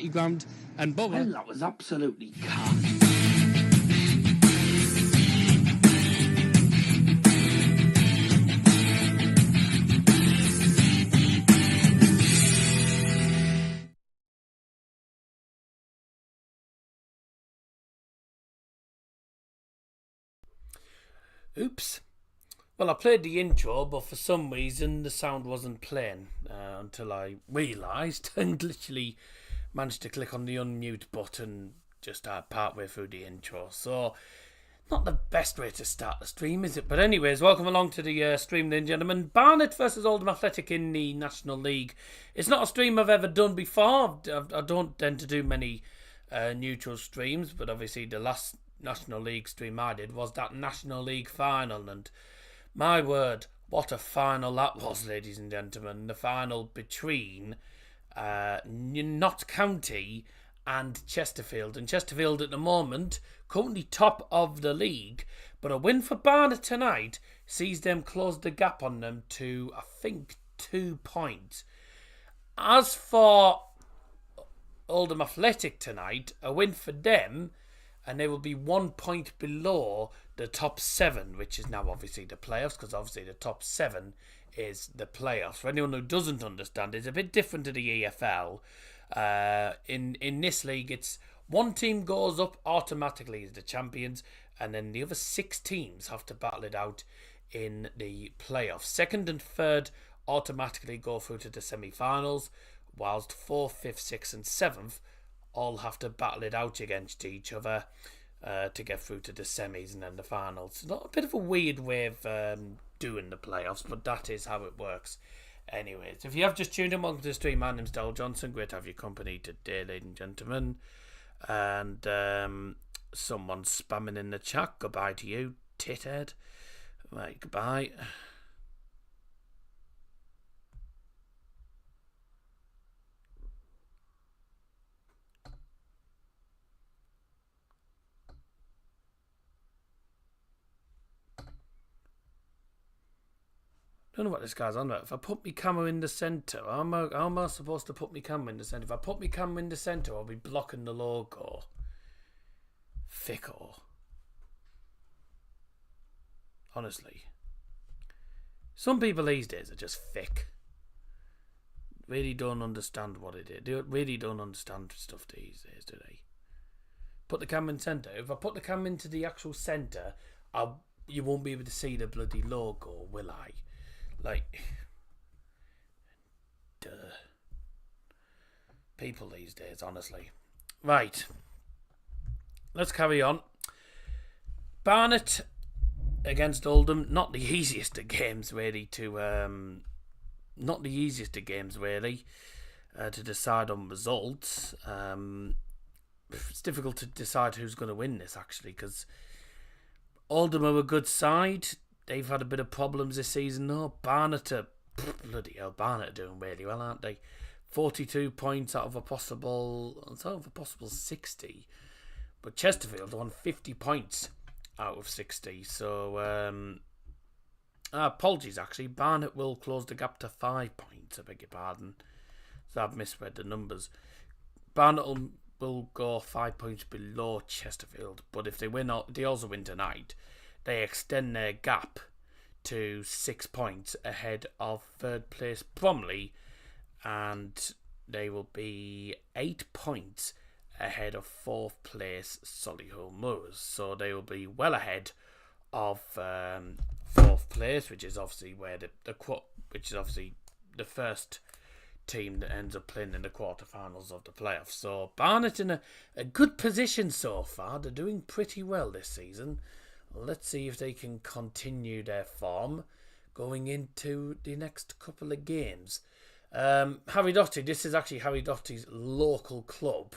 neutral ground, and Bubba... Well, that was absolutely calm. Oops. Well, I played the intro, but for some reason the sound wasn't playing until I realised and literally managed to click on the unmute button just partway through the intro. So, not the best way to start the stream, is it? But anyways, welcome along to the stream, ladies and gentlemen. Barnet versus Oldham Athletic in the National League. It's not a stream I've ever done before. I don't tend to do many neutral streams, but obviously the last National League stream I did was that National League final, and my word, what a final that was, ladies and gentlemen. The final between Notts County and Chesterfield. And Chesterfield at the moment, currently top of the league, but a win for Barnet tonight sees them close the gap on them to, I think, 2 points. As for Oldham Athletic tonight, a win for them, and they will be 1 point below the top 7, which is now obviously the playoffs, because obviously the top 7 is the playoffs. For anyone who doesn't understand, it's a bit different to the EFL. In this league, it's one team goes up automatically as the champions, and then the other 6 teams have to battle it out in the playoffs. Second and third automatically go through to the semi-finals, whilst 4th, 5th, 6th and 7th all have to battle it out against each other to get through to the semis and then the finals. Not a bit of a weird way of doing the playoffs, but that is how it works. Anyways, if you have just tuned in, welcome to the stream. My name's Dal Johnson. Great to have your company today, ladies and gentlemen. And someone's spamming in the chat. Goodbye to you, tithead. Right, goodbye. I don't know what this guy's on about. If I put my camera in the centre, how am I supposed to put my camera in the centre? If I put my camera in the centre, I'll be blocking the logo. Thicko. Honestly. Some people these days are just thick. Really don't understand what it is. They really don't understand stuff these days, do they? Put the camera in centre. If I put the camera into the actual centre, you won't be able to see the bloody logo, will I? Like, duh. People these days, honestly. Right. Let's carry on. Barnet against Oldham. Not the easiest of games, really, to decide on results. It's difficult to decide who's going to win this, actually, because Oldham are a good side. They've had a bit of problems this season, though. Barnet are doing really well, aren't they? 42 points out of a possible 60. But Chesterfield won 50 points out of 60. So, apologies, actually. Barnet will close the gap to 5 points, I beg your pardon. So I've misread the numbers. Barnet will go 5 points below Chesterfield. But if they also win tonight, they extend their gap to 6 points ahead of third place Bromley, and they will be 8 points ahead of 4th place Solihull Moors. So they will be well ahead of 4th place, which is obviously where the first team that ends up playing in the quarterfinals of the playoffs. So Barnet in a good position so far. They're doing pretty well this season. Let's see if they can continue their form going into the next couple of games. Harry Doherty, this is actually Harry Doherty's local club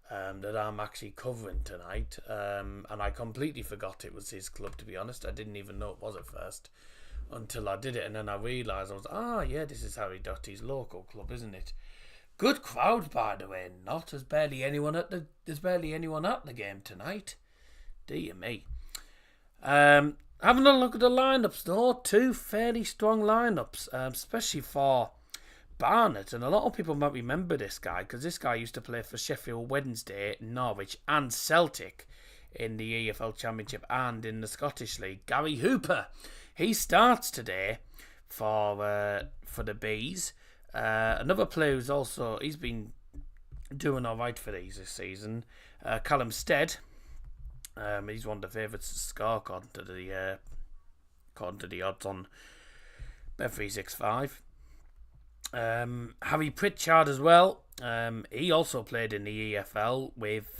that I'm actually covering tonight. And I completely forgot it was his club, to be honest. I didn't even know it was at first until I did it. And then I realised this is Harry Doherty's local club, isn't it? Good crowd, by the way. There's barely anyone at the game tonight. Dear me. Having a look at the lineups, though, 2 fairly strong lineups, especially for Barnet, and a lot of people might remember this guy because this guy used to play for Sheffield Wednesday, Norwich and Celtic in the EFL Championship and in the Scottish League. Gary Hooper, he starts today for the Bees. Another player who's also, he's been doing all right for these this season. Callum Stead, he's one of the favourites to score according to the odds on Bet365. Harry Pritchard as well. He also played in the EFL with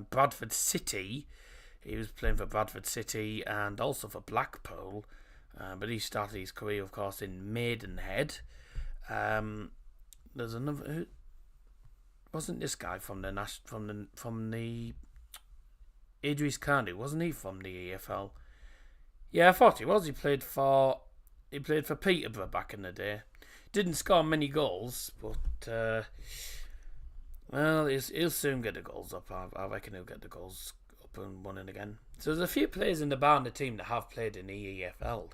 Bradford City. He was playing for Bradford City and also for Blackpool. But he started his career, of course, in Maidenhead. There's another. Wasn't this guy from the Idris Kanu? Wasn't he from the EFL? Yeah, I thought he was. He played for Peterborough back in the day. Didn't score many goals, but well, he'll soon get the goals up. I reckon he'll get the goals up and running again. So there's a few players in the Barnet team that have played in the EFL.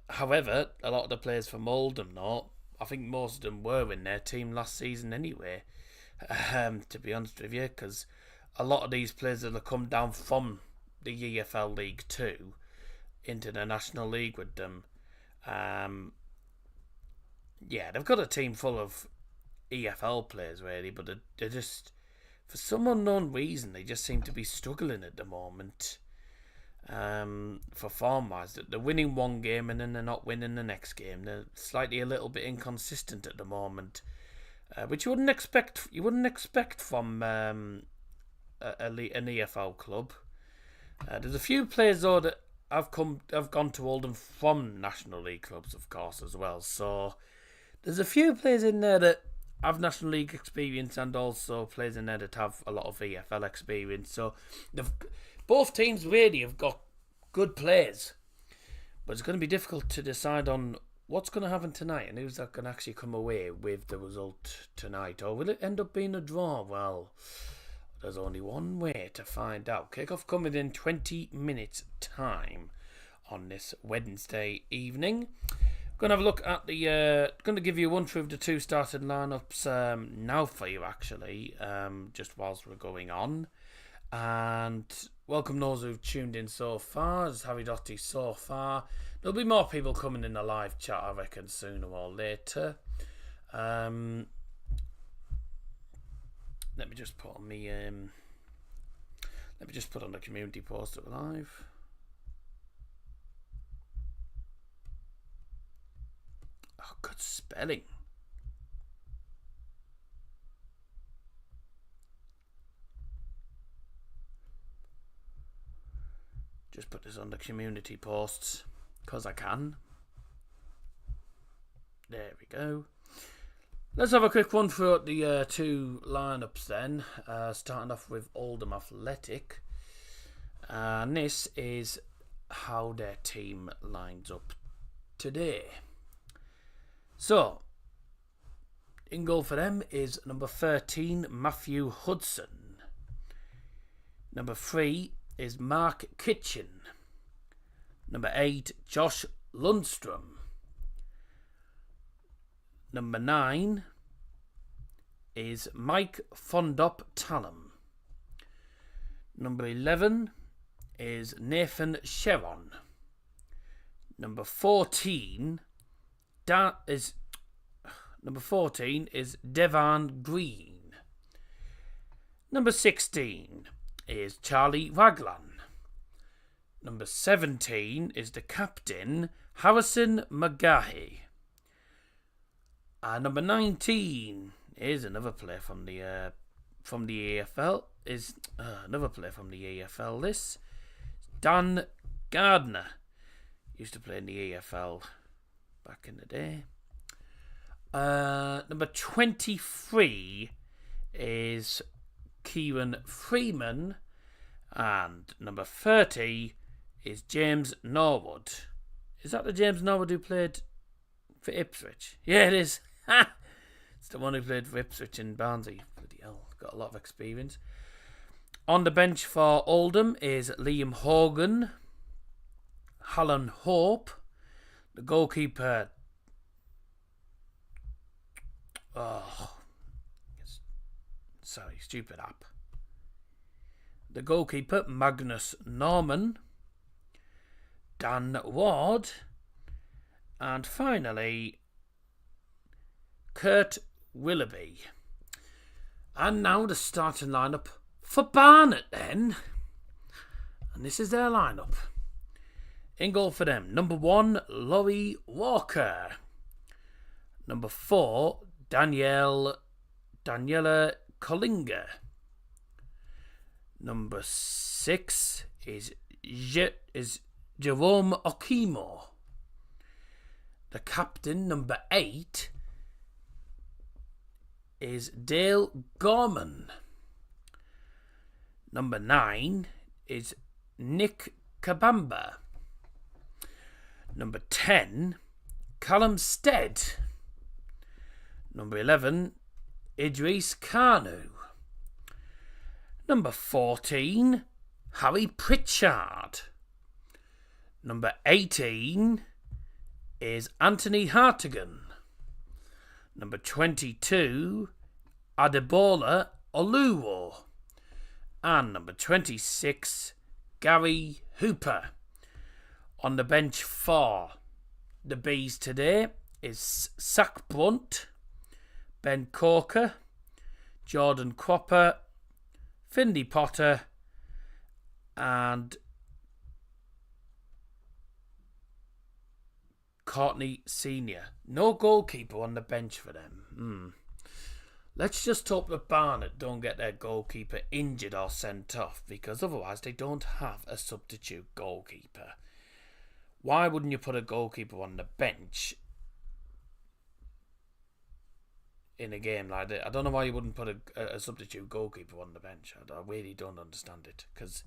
However, a lot of the players from Oldham, though, I think most of them were in their team last season anyway. To be honest with you, because a lot of these players that have come down from the EFL League 2 into the National League with them. Yeah, they've got a team full of EFL players, really, but they're just, for some unknown reason, they just seem to be struggling at the moment. For form-wise, they're winning one game and then they're not winning the next game. They're slightly a little bit inconsistent at the moment, which you wouldn't expect. You wouldn't expect from an EFL club. There's a few players though that have gone to Oldham from National League clubs, of course, as well. So there's a few players in there that have National League experience and also players in there that have a lot of EFL experience. So both teams really have got good players, but it's going to be difficult to decide on what's going to happen tonight and who's going to actually come away with the result tonight. Or will it end up being a draw? Well, there's only one way to find out. Kick-off coming in 20 minutes time on this Wednesday evening. Going to have a look at going to give you one through of the two starting lineups now for you, actually, just whilst we're going on. And welcome those who've tuned in so far. It's Harry Doherty so far. There'll be more people coming in the live chat, I reckon, sooner or later. Let me just put on the community post up live. Oh, good spelling. Just put this on the community posts because I can. There we go. Let's have a quick one through the two lineups then. Starting off with Oldham Athletic. And this is how their team lines up today. So, in goal for them is number 13, Matthew Hudson. Number 3 is Mark Kitchen. Number 8, Josh Lundstrom. Number 9 is Mike Fondop Tallum. Number 11 is Nathan Sheron. Number 14 is Devan Green. Number 16 is Charlie Raglan. Number 17 is the captain, Harrison McGahey. Number 19 is another player from the EFL. Is another player from the EFL. This Dan Gardner used to play in the EFL back in the day. Number 23 is Kieran Freeman. And number 30 is James Norwood. Is that the James Norwood who played for Ipswich? Yeah, it is. It's the one who played for Ipswich and Barnsley. Bloody hell, got a lot of experience. On the bench for Oldham is Liam Hogan, Alan Hope, the goalkeeper Sorry, stupid app. The goalkeeper, Magnus Norman, Dan Ward, and finally, Kurt Willoughby. And now the starting lineup for Barnet then. And this is their lineup. In goal for them, number 1, Laurie Walker. Number 4, Daniela Collinger. Number 6 is Jerome Okimo. The captain, number 8, is Dale Gorman. Number 9 is Nick Kabamba. Number 10, Callum Stead. Number 11, Idris Kanu. Number 14, Harry Pritchard. Number 18 is Anthony Hartigan. Number 22, Adebola Oluwo. And number 26, Gary Hooper. On the bench for the Bees today is Sack Brunt, Ben Corker, Jordan Cropper, Finley Potter, and Courtney Senior. No goalkeeper on the bench for them. Let's just hope that Barnet don't get their goalkeeper injured or sent off, because otherwise they don't have a substitute goalkeeper. Why wouldn't you put a goalkeeper on the bench in a game like that? I don't know why you wouldn't put a substitute goalkeeper on the bench. I really don't understand it. Because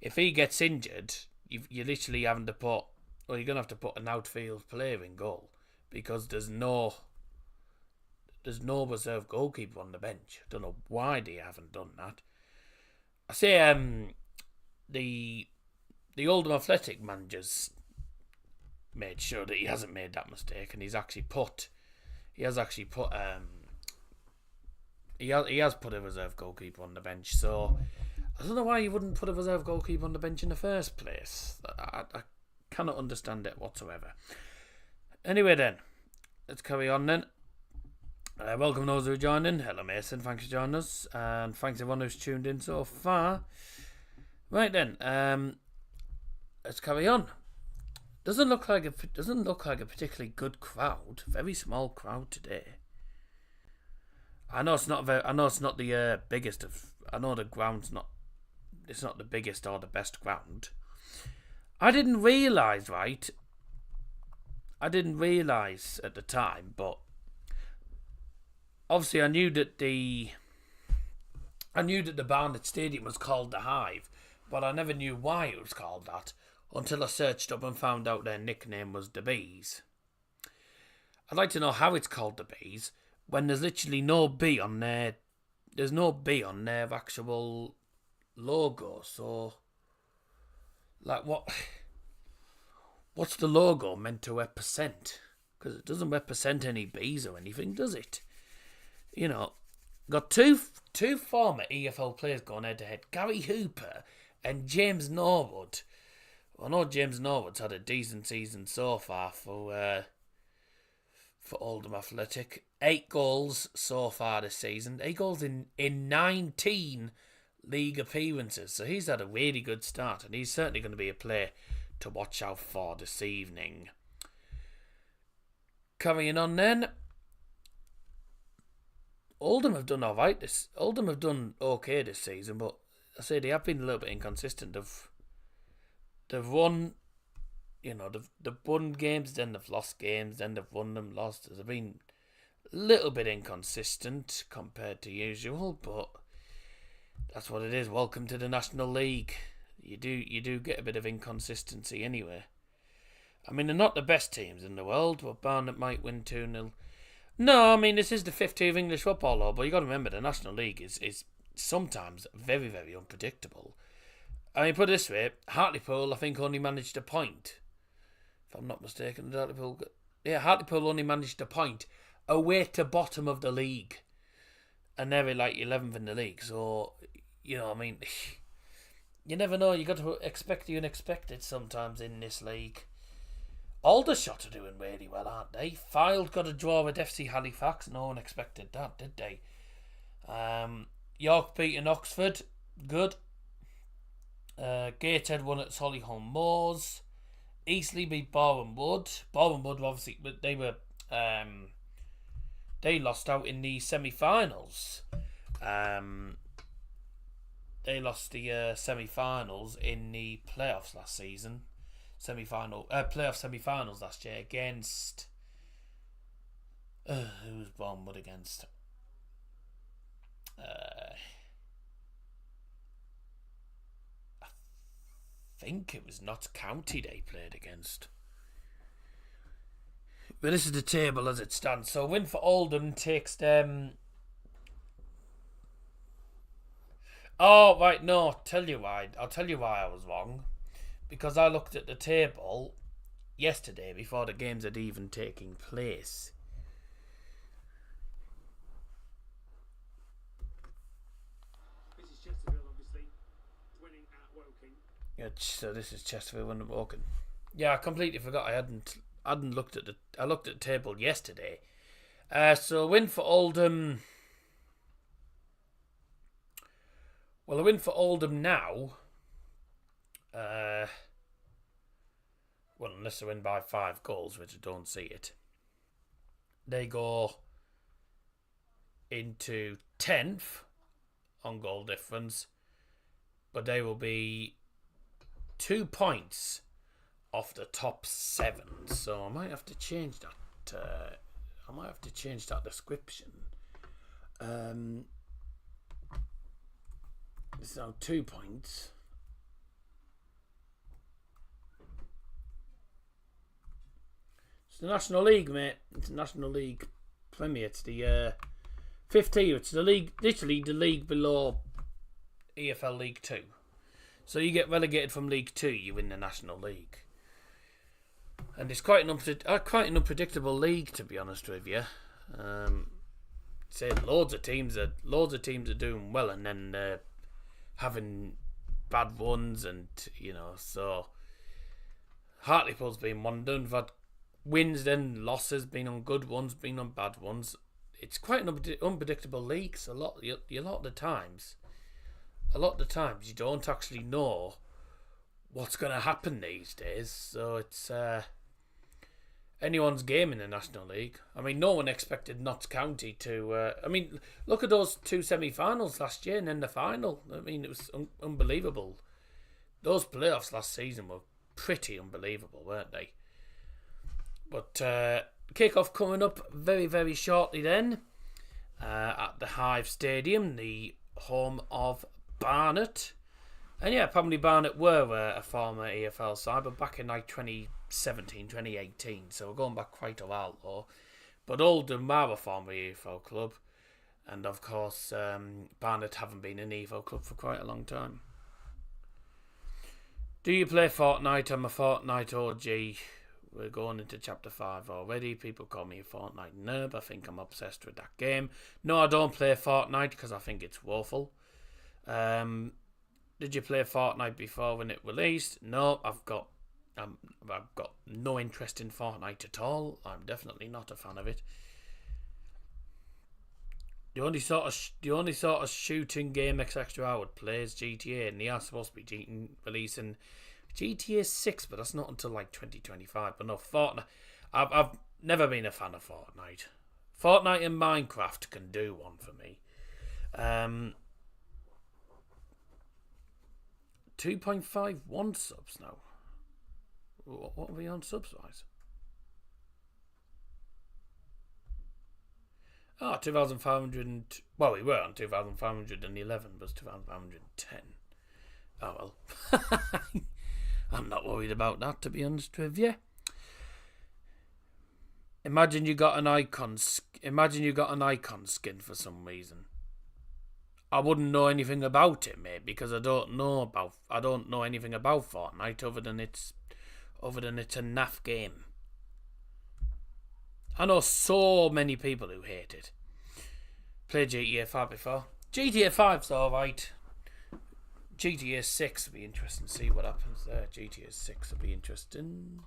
if he gets injured, you're literally having to put, or you're going to have to put an outfield player in goal, because there's no reserve goalkeeper on the bench. I don't know why they haven't done that. I say the Oldham Athletic managers made sure that he hasn't made that mistake, and he has put a reserve goalkeeper on the bench. So I don't know why you wouldn't put a reserve goalkeeper on the bench in the first place. I cannot understand it whatsoever. Anyway then, let's carry on then. Welcome those who are joining. Hello Mason, thanks for joining us, and thanks everyone who's tuned in so far. Right then, let's carry on. Doesn't look like a particularly good crowd. Very small crowd today. I know it's not the biggest of. I know the ground's not. It's not the biggest or the best ground. I didn't realise at the time, but obviously I knew that the Barnet Stadium was called the Hive, but I never knew why it was called that until I searched up and found out their nickname was the Bees. I'd like to know how it's called the Bees when there's literally no B on their. There's no B on their actual logo. So, like, what's the logo meant to represent? Because it doesn't represent any bees or anything, does it? You know, got two former EFL players going head to head, Gary Hooper and James Norwood. I know James Norwood's had a decent season so far for Oldham Athletic. 8 goals so far this season. 8 goals in 19 league appearances. So he's had a really good start, and he's certainly going to be a player to watch out for this evening. Carrying on then. Oldham have done alright. Oldham have done okay this season, but I say they have been a little bit inconsistent. They've won, they've won games, then they've lost games, then they've won them, lost. They've been a little bit inconsistent compared to usual, but that's what it is. Welcome to the National League. You do get a bit of inconsistency anyway. I mean, they're not the best teams in the world, but Barnet might win 2-0. No, I mean, this is the fifth tier of English football, though, but you got to remember the National League is sometimes very, very unpredictable. I mean, put it this way, Hartlepool, I think, only managed a point. If I'm not mistaken, Hartlepool only managed a point away to bottom of the league. and they're like 11th in the league. So, I mean, you never know. You got to expect the unexpected sometimes in this league. Aldershot are doing really well, aren't they? Fylde got a draw with FC Halifax. No one expected that, did they? York beating Oxford. Good. Gateshead won at Solihull Moors. Eastleigh beat Boreham Wood. Boreham Wood obviously, but they lost out in the semi-finals. They lost the semi-finals in the playoffs last season. Playoff semi-finals last year against. Who was Boreham Wood against? I think it was Notts County they played against. But this is the table as it stands. So win for Oldham takes them. Oh right, no. I'll tell you why I was wrong. Because I looked at the table yesterday before the games had even taken place. This is Chesterfield, obviously, winning at Woking. Yeah, so this is Chesterfield winning at Woking. Yeah, I completely forgot. I hadn't looked at I looked at the table yesterday. So win for Oldham. Well, a win for Oldham now. Well, unless they win by 5 goals, which I don't see it. They go into 10th on goal difference, but they will be 2 points off the top 7. So I might have to change that. I might have to change that description. It's now 2 points. It's the National League, mate. It's the National League Premier. It's the 5th tier. It's the league, literally the league below EFL League 2. So you get relegated from League 2, you win the National League. And it's quite an unpredictable league, to be honest with you. Say loads of teams are doing well, and then having bad ones, and so Hartlepool's been one done. We've had wins, then losses, been on good ones, been on bad ones. It's quite an unpredictable league. So a lot of the times you don't actually know what's going to happen these days. So it's anyone's game in the National League. I mean, no one expected Notts County to. Look at those 2 semi-finals last year and then the final. I mean, it was unbelievable. Those playoffs last season were pretty unbelievable, weren't they? But kick-off coming up very, very shortly then at the Hive Stadium, the home of Barnet. And yeah, probably Barnet were a former EFL side, but back in like 2017, 2018. So we're going back quite a while though. But Oldham are a former EFL club. And of course, Barnet haven't been an EFL club for quite a long time. Do you play Fortnite? I'm a Fortnite OG. We're going into chapter 5 already. People call me a Fortnite nerd. I think I'm obsessed with that game. No, I don't play Fortnite because I think it's woeful. Did you play Fortnite before when it released? No, I've got no interest in Fortnite at all. I'm definitely not a fan of it. The only sort of shooting game etc. I would play is GTA, and they are supposed to be releasing GTA 6, but that's not until like 2025. But no, Fortnite. I've never been a fan of Fortnite. Fortnite and Minecraft can do one for me. 2.51 subs now. What are we on subs wise? Oh, 2,500. Well, we were on 2,511, but it's 2,510. Oh well. I'm not worried about that, to be honest with you. Imagine you got an icon skin for some reason. I wouldn't know anything about it, mate, because I don't know anything about Fortnite other than it's a naff game. I know so many people who hate it. Played GTA 5 before. GTA 5's alright. GTA 6 will be interesting to see what happens there. GTA 6 will be interesting.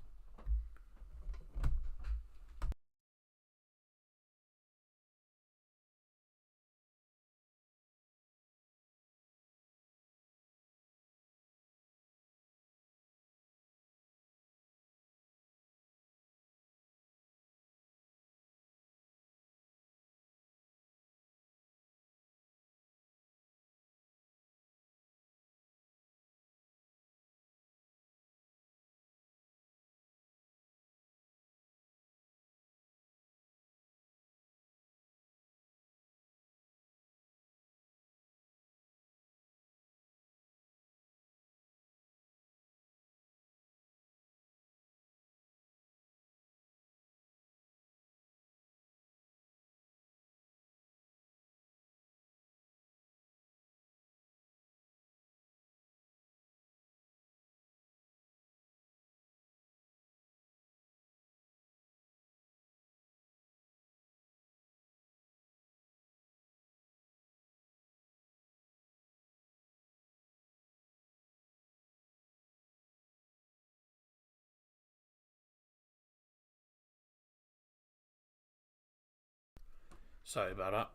Sorry about that.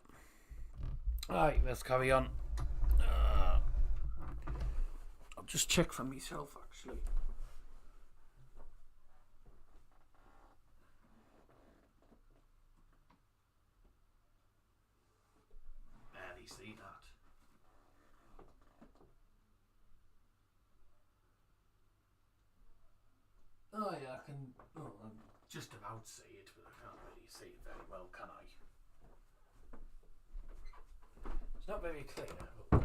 Alright, let's carry on. I'll just check for myself actually. Barely see that. Oh yeah, I can. Oh, I'm just about to see it, but I can't really see it very well, can I? It's not very clear. But...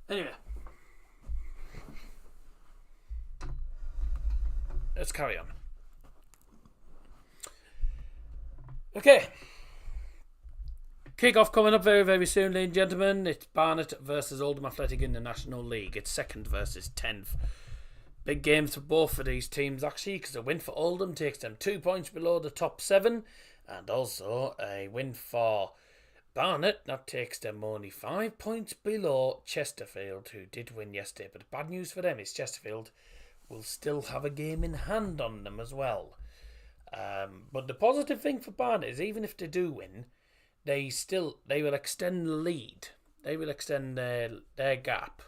Anyway, let's carry on. Okay. Kick-off coming up very, very soon, ladies and gentlemen. It's Barnet versus Oldham Athletic in the National League. It's 2nd versus 10th. Big games for both of these teams, actually, because a win for Oldham takes them 2 points below the top 7, and also a win for Barnet, that takes them only 5 points below Chesterfield, who did win yesterday. But the bad news for them is Chesterfield will still have a game in hand on them as well. But the positive thing for Barnet is even if they do win, they will extend the lead. They will extend their gap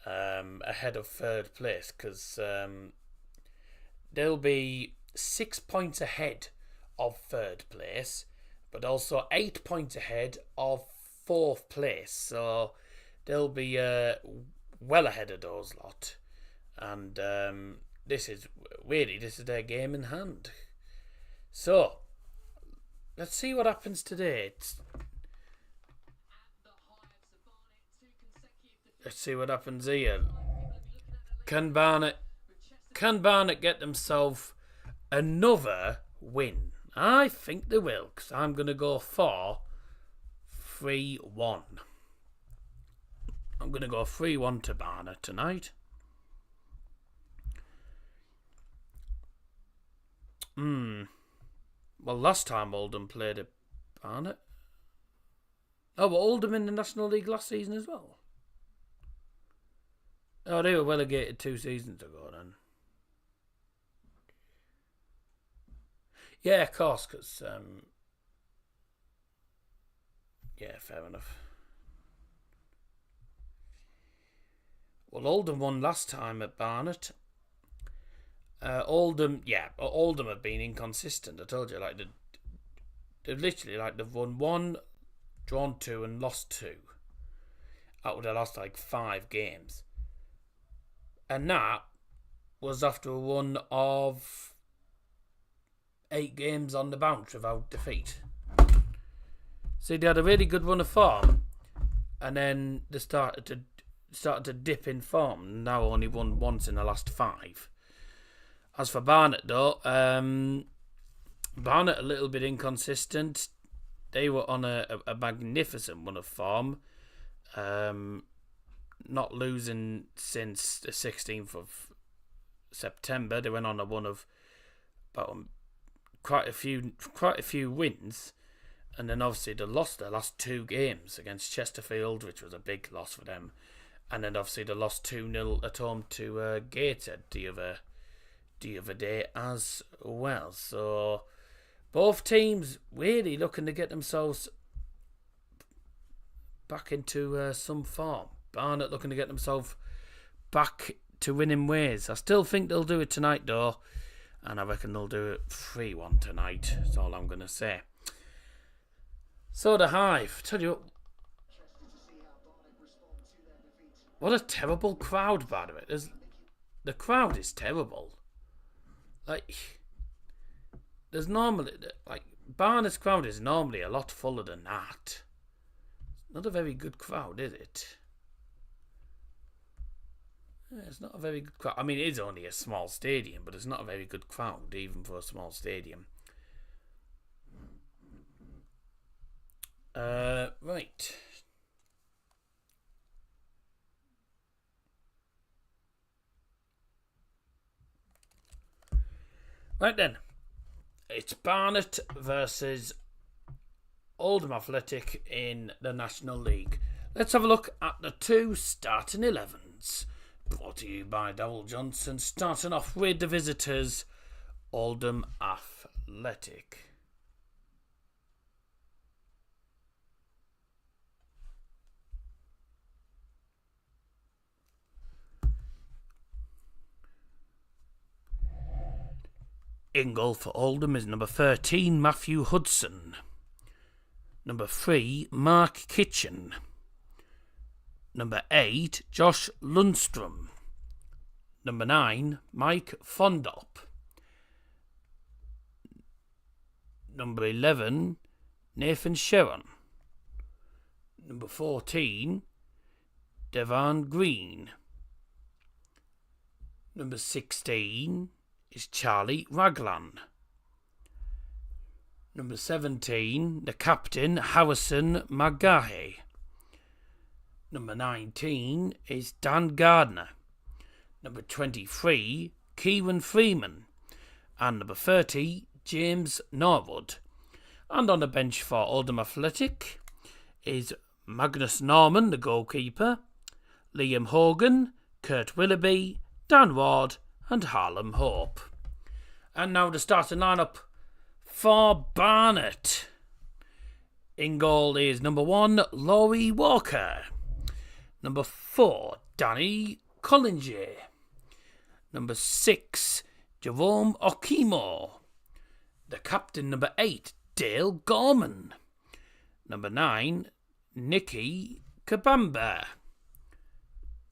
ahead of 3rd place, because they'll be 6 points ahead of 3rd place, but also 8 points ahead of 4th place. So they'll be well ahead of those lot. And this is their game in hand. So let's see what happens today. Let's see what happens here. Can Barnet get themselves another win? I think they will, because I'm going to go for 3-1. I'm going to go 3-1 to Barnet tonight. Well, last time Oldham played at Barnet. Oh, but Oldham in the National League last season as well. Oh, they were relegated 2 seasons ago then. Yeah, of course, because... yeah, fair enough. Well, Oldham won last time at Barnet. Oldham have been inconsistent. I told you, like they've won 1, drawn 2, and lost 2 out of their last 5 games, and that was after a run of 8 games on the bounce without defeat. See, they had a really good run of form, and then they started to dip in form. Now only won once in the last 5. As for Barnet, though, Barnet a little bit inconsistent. They were on a magnificent run of form, not losing since the 16th of September. They went on a run of about quite a few wins, and then obviously they lost their last 2 games against Chesterfield, which was a big loss for them, and then obviously they lost 2-0 at home to Gateshead the other day as well. So both teams really looking to get themselves back into some form. Barnet looking to get themselves back to winning ways. I still think they'll do it tonight though, and I reckon they'll do it 3-1 tonight. That's all I'm going to say. So the Hive, tell you what a terrible crowd, by the way. The crowd is terrible. Like, there's normally, like, Barnet's crowd is normally a lot fuller than that. Not a very good crowd, is it? Yeah, it's not a very good crowd. I mean, it is only a small stadium, but it's not a very good crowd, even for a small stadium. Right. Right then. It's Barnet versus Oldham Athletic in the National League. Let's have a look at the 2 starting 11s. Brought to you by Dowell Johnson. Starting off with the visitors, Oldham Athletic. In goal for Oldham is number 13, Matthew Hudson. Number 3, Mark Kitchen. Number 8, Josh Lundstrom. Number 9, Mike Fondop. Number 11, Nathan Sharon. Number 14, Devan Green. Number 16 is Charlie Raglan. Number 17, the captain, Harrison Magahe. Number 19 is Dan Gardner. Number 23, Kieran Freeman. And number 30, James Norwood. And on the bench for Oldham Athletic is Magnus Norman, the goalkeeper, Liam Hogan, Kurt Willoughby, Dan Ward and Harlem Hope. And now the starting lineup for Barnet. In goal is number 1, Laurie Walker. Number 4, Danny Collinger. Number 6, Jerome Okimo. The captain, number 8, Dale Gorman. Number 9, Nicky Kabamba.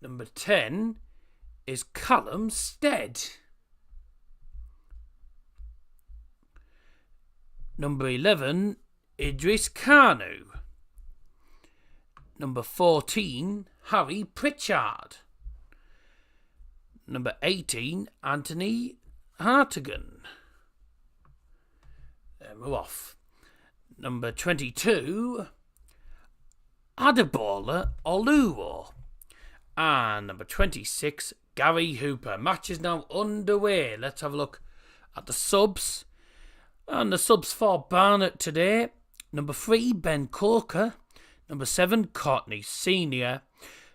Number 10 is Callum Stead. Number 11, Idris Kanu. Number 14, Harry Pritchard. Number 18, Anthony Hartigan. Then we're off. Number 22, Adebola Oluwo. And number 26, Gary Hooper. Match is now underway. Let's have a look at the subs. And the subs for Barnet today. Number 3, Ben Corker. Number 7, Courtney Senior.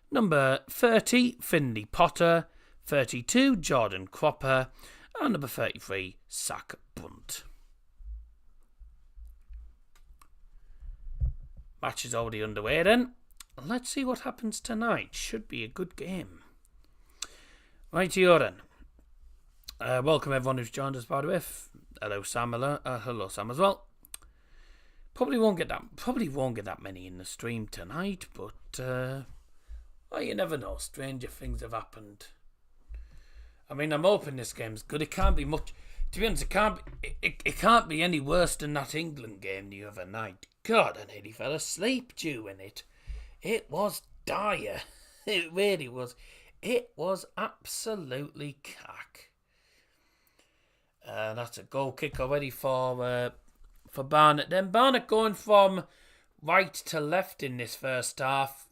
Number 30, Finley Potter. 32, Jordan Cropper. And number 33, Zach Bunt. Match is already underway then. Let's see what happens tonight. Should be a good game. Rightio then. Welcome everyone who's joined us, by the way. Hello Sam. Hello Sam as well. Probably won't get that many in the stream tonight, but well, you never know. Stranger things have happened. I mean, I'm hoping this game's good. It can't be much. To be honest, it can't be any worse than that England game the other night. God, I nearly fell asleep during it. It was dire. It really was. It was absolutely cack. That's a goal kick already for Barnet. Then Barnet going from right to left in this first half.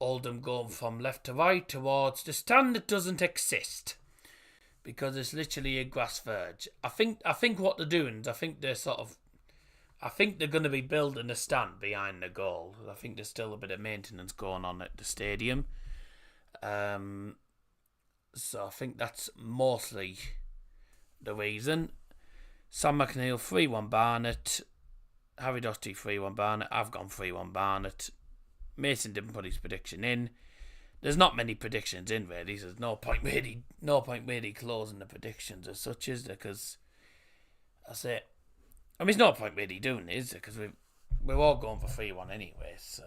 Oldham going from left to right towards the stand that doesn't exist. because it's literally a grass verge. I think what they're doing is I think they're going to be building a stand behind the goal. I think there's still a bit of maintenance going on at the stadium. So I think that's mostly the reason. Sam McNeil 3-1 Barnet. Harry Doherty 3-1 Barnet. I've gone 3-1 Barnet. Mason didn't put his prediction in. There's not many predictions in really. So there's no point really closing the predictions as such, is there? Because that's it. I mean, there's no point really doing it, is there? Because we're all going for 3-1 anyway. So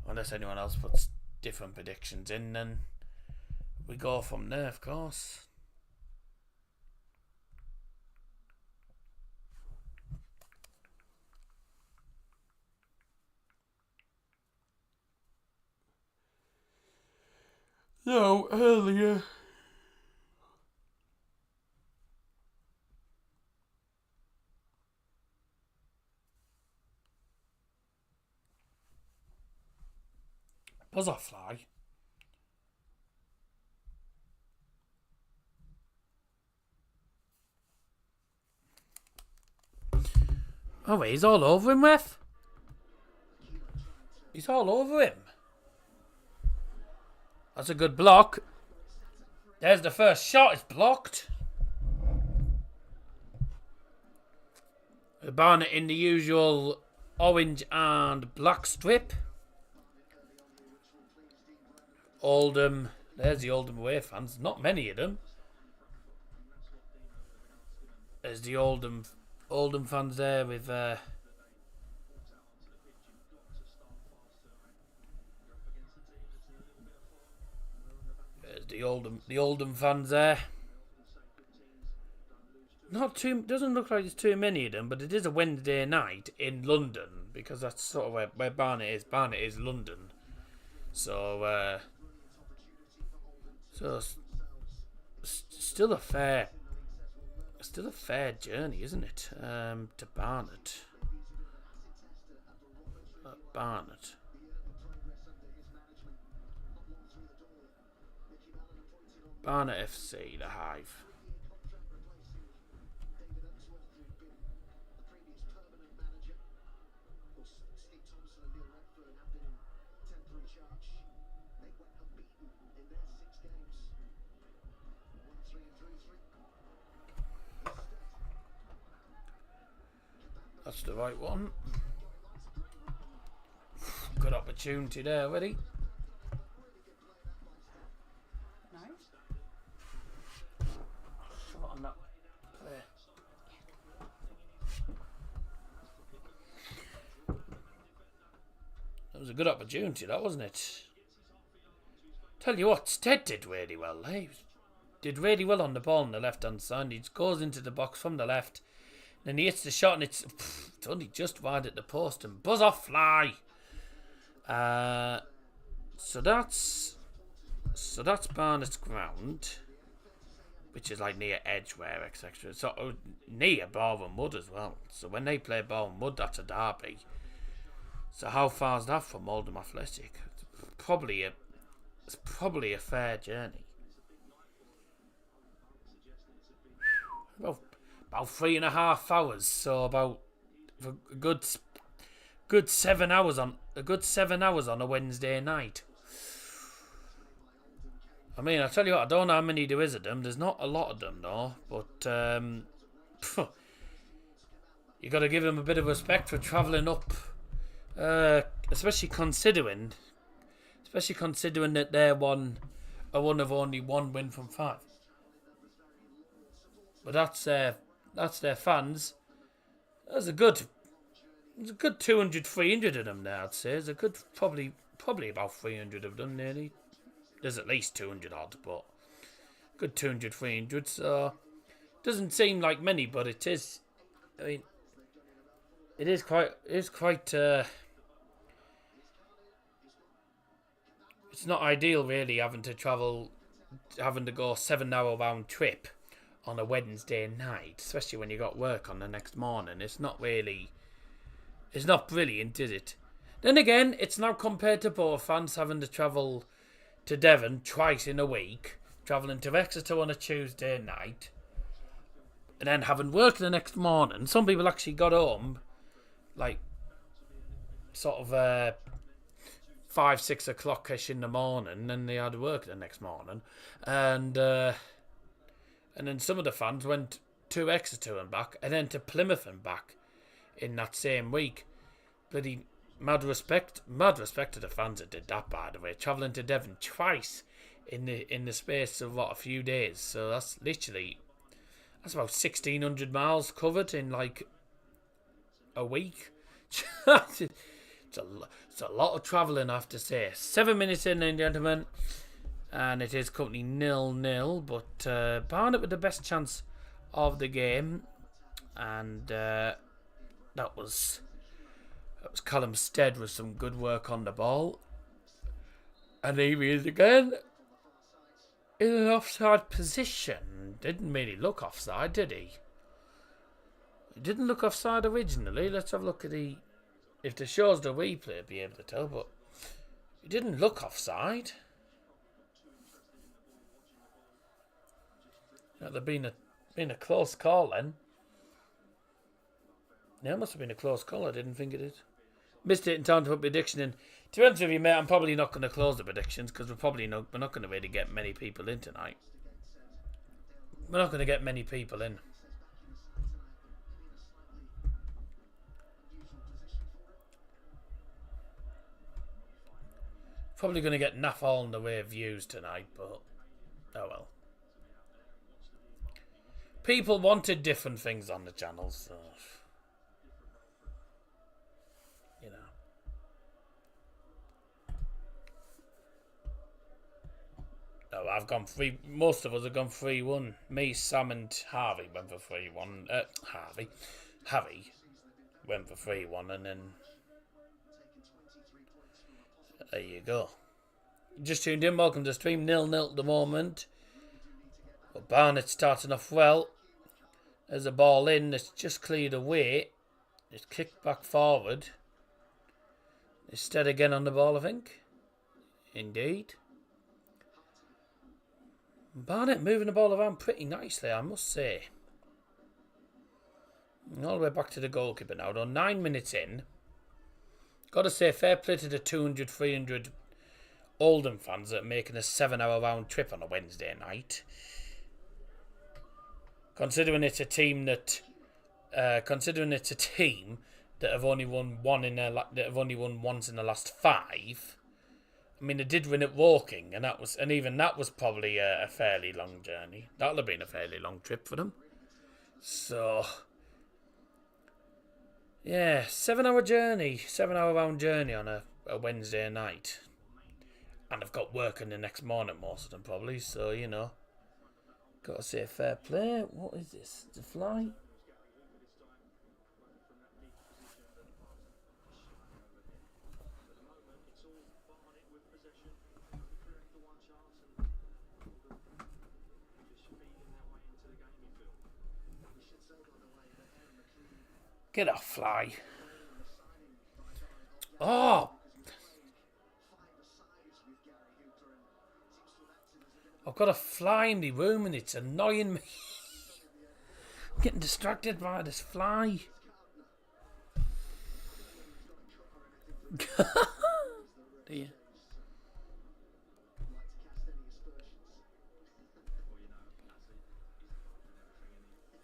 unless anyone else puts different predictions in, then we go from there, of course. No, earlier. Buzzerfly. Oh, he's all over him, ref. He's all over him. That's a good block. There's the first shot. It's blocked. Barnet in the usual orange and black strip. Oldham. There's the Oldham away fans. Not many of them. There's the Oldham fans there with there's the Oldham fans there. Doesn't look like there's too many of them, but it is a Wednesday night in London, because that's sort of where Barnet is. Barnet is London, so still a fair journey, isn't it? To Barnet. Barnet. Barnet FC, the Hive. That's the right one. Good opportunity there, ready? Shot on that play. That was a good opportunity, that, wasn't it? Tell you what, Stead did really well. He did really well on the ball on the left-hand side. He goes into the box from the left. Then he hits the shot and it's only just wide at the post and buzz off fly. So that's Barnet's ground, which is like near Edgware, etc. So near Barwell Mud as well. So when they play Barwell Mud, that's a derby. So how far is that from Oldham Athletic? It's probably a fair journey. Well, about 3.5 hours, so about a good 7 hours on a Wednesday night. I mean, I tell you what, I don't know how many there is of them. There's not a lot of them though, but you got to give them a bit of respect for travelling up, especially considering that they're one of only one win from 5. But that's their fans. There's a good 200, 300 of them there, I'd say. There's a good, probably about 300 of them, nearly. There's at least 200 odd, but good 200, 300. So, doesn't seem like many, but it is. I mean, it is quite. It's not ideal, really, having to go 7-hour round trip on a Wednesday night, especially when you got work on the next morning. It's not brilliant, is it? Then again, it's now compared to both fans having to travel to Devon twice in a week. travelling to Exeter on a Tuesday night, and then having work the next morning. Some people actually got home, like, sort of 5, 6 o'clock-ish in the morning, and they had work the next morning. And then some of the fans went to Exeter and back, and then to Plymouth and back in that same week. Bloody mad respect to the fans that did that, by the way. Travelling to Devon twice in the space of, a few days. So that's about 1,600 miles covered in, like, a week. It's a lot of travelling, I have to say. 7 minutes in, then, gentlemen. And it is currently 0-0. But Barnet with the best chance of the game. And that was Callum Stead with some good work on the ball. And he is again in an offside position. Didn't really look offside, did he? He didn't look offside originally. Let's have a look at if the shows the replay, I'd be able to tell, but he didn't look offside. That'd have been a close call then. Yeah, it must have been a close call. I didn't think it did. Missed it in time to put prediction in. To be honest with you, mate, I'm probably not going to close the predictions because we're not going to really get many people in tonight. We're not going to get many people in. Probably going to get naff all in the way of views tonight, but oh well. People wanted different things on the channel, so you know. Oh, I've gone 3. Most of us have gone 3-1. Me, Sam, and Harvey went for 3-1. Harry went for 3-1, and then there you go. Just tuned in. Welcome to the stream. 0-0 at the moment. But Barnet starting off well. There's a ball in. It's just cleared away. It's kicked back forward. Instead again on the ball, I think. Indeed. Barnet moving the ball around pretty nicely, I must say. All the way back to the goalkeeper now. Though 9 minutes in. Got to say, fair play to the 200, 300 Oldham fans that are making a 7-hour round trip on a Wednesday night. Considering it's a team that have only won once in the last 5. I mean, they did win at Woking, and even that was probably a fairly long journey. That'll have been a fairly long trip for them. So, yeah, 7-hour round journey on a Wednesday night, and I've got work in the next morning, most of them probably. So you know, got to say fair play. What is this? It's a fly. Get off, fly. Oh! I've got a fly in my room and it's annoying me. I'm getting distracted by this fly. Dear.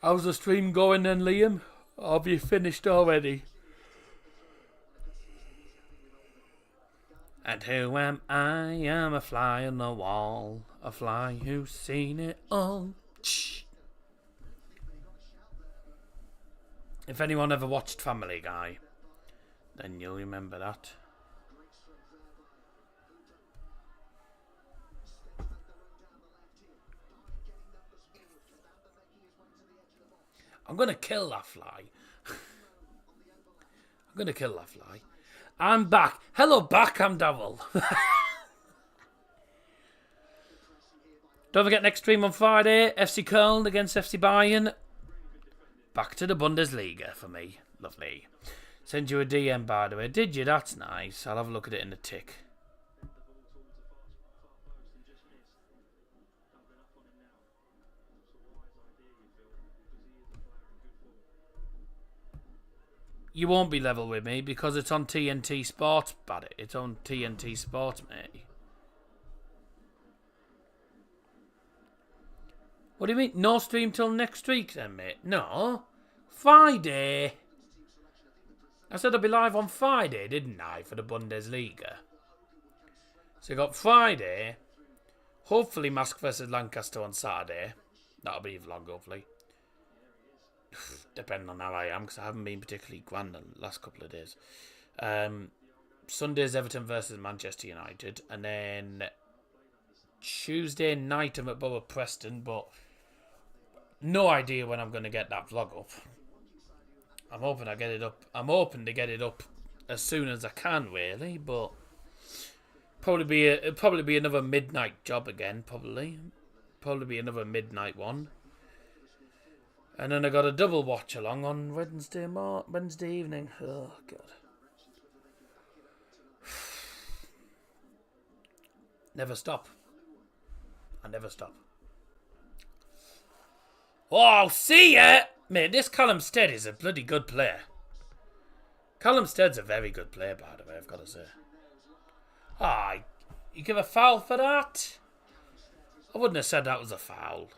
How's the stream going then, Liam? Have you finished already? And who am I? I'm a fly on the wall. A fly who's seen it all. Shh. If anyone ever watched Family Guy, then you'll remember that. I'm going to kill that fly. I'm going to kill that fly. I'm back. Hello, back. I'm Davil. Don't forget, next stream on Friday, FC Köln against FC Bayern. Back to the Bundesliga for me. Lovely. Send you a DM, by the way. Did you? That's nice. I'll have a look at it in a tick. You won't be level with me because it's on TNT Sports, Barnet. It's on TNT Sports, mate. What do you mean? No stream till next week then, mate? No. Friday. I said I'd be live on Friday, didn't I, for the Bundesliga? So you got Friday. Hopefully Mask versus Lancaster on Saturday. That'll be vlog, hopefully. Depending on how I am, because I haven't been particularly grand the last couple of days. Sunday's Everton versus Manchester United. And then Tuesday night I'm at Borough Preston, but no idea when I'm going to get that vlog up. I'm hoping I get it up. I'm hoping to get it up as soon as I can, really, but it'll probably be another midnight job again, probably be another midnight one. And then I got a double watch along on Wednesday evening. Oh god. Never stop. I never stop. Oh, see ya! Mate, this Callum Stead is a bloody good player. Callum Stead's a very good player, by the way, I've got to say. Ah, you give a foul for that? I wouldn't have said that was a foul.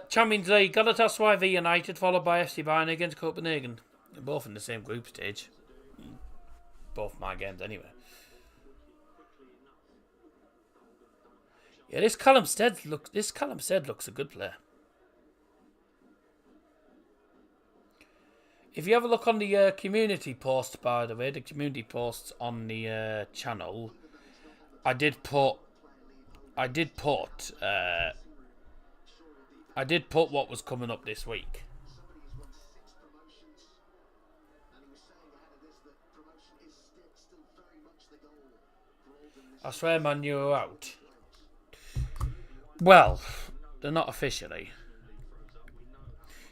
Champions League, Galatasaray v United, followed by FC Bayern against Copenhagen. They're both in the same group stage. Both my games, anyway. Yeah, this Callum Stead looks a good player. If you have a look on the community post, by the way, the community posts on the channel, I did put what was coming up this week. I swear Man U are out. Well, they're not officially.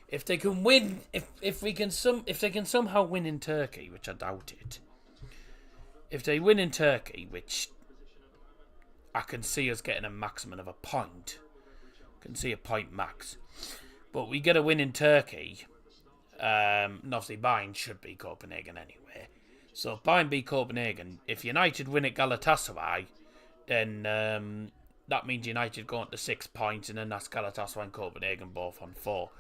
If they can win, if they can somehow win in Turkey, which I doubt it. If they win in Turkey, which I can see us getting a maximum of a point. Can see a point max. But we get a win in Turkey. And obviously Bayern should beat Copenhagen anyway. So if Bayern beat Copenhagen, if United win at Galatasaray, then that means United go on to 6 points, and then that's Galatasaray and Copenhagen both on 4.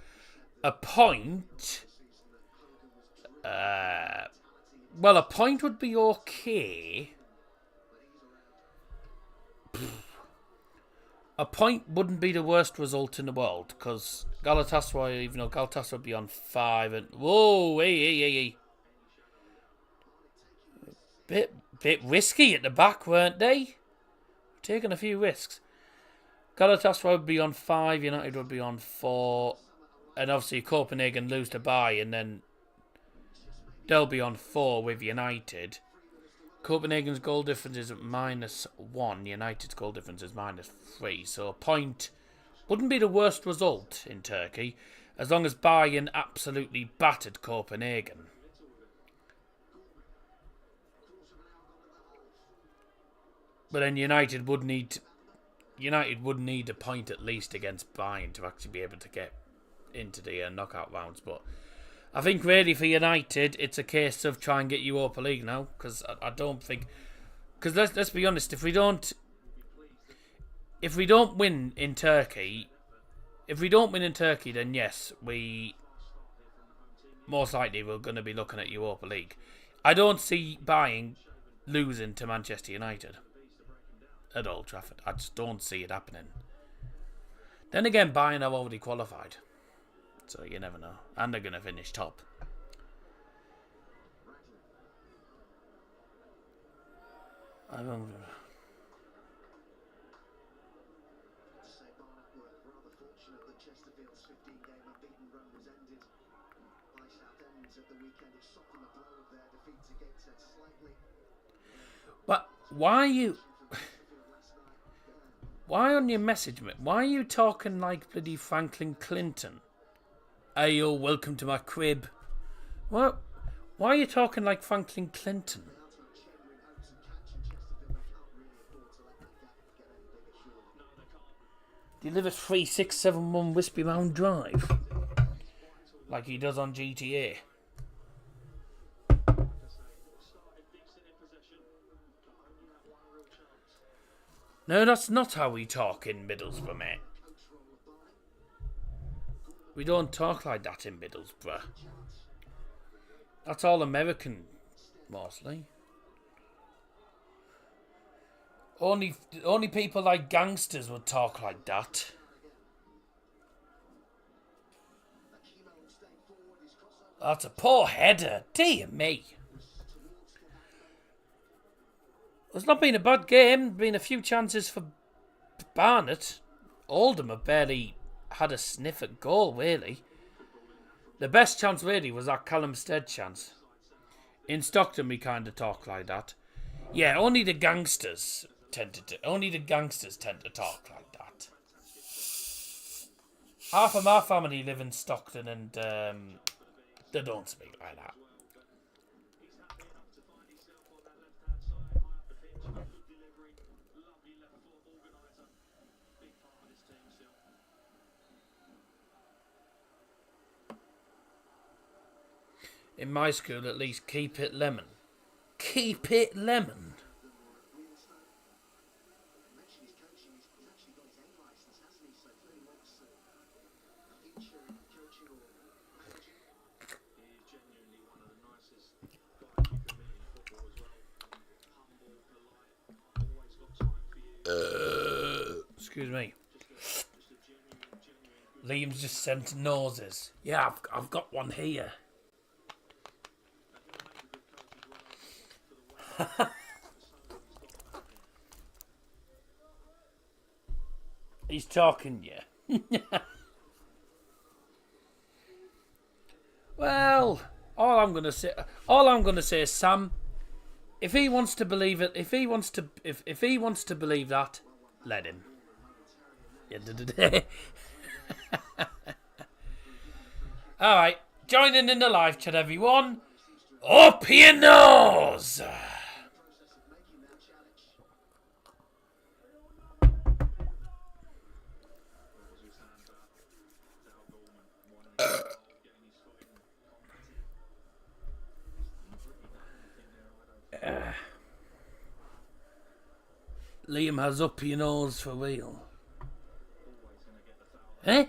A point. Well, a point would be okay. A point wouldn't be the worst result in the world, because Galatasaray, even though Galatasaray would be on 5 and... Whoa, hey. Bit risky at the back, weren't they? Taking a few risks. Galatasaray would be on 5, United would be on 4, and obviously Copenhagen lose to Bayern, and then they'll be on 4 with United. Copenhagen's goal difference is -1. United's goal difference is -3. So a point wouldn't be the worst result in Turkey, as long as Bayern absolutely battered Copenhagen. But then United would need a point at least against Bayern to actually be able to get into the knockout rounds. But I think really for United, it's a case of try and get Europa League now, because I don't think, because let's be honest, if we don't win in Turkey, then yes, we most likely we're going to be looking at Europa League. I don't see Bayern losing to Manchester United at Old Trafford. I just don't see it happening. Then again, Bayern have already qualified, so you never know. And they're going to finish top. I don't know. But why are you... Why on your message, mate? Why are you talking like bloody Franklin Clinton? Hey, yo, welcome to my crib. What? Why are you talking like Franklin Clinton? Do you live at 3671 Wispy Mound Drive? like he does on GTA. No, that's not how we talk in Middlesbrough, mate. We don't talk like that in Middlesbrough. That's all American, mostly. Only people like gangsters would talk like that. That's a poor header. Dear me. It's not been a bad game. Been a few chances for Barnet. Oldham have barely had a sniff at goal, really. The best chance, really, was that Callum Stead chance. In Stockton, we kind of talk like that. Yeah, only the gangsters tend to talk like that. Half of my family live in Stockton, and they don't speak like that. In my school, at least, keep it lemon. Keep it lemon. Excuse me. Liam's just sent noses. Yeah, I've got one here. He's talking, yeah. Well, all I'm gonna say is, Sam, if he wants to believe it, if he wants to believe that, let him. End of the day. All right, joining in the live chat, everyone. Up your nose. Liam has up your nose for real. Eh?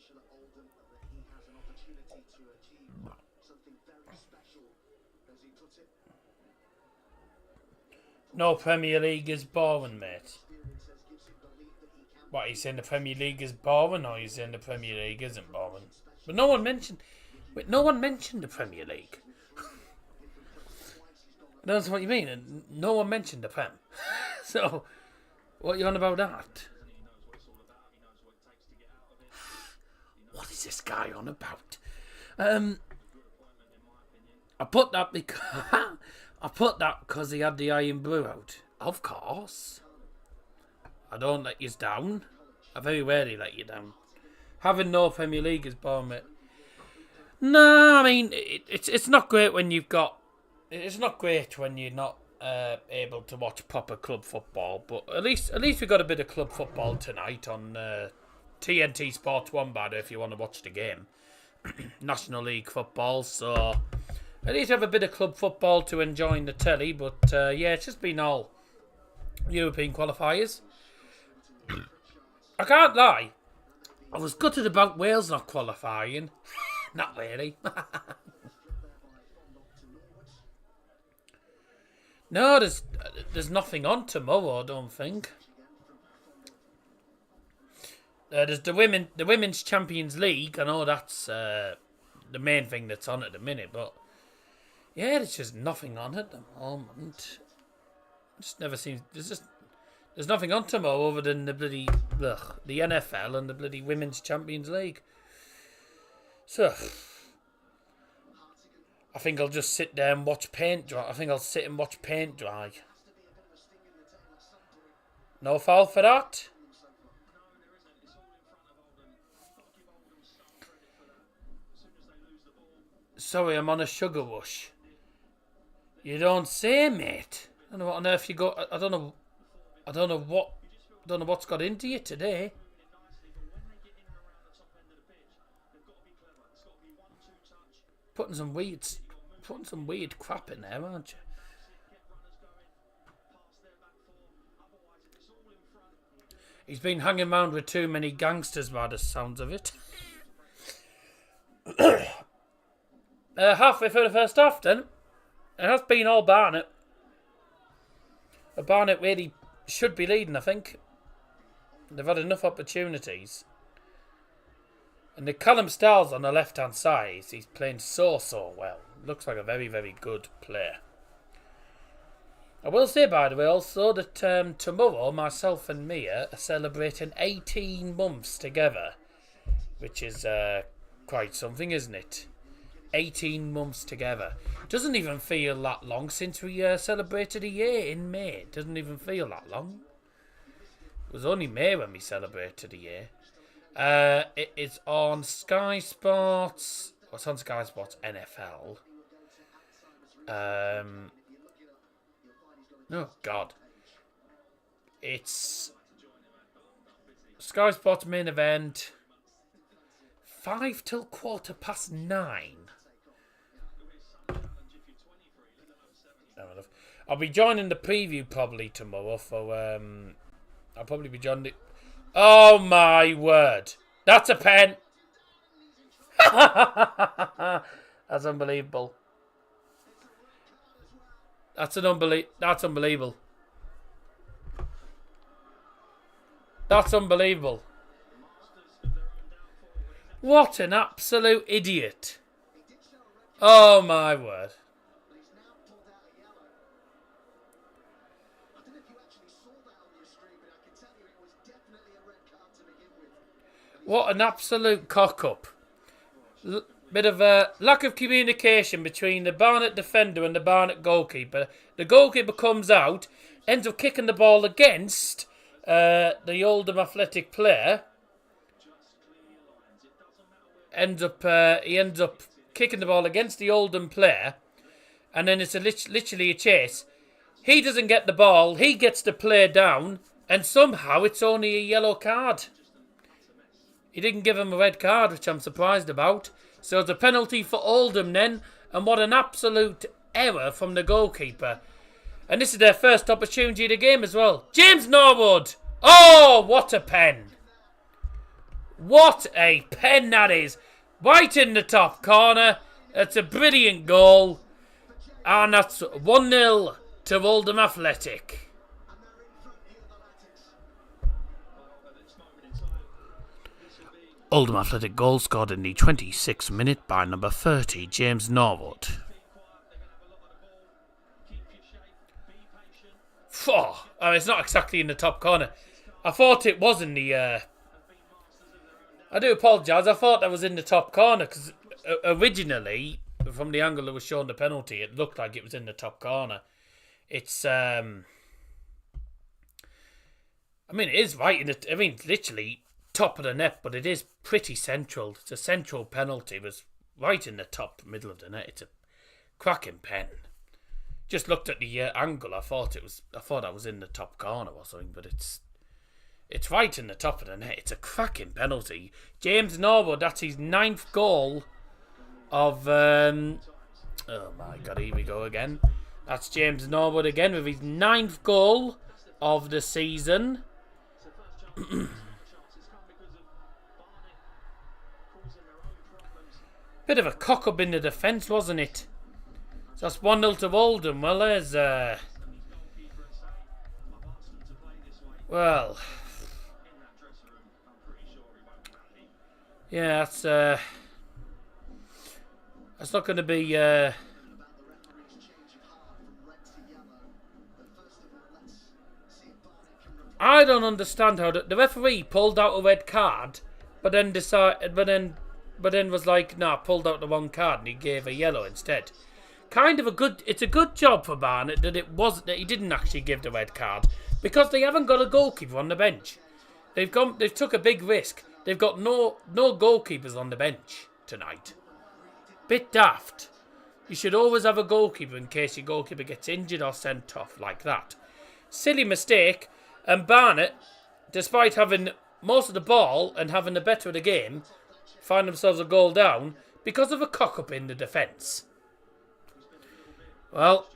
At Oldham that he has an opportunity to achieve something very special, as he put it. No Premier League is boring, mate. What, he's saying the Premier League is boring, or he's saying the Premier League isn't boring? But no one mentioned the Premier League. That's what you mean, and no one mentioned the Prem. So, what are you on about that? What is this guy on about? I put that because he had the Iron Brew out. Of course. I don't let you down. I very rarely let you down. Having no Premier League is boring, mate. No, I mean it's not great when you've got. It's not great when you're not able to watch proper club football. But at least we got a bit of club football tonight on TNT Sports 1, by the way, if you want to watch the game. National League football, so at least have a bit of club football to enjoy in the telly. But yeah, it's just been all European qualifiers. I can't lie, I was gutted about Wales not qualifying. Not really. No, there's nothing on tomorrow, I don't think. There's the Women's Champions League. I know that's the main thing that's on at the minute, but yeah, there's just nothing on at the moment. It just never seems there's nothing on tomorrow other than the bloody the NFL and the bloody Women's Champions League. So I think I'll just sit there and watch paint dry. I think I'll sit and watch paint dry. No foul for that. Sorry, I'm on a sugar rush. You don't say, mate. I don't know what on earth you got. I don't know what's got into you today. Putting some weird crap in there, aren't you? He's been hanging around with too many gangsters by the sounds of it. Halfway through the first half, then. It has been all Barnet. Barnet really should be leading, I think. They've had enough opportunities. And the Callum Styles on the left-hand side, he's playing so well. Looks like a very, very good player. I will say, by the way, also that tomorrow, myself and Mia are celebrating 18 months together. Which is quite something, isn't it? 18 months together. Doesn't even feel that long since we celebrated a year in May. Doesn't even feel that long. It was only May when we celebrated a year. It is on Sky Sports. What's on Sky Sports? NFL. Oh God. It's Sky Sports main event. 5 till 9:15. I'll be joining the preview probably tomorrow for I'll probably be joining it. Oh my word. That's a pen. That's unbelievable. That's unbelievable. That's unbelievable. What an absolute idiot. Oh my word. What an absolute cock-up. Bit of a lack of communication between the Barnet defender and the Barnet goalkeeper. The goalkeeper comes out, ends up kicking the ball against the Oldham Athletic player. He ends up kicking the ball against the Oldham player. And then it's literally a chase. He doesn't get the ball. He gets the player down. And somehow it's only a yellow card. He didn't give him a red card, which I'm surprised about. So it's a penalty for Oldham then. And what an absolute error from the goalkeeper. And this is their first opportunity of the game as well. James Norwood. Oh, what a pen. What a pen that is. Right in the top corner. That's a brilliant goal. And that's 1-0 to Oldham Athletic. Oldham Athletic goal scored in the 26th minute by number 30, James Norwood. It's not exactly in the top corner. I thought it was in the... I do apologise. I thought that was in the top corner because originally, from the angle that was showing the penalty, it looked like it was in the top corner. It's... I mean, it is right in the... I mean, literally... top of the net, but it is pretty central. It's a central penalty. It was right in the top middle of the net. It's a cracking pen. Just looked at the angle. I thought I was in the top corner or something, but it's right in the top of the net. It's a cracking penalty. James Norwood, that's his 9th goal of oh my God, here we go again. That's James Norwood again with his 9th goal of the season. Bit of a cock-up in the defence, wasn't it? So that's 1-0 to Oldham. Well, there's... Well... Yeah, that's not going to be... I don't understand how the referee pulled out a red card, but then was like, nah, pulled out the wrong card, and he gave a yellow instead. It's a good job for Barnet that he didn't actually give the red card, because they haven't got a goalkeeper on the bench. They've took a big risk. They've got no goalkeepers on the bench tonight. Bit daft. You should always have a goalkeeper in case your goalkeeper gets injured or sent off like that. Silly mistake. And Barnet, despite having most of the ball and having the better of the game, find themselves a goal down because of a cock-up in the defence. Well,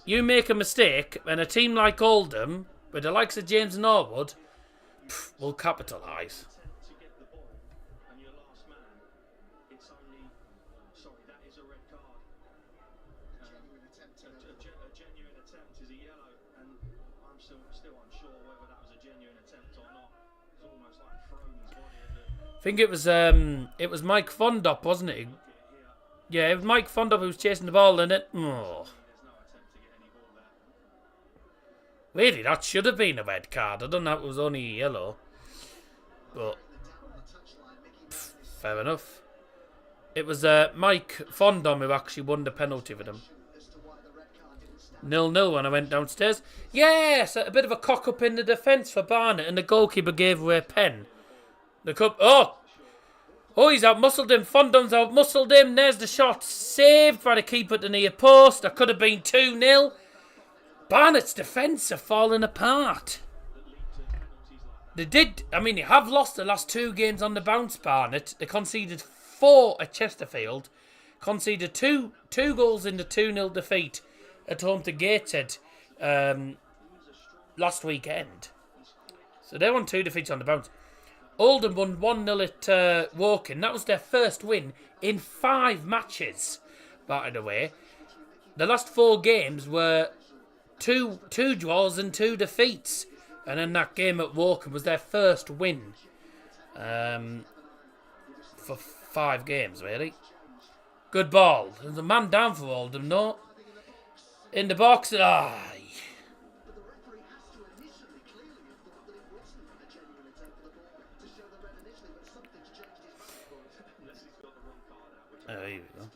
you make a mistake and a team like Oldham, with the likes of James Norwood, will capitalise. I think it was Mike Fondop, wasn't it? Yeah, it was Mike Fondop who was chasing the ball, and it... Oh. Really, that should have been a red card. I don't know if it was only a yellow. But... fair enough. It was Mike Fondom who actually won the penalty for them. 0-0 when I went downstairs. Yes, a bit of a cock-up in the defence for Barnet, and the goalkeeper gave away a pen. The cup. Oh, he's out-muscled him. Fondom's out-muscled him. There's the shot. Saved by the keeper at the near post. That could have been 2-0. Barnet's defence are falling apart. They did. I mean, they have lost the last 2 games on the bounce, Barnet. They conceded 4 at Chesterfield. Conceded two goals in the 2-0 defeat at home to Gateshead last weekend. So they're on 2 defeats on the bounce. Oldham won 1-0 at Woking. That was their first win in 5 matches, by the way. The last 4 games were two draws and 2 defeats. And then that game at Woking was their first win for 5 games, really. Good ball. There's a man down for Oldham, no? In the box. Aye. There you go.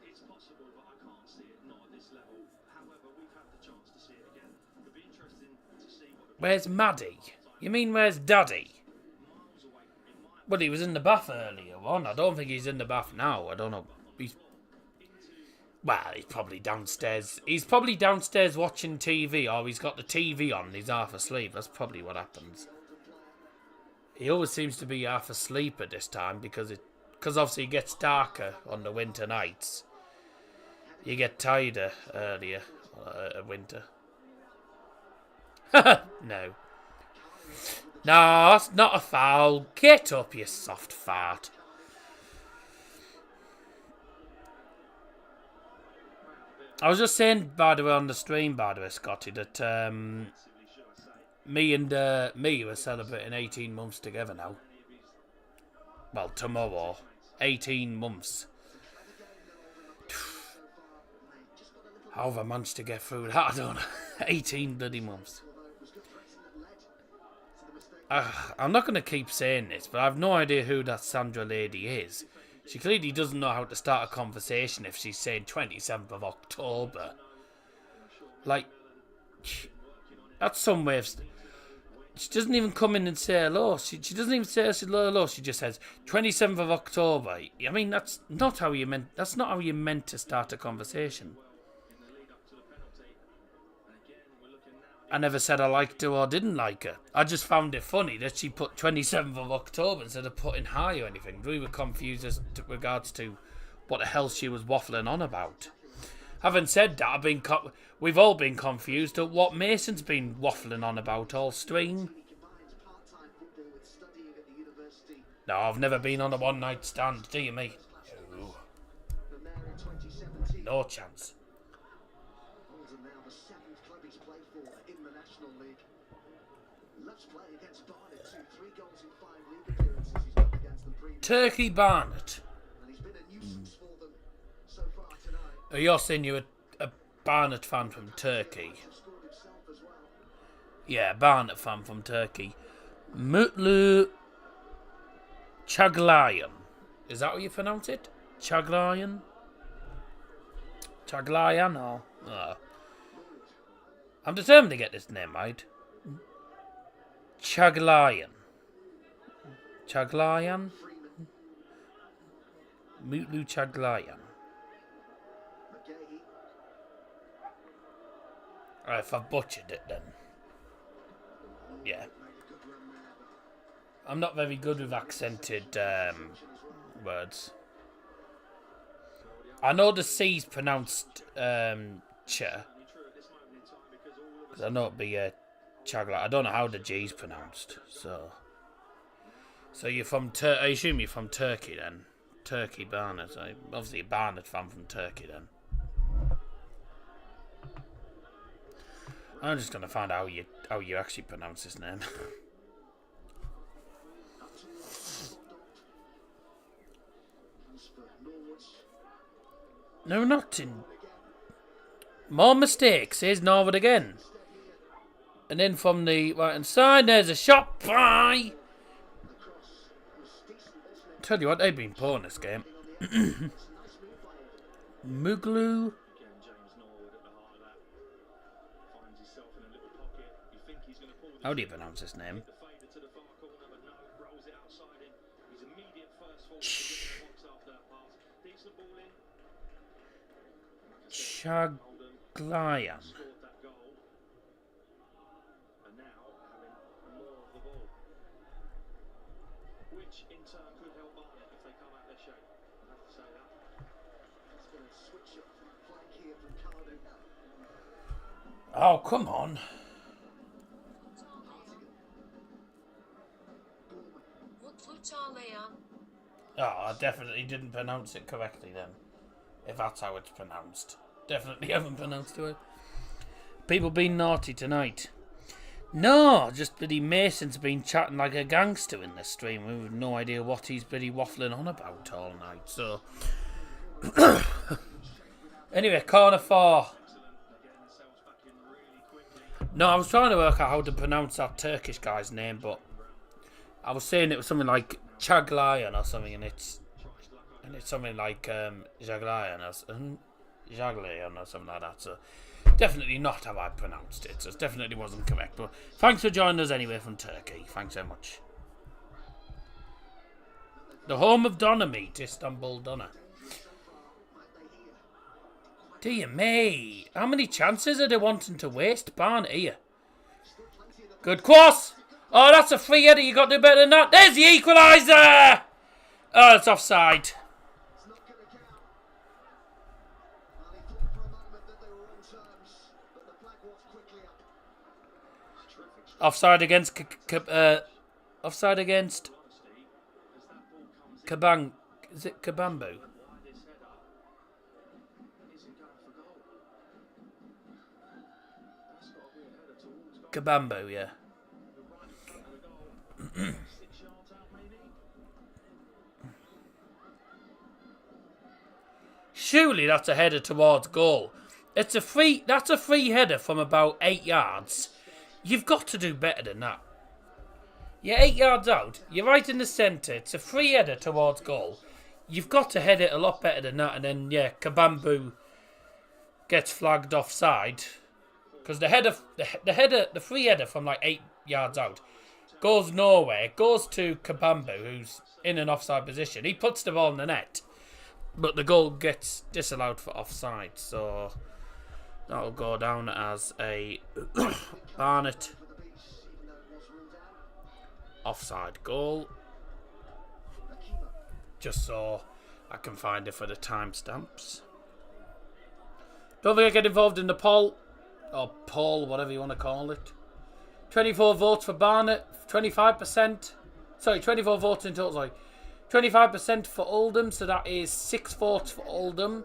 It's possible, but I can't see it, not at this level. However, we've had the chance to see it again. It'll be interesting to see what... Where's Maddie? You mean where's Daddy? Well, he was in the bath earlier on. I don't think he's in the bath now. I don't know. He's probably downstairs. He's probably downstairs watching TV, or he's got the TV on and he's half asleep. That's probably what happens. He always seems to be half asleep at this time because obviously it gets darker on the winter nights. You get tired earlier winter. No. No, that's not a foul. Get up, you soft fart. I was just saying, by the way, on the stream, by the way, Scotty, that me and me were celebrating 18 months together now. Well, tomorrow. 18 months. How have I managed to get through that? I don't know. 18 bloody months. I'm not going to keep saying this, but I have no idea who that Sandra lady is. She clearly doesn't know how to start a conversation if she's saying 27th of October. Like, that's some way of... She doesn't even come in and say hello. She doesn't even say hello. She just says 27th of October. I mean, that's not how you meant to start a conversation. I never said I liked her or didn't like her. I just found it funny that she put 27th of October instead of putting hi or anything. We were confused as to regards to what the hell she was waffling on about. Having said that, we've all been confused at what Mason's been waffling on about all stream. No, I've never been on a one-night stand, do you, mate? No. no chance. Oldham now the 7th club he's played for in the National League. Let's play against Barnet too. 3 goals in 5 league appearances he's done against them previously. Turkey Barnet. And he's been a nuisance for them so far tonight. Oh, you're saying you're a Barnet fan from Turkey? Scored himself as well. Yeah, Barnet fan from Turkey. Mutlu Chaglayan. Is that how you pronounce it? Chaglayan? Chaglayan or... Oh. I'm determined to get this name right. Chaglayan. Chaglayan? Mutlu Chaglayan. Alright, if I've butchered it then. Yeah. I'm not very good with accented words. I know the C's pronounced ch. Because I know it'd be chagla. I don't know how the G's pronounced. So you're from I assume you're from Turkey then. Turkey Barnet. Obviously a Barnet fan from Turkey then. I'm just gonna find out how you actually pronounce his name. No, not in. More mistakes. Here's Norwood again. And then from the right hand side, there's a shot by. Tell you what, they've been poor in this game. Muglu. How do you pronounce his name? Chaglayan. Which in turn could help Barnet if they come out their shape. I have to say that. It's been a switch up flank here from Cardiff. Oh, come on. Oh, I definitely didn't pronounce it correctly then. If that's how it's pronounced. Definitely haven't pronounced it. People being naughty tonight. No, just bloody Mason's been chatting like a gangster in this stream. We have no idea what he's bloody waffling on about all night. So, anyway, corner 4. No, I was trying to work out how to pronounce that Turkish guy's name, but I was saying it was something like Chaglayan or something, and it's something like Jaglayan or something like that. So definitely not how I pronounced it. So it definitely wasn't correct. But thanks for joining us anyway from Turkey. Thanks so much. The home of Doner meat, Istanbul Doner. Dear me, how many chances are they wanting to waste? Barnet here. Good cross. Oh, that's a free header. You got to do better than that. There's the equaliser. Oh, it's offside. Offside against offside against Kabang. Is it Kabambu? Kabambu, yeah. Surely that's a header towards goal. It's a free. That's a free header from about 8 yards. You've got to do better than that. You're 8 yards out. You're right in the centre. It's a free header towards goal. You've got to head it a lot better than that. And then, yeah, Kabambu gets flagged offside. Because the free header from like 8 yards out goes nowhere. It goes to Kabambu, who's in an offside position. He puts the ball in the net. But the goal gets disallowed for offside. So that'll go down as a Barnet offside goal. Just so I can find it for the timestamps. Don't forget to get involved in the poll. Or poll, whatever you want to call it. 24 votes for Barnet. 25%. Sorry, 24 votes in total. Sorry. 25% for Oldham. So that is 6 votes for Oldham.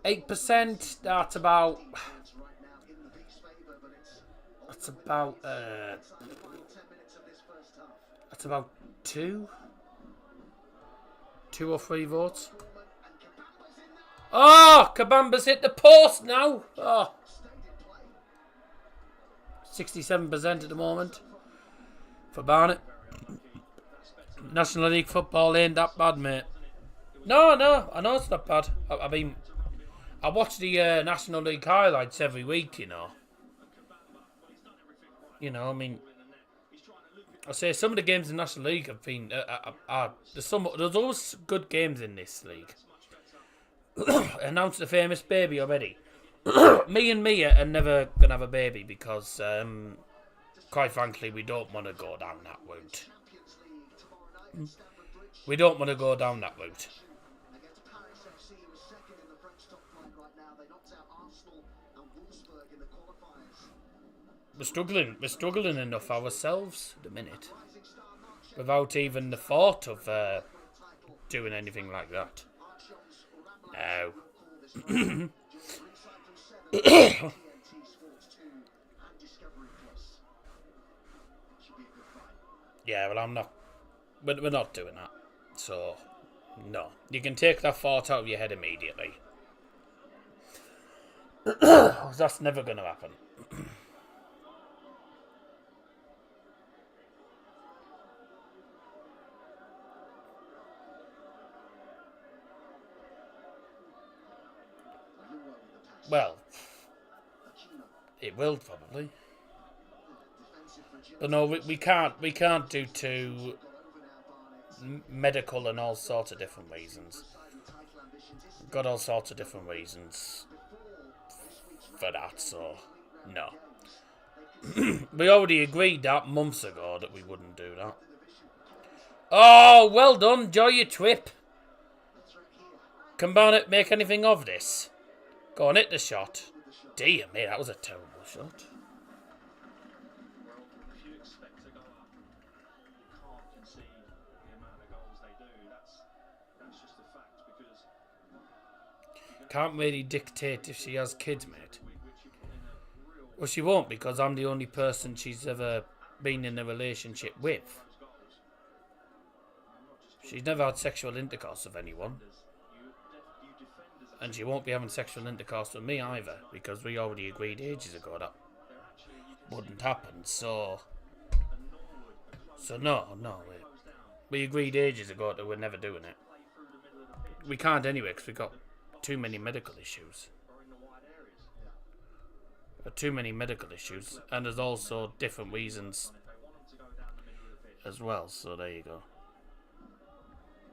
8%. That's about. It's right now in the Bees' favour, but it's That's about. inside the final 10 minutes of this first half. That's about 2 or 3 votes. And Kabamba's in there. Oh, Kabamba's hit the post now. Oh, Stayed in play. 67% at the moment for Barnet. National League football ain't that bad, mate. No, I know it's not bad. I mean, I watch the National League highlights every week, you know. I mean, I say some of the games in the National League have been... there's always good games in this league. Announced the famous baby already. Me and Mia are never going to have a baby because, quite frankly, we don't want to go down that route. Champions League tomorrow night at Stamford Bridge. We don't want to go down that route. Against Paris FC, who is second in the French top flight right now. They knocked out Arsenal and Wolfsburg in the qualifiers. We're struggling enough ourselves at the minute. Rising star Mark Shea Without even the thought of title. doing anything like that. Archon's Rambler No. will call this one. During ringside from 7 TNT Sports 2 and Discovery Plus. Should be a good fight. Yeah, well, I'm not... We're not doing that. So, no. You can take that thought out of your head immediately. That's never going to happen. Luo with the pass. Well, Aquino. it will probably. Defensive fragility. But no, we can't do two Got over now, Barnet. medical and all sorts of different reasons. Deciding title ambitions is Got all sorts of different reasons before this week's for that, so no. games. We already agreed that months ago that we wouldn't do that. Oh, well done. Enjoy your trip. Can Barnet make anything of this? Go on, hit the shot. Dear me, that was a terrible shot. Well, if you expect to go up, you can't concede the amount of goals they do. That's just a fact because Can't really dictate if she has kids, mate. which you put in a real Well, she won't because I'm the only person she's ever been in a relationship with. those goals. She's never had sexual intercourse with anyone. You defend as And she won't be having sexual intercourse with me either, because we already agreed ages ago that they're actually you can wouldn't happen. So and Norwood are close no, we agreed ages ago that we're never doing it. play through the middle of the pitch We can't anyway, because we've got too many medical issues. or in the wide areas. We've got too many medical issues, and there's also different reasons If they want them to go down the middle of the pitch, as well. So there you go.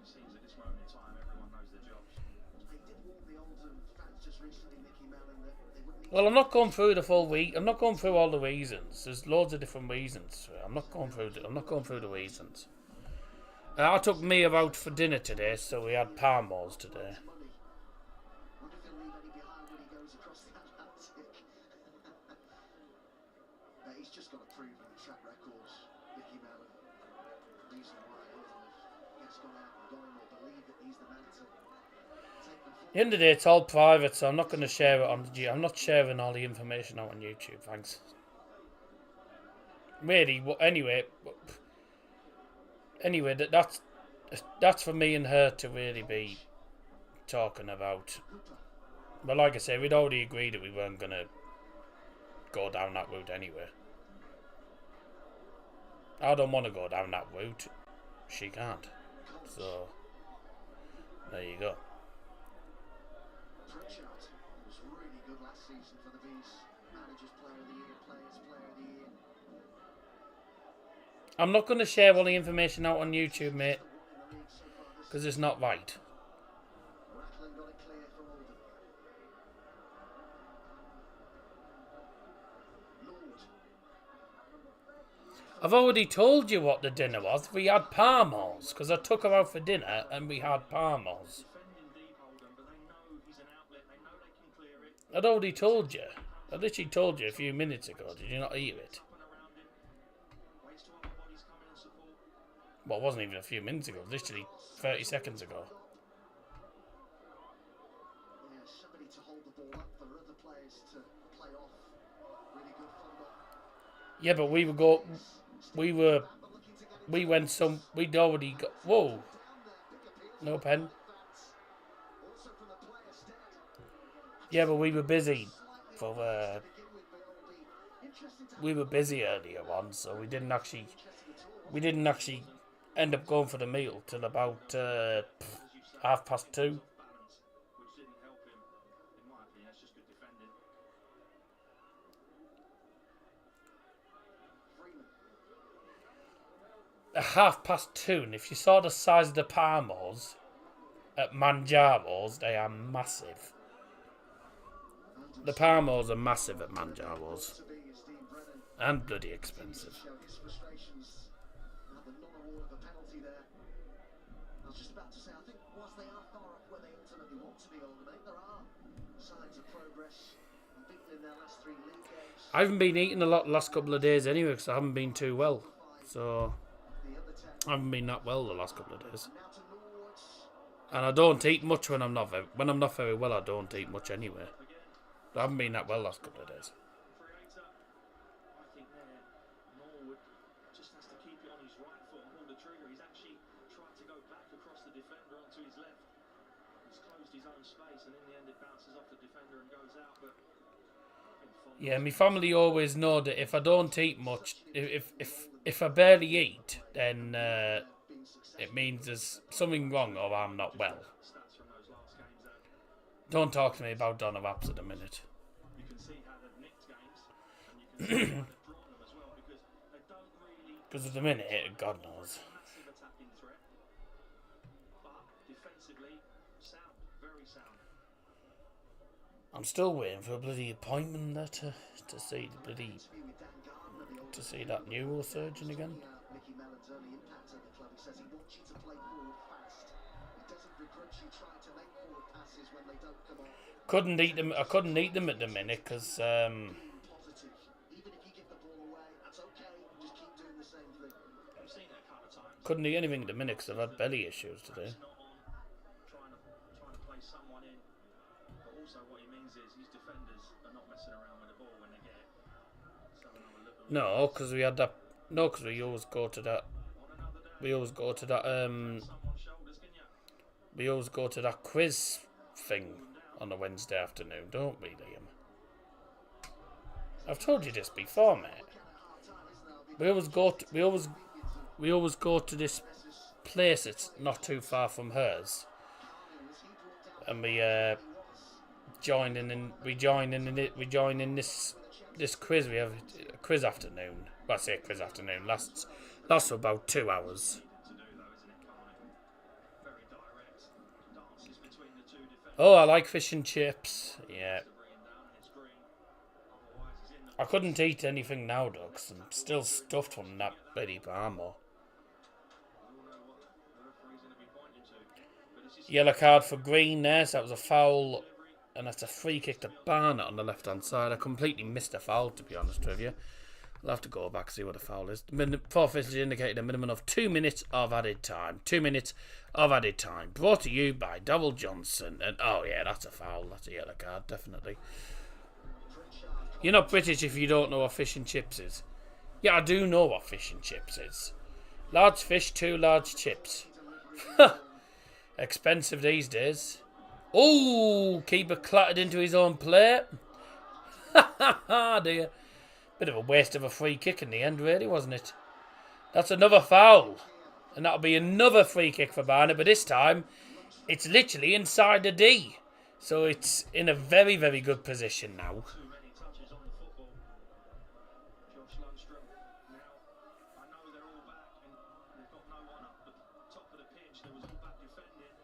it seems at this moment in time everyone knows their jobs. They did warn the Oldham fans just recently, Nicky Mellon, that they wouldn't need Well, I'm not going through the full week. I'm not going through all the reasons. There's loads of different reasons. I'm not going through the reasons. I took Mia out for dinner today, so we had parmos today. money. Wonder if he'll leave any behind when he goes across the Atlantic. He's just got a proven track record, Nicky Mellon. The reason why Oldham have just gone out and got him or believe that he's the man to take them At the end of the day, it's all private, so I'm not going to share it on the. I'm not sharing all the information out on YouTube. Thanks. Really, anyway, that's for me and her to really be talking about. But like I say, we'd already agreed that we weren't going to go down that route anyway. I don't want to go down that route. She can't. So, there you go. Pritchard was really good last season for the Bees. Managers Player of the Year, Players Player of the Year. I'm not going to share all the information out on YouTube, mate, Won in the league so far this because it's not right. Rattling got it clear for Oldham. Lord. I've already told you what the dinner was. We had parmos, because I took her out for dinner and we had parmos. Defending deep Oldham, but they know he's an outlet. They know they can clear it. I'd already told you. I literally told you a few minutes ago. Did you not hear it? Up and around him. Waits till other bodies come in and support. Well, it wasn't even a few minutes ago. Literally 30 seconds ago. Yeah, somebody happy to hold the ball up for other players to play off. Really good fumble. Yeah, but we'd already got, whoa, no pen. Also from the player stand. Yeah, but we were busy for, To begin with, but it'll be interesting to we were busy earlier on, so we didn't actually end up going for the meal till about 2:30. Balance, which didn't help him. In my opinion, that's just good defending. Freeman. 2:30, and if you saw the size of the Parmos at Manjaro's, they are massive. The Parmos are massive at Manjaro's. To be is Dean Brennan. And bloody expensive. Show his frustrations. Now the non-award of a penalty there. I was just about to say, I think whilst they are far off where they ultimately want to be, Oldham, there are signs of progress. Beaten in their last 3 league games. I haven't been eating a lot the last couple of days anyway, because I haven't been too well. So, The other 10. I haven't been that well the last couple of days. Now to Norwood's. And I don't eat much when I'm not very well. I don't eat much anyway. But I haven't been that well the last couple of days. Creator, I think there, Norwood just has to keep it on his right foot and pull the trigger. He's actually tried to go back across the defender onto his left. He's closed his own space, and in the end it bounces off the defender and goes out. But I think Yeah, my family always know that if I don't eat much, if I barely eat, then it means there's something wrong or I'm not well. stats from those last games there, Don't talk to me about Donna Vaps at the minute. you can see how they've nicked games, and you can see how they've drawn them as well, because they don't really Because at the minute, God knows. massive attacking threat, but defensively sound, very sound. I'm still waiting for a bloody appointment there to see the bloody With Dan Gardner, the old to see that neurosurgeon again. Mickey Mellon's early impact at the club. He says he wants you to play forward fast. He doesn't begrudge you trying to make forward passes when they don't come off. Couldn't eat them. I couldn't eat them at the minute because Being positive. Even if you give the ball away, that's okay. Just keep doing the same thing. We've seen it a couple of times. couldn't eat anything at the minute because I've had belly issues today. It's not on trying to play someone in, but also what he means is his defenders are not messing around with the ball when they get it. So another little No, because we had that. No, because we always go to that. on another day, We always go to that. someone's shoulders, can you? We always go to that quiz thing on a Wednesday afternoon, don't we, Liam? I've told you this before, mate. We always go to this place. It's not too far from hers, and we join in this quiz. We have a quiz afternoon. Well, I say quiz afternoon lasts for about 2 hours. To do though, isn't it, Carney? Very direct dances between the two defenders. Oh, I like fish and chips. Yeah, To bring him down, and it's green. Otherwise, he's in the I couldn't eat anything now, though, 'cause I'm still stuffed from that bloody Parmo. We'll know what the referee's going to be pointing to. But this is Yellow card for Green there, so that was a foul, and that's a free kick to Barnet on the left-hand side. I completely missed a foul, to be honest with you. I'll have to go back and see what the foul is. Fourth official indicated a minimum of 2 minutes of added time. 2 minutes of added time. Brought to you by Double Johnson. And oh yeah, that's a foul. That's a yellow card, definitely. You're not British if you don't know what fish and chips is. Yeah, I do know what fish and chips is. Large fish, 2 large chips. Expensive these days. Oh, keeper clattered into his own plate. Ha ha, dear. Bit of a waste of a free kick in the end, really, wasn't it? That's another foul. And that'll be another free kick for Barnet, but this time it's literally inside the D. So it's in a very, very good position now. too many touches on the football. Josh Lundstrom. Now, I know they're all back and they've got no one up the top of the pitch. There was all back defending,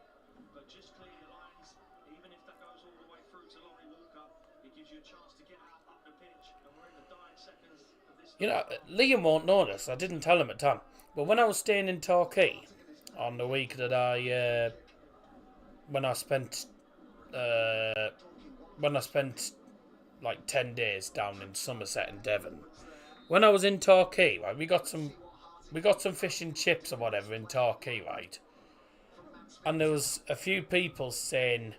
but just clear your lines. Even if that goes all the way through to Laurie Walker, it gives you a chance to get out up the pitch. And we're in the dying seconds of this. You know, Liam won't know this. I didn't tell him at the time. But when I was staying in Torquay on the week that when I spent like 10 days down in Somerset and Devon. When I was in Torquay, right, we got some fish and chips or whatever in Torquay, right? And there was a few people saying,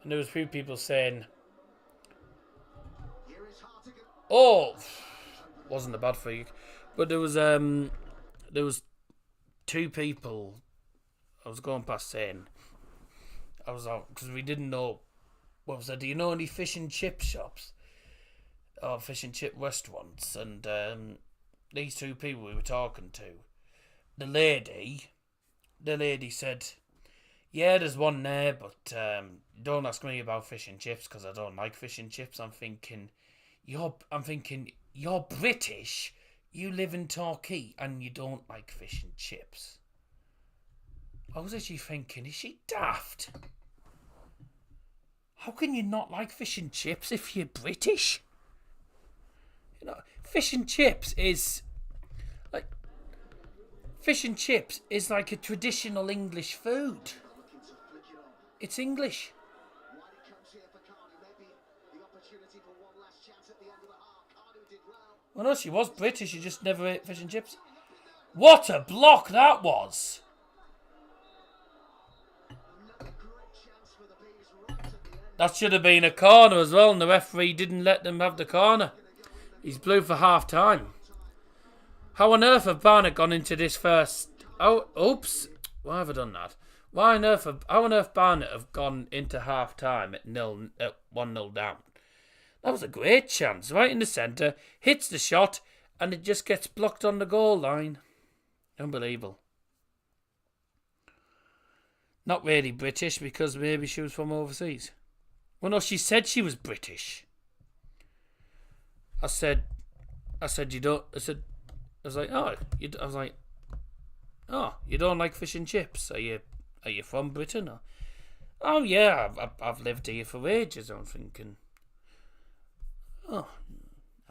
And there was a few people saying, Here is Hartigan. "Oh, wasn't a bad free kick," but there was two people I was going past saying, I was out because we didn't know. What was that? Do you know any fish and chip shops or fish and chip restaurants? And these two people we were talking to, the lady said, "Yeah, there's one there, but don't ask me about fish and chips because I don't like fish and chips." I'm thinking, you're British. You live in Torquay and you don't like fish and chips. I was actually thinking, is she daft? How can you not like fish and chips if you're British? You know, fish and chips is like a traditional English food. Looking to flick it on. It's English. While it comes here for Cardew, maybe the opportunity for one last chance at the end of the half. Cardew did well. Well, no, she was British. She just never ate fish and chips. What a block that was! Another great chance for the Bees right at the end. That should have been a corner as well, and the referee didn't let them have the corner. He's blew for half time. How on earth have Barnet gone into this first? Oh, oops! Why have I done that? How on earth Barnet have gone into half time at 1-0 down? That was a great chance, right in the centre. Hits the shot, and it just gets blocked on the goal line. Unbelievable. Not really British because maybe she was from overseas. Well, no, she said she was British. I said, you don't. I was like, oh, you don't like fish and chips? Are you from Britain? Or, oh yeah, I've lived here for ages. I'm thinking, oh,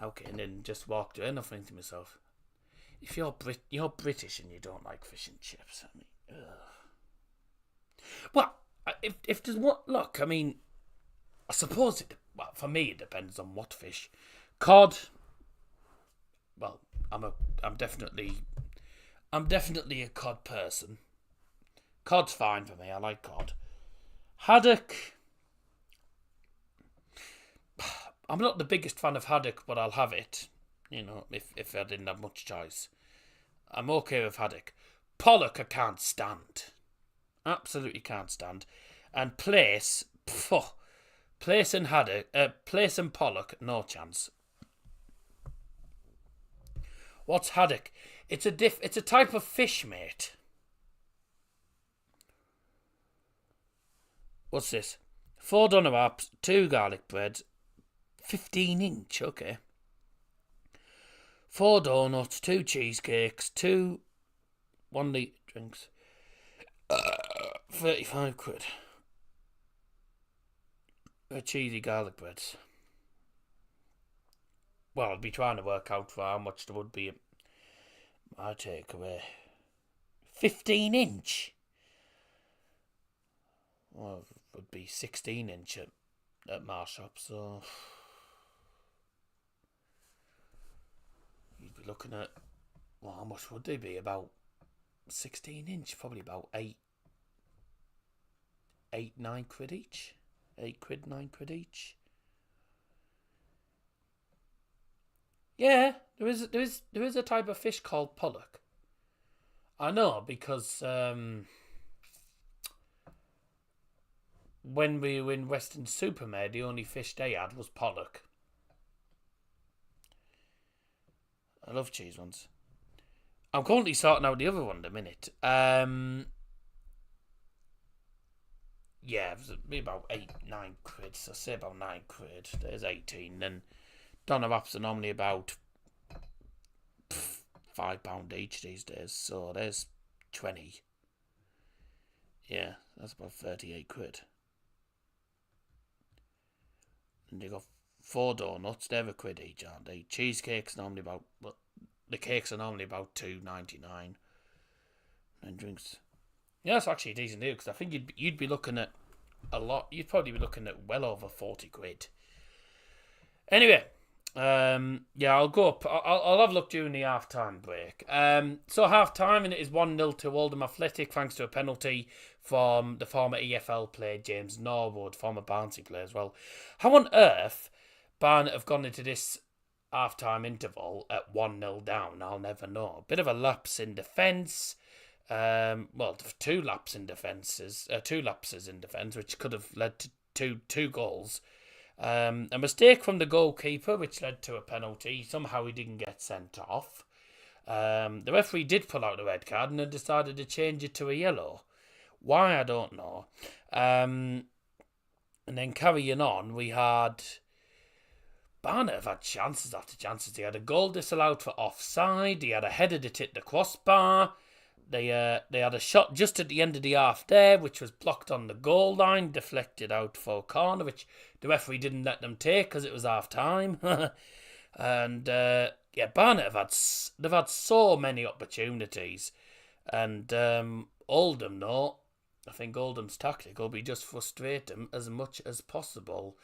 okay, and then just walked in. I'm thinking to myself, if you're British and you don't like fish and chips, I mean, ugh. Well, if there's what look, I mean, I suppose for me it depends on what fish. Cod. Well, I'm definitely a cod person. Cod's fine for me. I like cod. Haddock. I'm not the biggest fan of haddock, but I'll have it. You know, if I didn't have much choice. I'm okay with haddock. Pollock I can't stand. Absolutely can't stand. And plaice and haddock, plaice and pollock, no chance. What's haddock? It's a type of fish, mate. What's this? 4 doner wraps, 2 garlic breads, 15-inch, okay. 4 donuts, 2 cheesecakes, 2 1-litre drinks. 35 quid. Cheesy garlic breads. Well, I'd be trying to work out for how much there would be at my takeaway. 15-inch? Well, it would be 16-inch at my shop, so you'd be looking at, well, how much would they be? About 16-inch, probably about 9 quid each. 8 quid, 9 quid each. Yeah, there is a type of fish called pollock. I know because when we were in Western Supermare, the only fish they had was pollock. I love cheese ones. I'm currently sorting out the other one in a minute. Yeah, it was about 8-9 quid. So say about 9 quid. There's 18. Then doner wraps are normally about £5 each these days. So there's 20. Yeah, that's about 38 quid. And you got 4 donuts. They're a quid each, aren't they? Cheesecakes normally about. Well, the cakes are normally about £2.99. And drinks. Yeah, that's actually a decent deal because I think you'd be looking at a lot. You'd probably be looking at well over 40 quid. Anyway, yeah, I'll go up. I'll have a look during the half-time break. So half-time, and it is 1-0 to Oldham Athletic thanks to a penalty from the former EFL player James Norwood, former Barnsley player as well. How on earth Barnet have gone into this half-time interval at 1-0 down? I'll never know. Bit of a lapse in defence. Two lapses in defence, which could have led to two goals. A mistake from the goalkeeper, which led to a penalty. Somehow he didn't get sent off. The referee did pull out the red card and then decided to change it to a yellow. Why, I don't know. And then carrying on, we had... Barnet have had chances after chances. They had a goal disallowed for offside. They had a header that hit the crossbar. They had a shot just at the end of the half there, which was blocked on the goal line, deflected out for a corner, which the referee didn't let them take because it was half time. And Barnet they've had so many opportunities, and Oldham, though, I think Oldham's tactic will be just frustrate them as much as possible.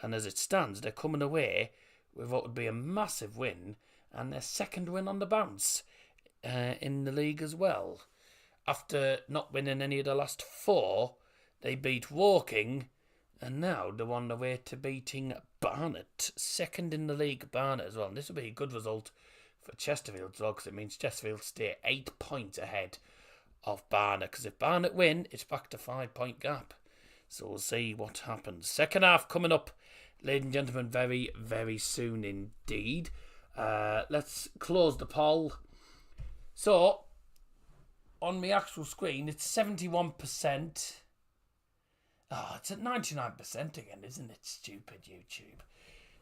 And as it stands, they're coming away with what would be a massive win and their second win on the bounce in the league as well. After not winning any of the last four, they beat Woking, and now they're on the way to beating Barnet, second in the league, Barnet as well. And this will be a good result for Chesterfield as well, because it means Chesterfield stay 8 points ahead of Barnet, because if Barnet win, it's back to 5-point gap. So we'll see what happens. Second half coming up, ladies and gentlemen, very, very soon indeed. Let's close the poll. So, on my actual screen, it's 71%. Oh, it's at 99% again, isn't it? Stupid YouTube.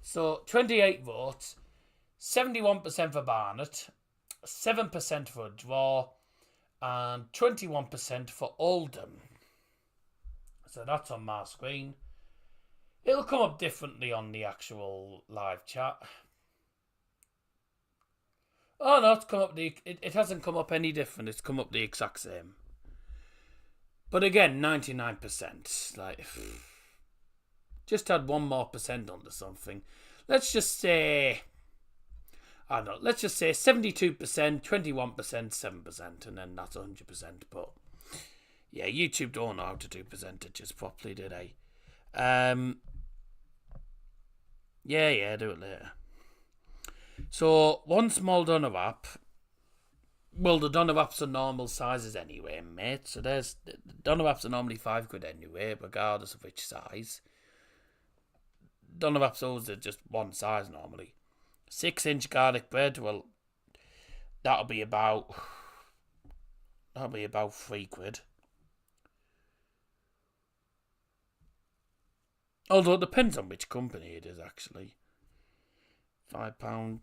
So, 28 votes, 71% for Barnet, 7% for a draw, and 21% for Oldham. So that's on my screen. It'll come up differently on the actual live chat. Oh no, it's come up it hasn't come up any different. It's come up the exact same. But again, 99%. Like, just add 1 more percent onto something. Let's just say, I don't know. Let's just say 72%, 21%, 7%, and then that's 100%. But yeah, YouTube don't know how to do percentages properly, do they? Yeah, do it later. So, one small doner wrap. Well, the doner wraps are normal sizes anyway, mate. So the doner wraps are normally £5 anyway, regardless of which size. Doner wraps always are just one size normally. 6-inch garlic bread, well, that'll be about £3. Although it depends on which company it is, actually. £5.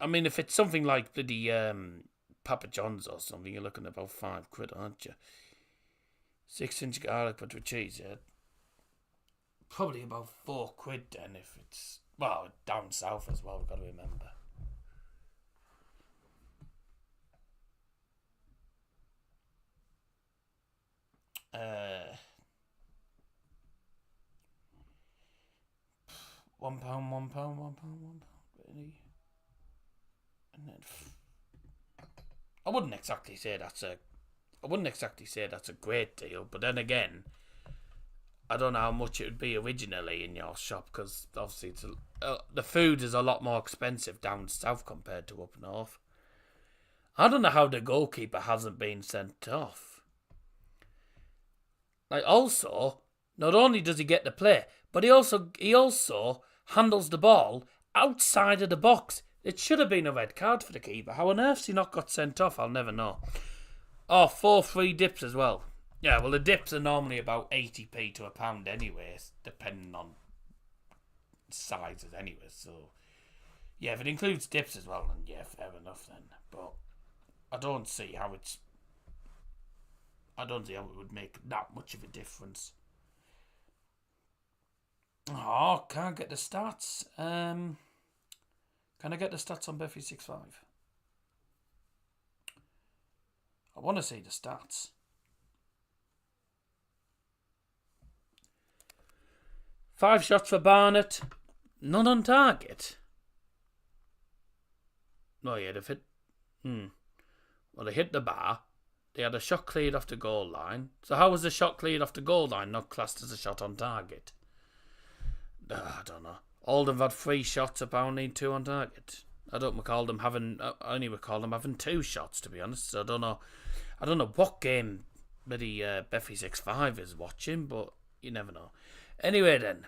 I mean, if it's something like bloody Papa John's or something, you're looking at about £5, aren't you? 6-inch garlic bread with cheese, yeah. Probably about £4 then if it's, well, down south as well, we've got to remember. £1, really. And then I wouldn't exactly say that's a great deal, but then again, I don't know how much it would be originally in your shop, because obviously it's the food is a lot more expensive down south compared to up north. I don't know how the goalkeeper hasn't been sent off. Like, also, not only does he get the play, but he also handles the ball outside of the box. It should have been a red card for the keeper. How on earth's he not got sent off? I'll never know. Oh, 4 free dips as well. Yeah, well, the dips are normally about 80p to £1 anyways, depending on sizes anyway. So, yeah, if it includes dips as well, then yeah, fair enough then. But I don't see how it would make that much of a difference. Oh, can't get the stats. Can I get the stats on Bet365? I want to see the stats. Five shots for Barnet. None on target. Oh yeah, they've hit... Well, they hit the bar. They had a shot cleared off the goal line. So how was the shot cleared off the goal line not classed as a shot on target? I don't know. Oldham had 3 shots apparently, 2 on target. I don't recall them having. I only recall them having 2 shots, to be honest. So I don't know. I don't know what game bloody Beffy65 is watching, but you never know. Anyway, then.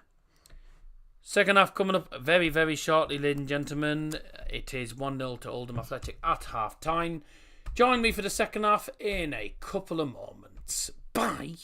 Second half coming up very, very shortly, ladies and gentlemen. It is 1-0 to Oldham Athletic at half time. Join me for the second half in a couple of moments. Bye.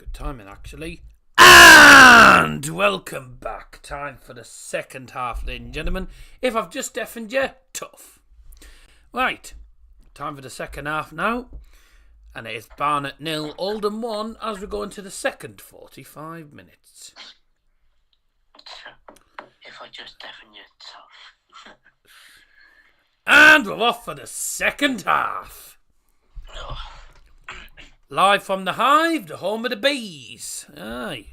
Good timing, actually. And welcome back. Time for the second half, ladies and gentlemen. If I've just deafened you, tough. Right, time for the second half now. And it is Barnet 0, Oldham 1 as we go into the second 45 minutes. If I just deafen you, tough. And we're off for the second half. Live from the Hive, the home of the bees. Aye.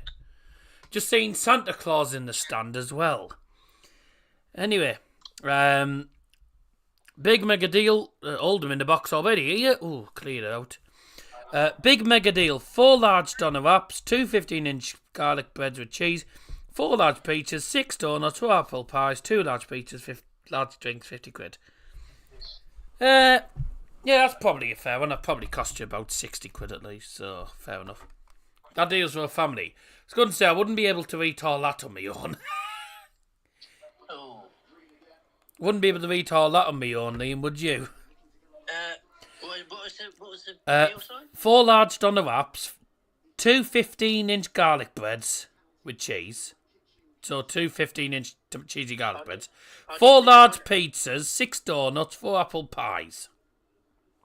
Just seen Santa Claus in the stand as well. Anyway, big mega deal. Oldham in the box already. Here. Ooh, clear it out. Big mega deal. 4 large doner wraps, 2 15-inch garlic breads with cheese, 4 large peaches, 6 donuts, 2 apple pies, 2 large peaches, 5 large drinks, 50 quid. Yeah, that's probably a fair one. That probably cost you about 60 quid at least, so fair enough. That deals for a family. I was going to say, I wouldn't be able to eat all that on my own. Oh. Wouldn't be able to eat all that on my own, Liam, would you? What was the deal, sorry? 4 large doner wraps, 2 15-inch garlic breads with cheese. So 2 15-inch cheesy garlic breads. 4 large pizzas, 6 donuts, 4 apple pies.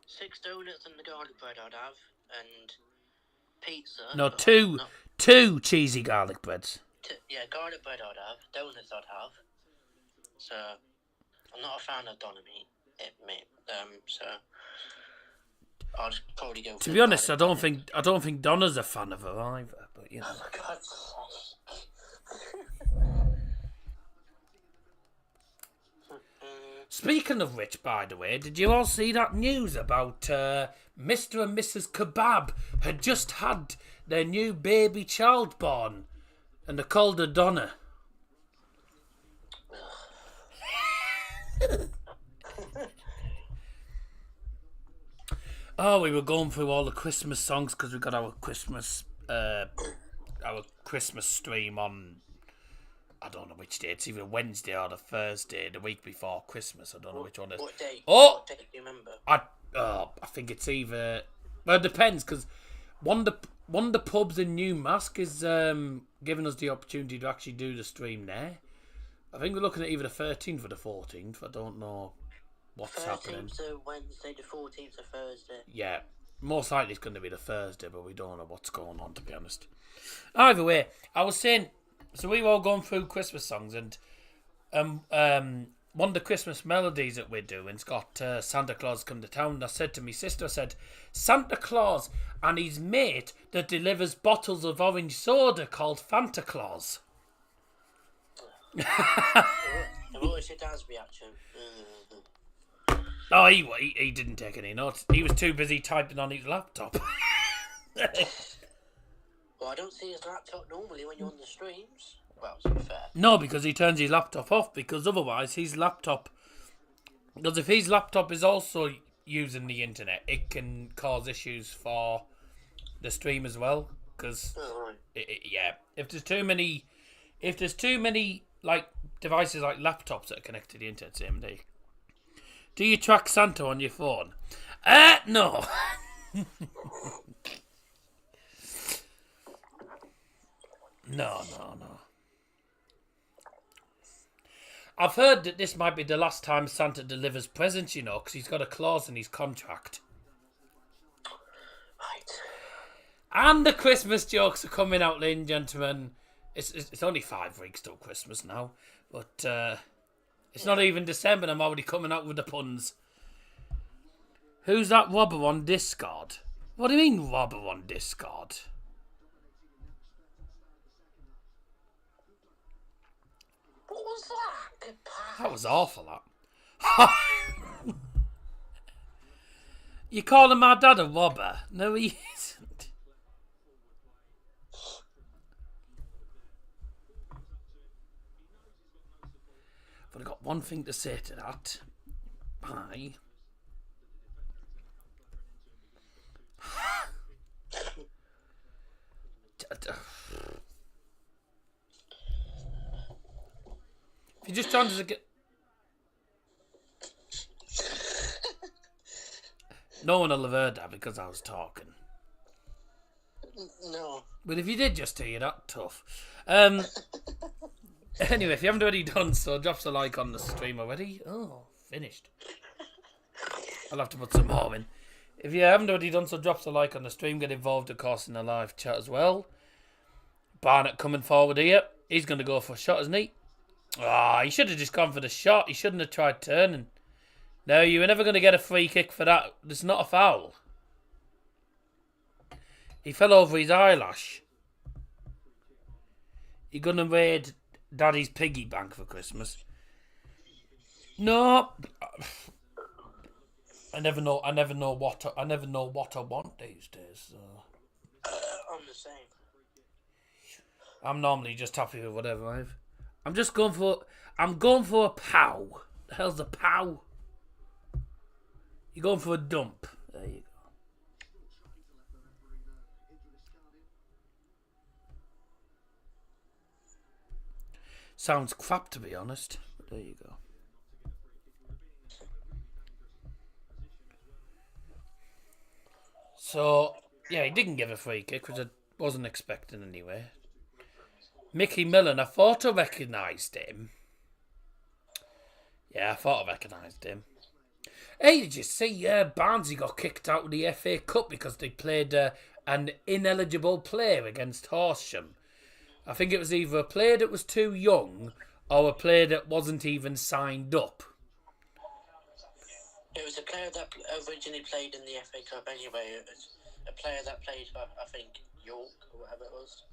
6 donuts and the garlic bread I'd have, and pizza. No, but two cheesy garlic breads. Yeah, garlic bread I'd have, donuts I'd have. So, I'm not a fan of doner meat. So I'll just probably go. To be honest, I don't think Donna's a fan of her either. But you know. Oh my God's sake. Speaking of which, by the way, did you all see that news about Mr. and Mrs. Kebab had just had their new baby child born, and they called her Donna? Oh, we were going through all the Christmas songs because we got our Christmas stream on. I don't know which day. It's either Wednesday or the Thursday, the week before Christmas. I don't know which one it is. What date? Oh, What date do you remember? I think it's either. Well, it depends because one of the pubs in Newmask is giving us the opportunity to actually do the stream there. I think we're looking at either the 13th or the 14th. I don't know what's happening. 13th to Wednesday, the 14th to Thursday. Yeah, most likely it's going to be the Thursday, but we don't know what's going on, to be honest. Either way, I was saying, so we were all going through Christmas songs, and one of the Christmas melodies that we're doing's got Santa Claus Come to Town. And I said to my sister, I said, Santa Claus and his mate that delivers bottles of orange soda called Fanta Claus. And what was your dad's reaction? Oh, he didn't take any notes. He was too busy typing on his laptop. Well, I don't see his laptop normally when you're on the streams. Well, to be fair. No, because he turns his laptop off, because otherwise his laptop... Because if his laptop is also using the internet, it can cause issues for the stream as well. Because, yeah, if there's too many like devices like laptops that are connected to the internet, same day. Do you track Santa on your phone? No. No. I've heard that this might be the last time Santa delivers presents, you know, because he's got a clause in his contract. Right. And the Christmas jokes are coming out, ladies and gentlemen. It's only 5 weeks till Christmas now, but it's not even December and I'm already coming out with the puns. Who's that robber on Discord? What do you mean robber on Discord? What was that? That was awful, that. You calling my dad a robber? No, he isn't. But I've got one thing to say to that. Bye. If you're just trying to get... No one will have heard that because I was talking. No. But if you did just hear that, tough. Anyway, if you haven't already done so, drop us a like on the stream already. Oh, finished. I'll have to put some more in. If you haven't already done so, drop us a like on the stream. Get involved, of course, in the live chat as well. Barnet coming forward here. He's going to go for a shot, isn't he? He should have just gone for the shot. He shouldn't have tried turning. No, you were never going to get a free kick for that. It's not a foul. He fell over his eyelash. You're going to raid Daddy's piggy bank for Christmas? No. I never know what I want these days. So. I'm the same. I'm normally just happy with whatever I've. I'm going for a pow. The hell's a pow? You're going for a dump. There you go. Sounds crap, to be honest. But there you go. So, yeah, he didn't give a free kick, which I wasn't expecting anyway. Mickey Millen, I thought I recognised him. Yeah, I thought I recognised him. Hey, did you see Barnsley got kicked out of the FA Cup because they played an ineligible player against Horsham? I think it was either a player that was too young or a player that wasn't even signed up. It was a player that originally played in the FA Cup anyway. It was a player that played for, I think, York or whatever it was.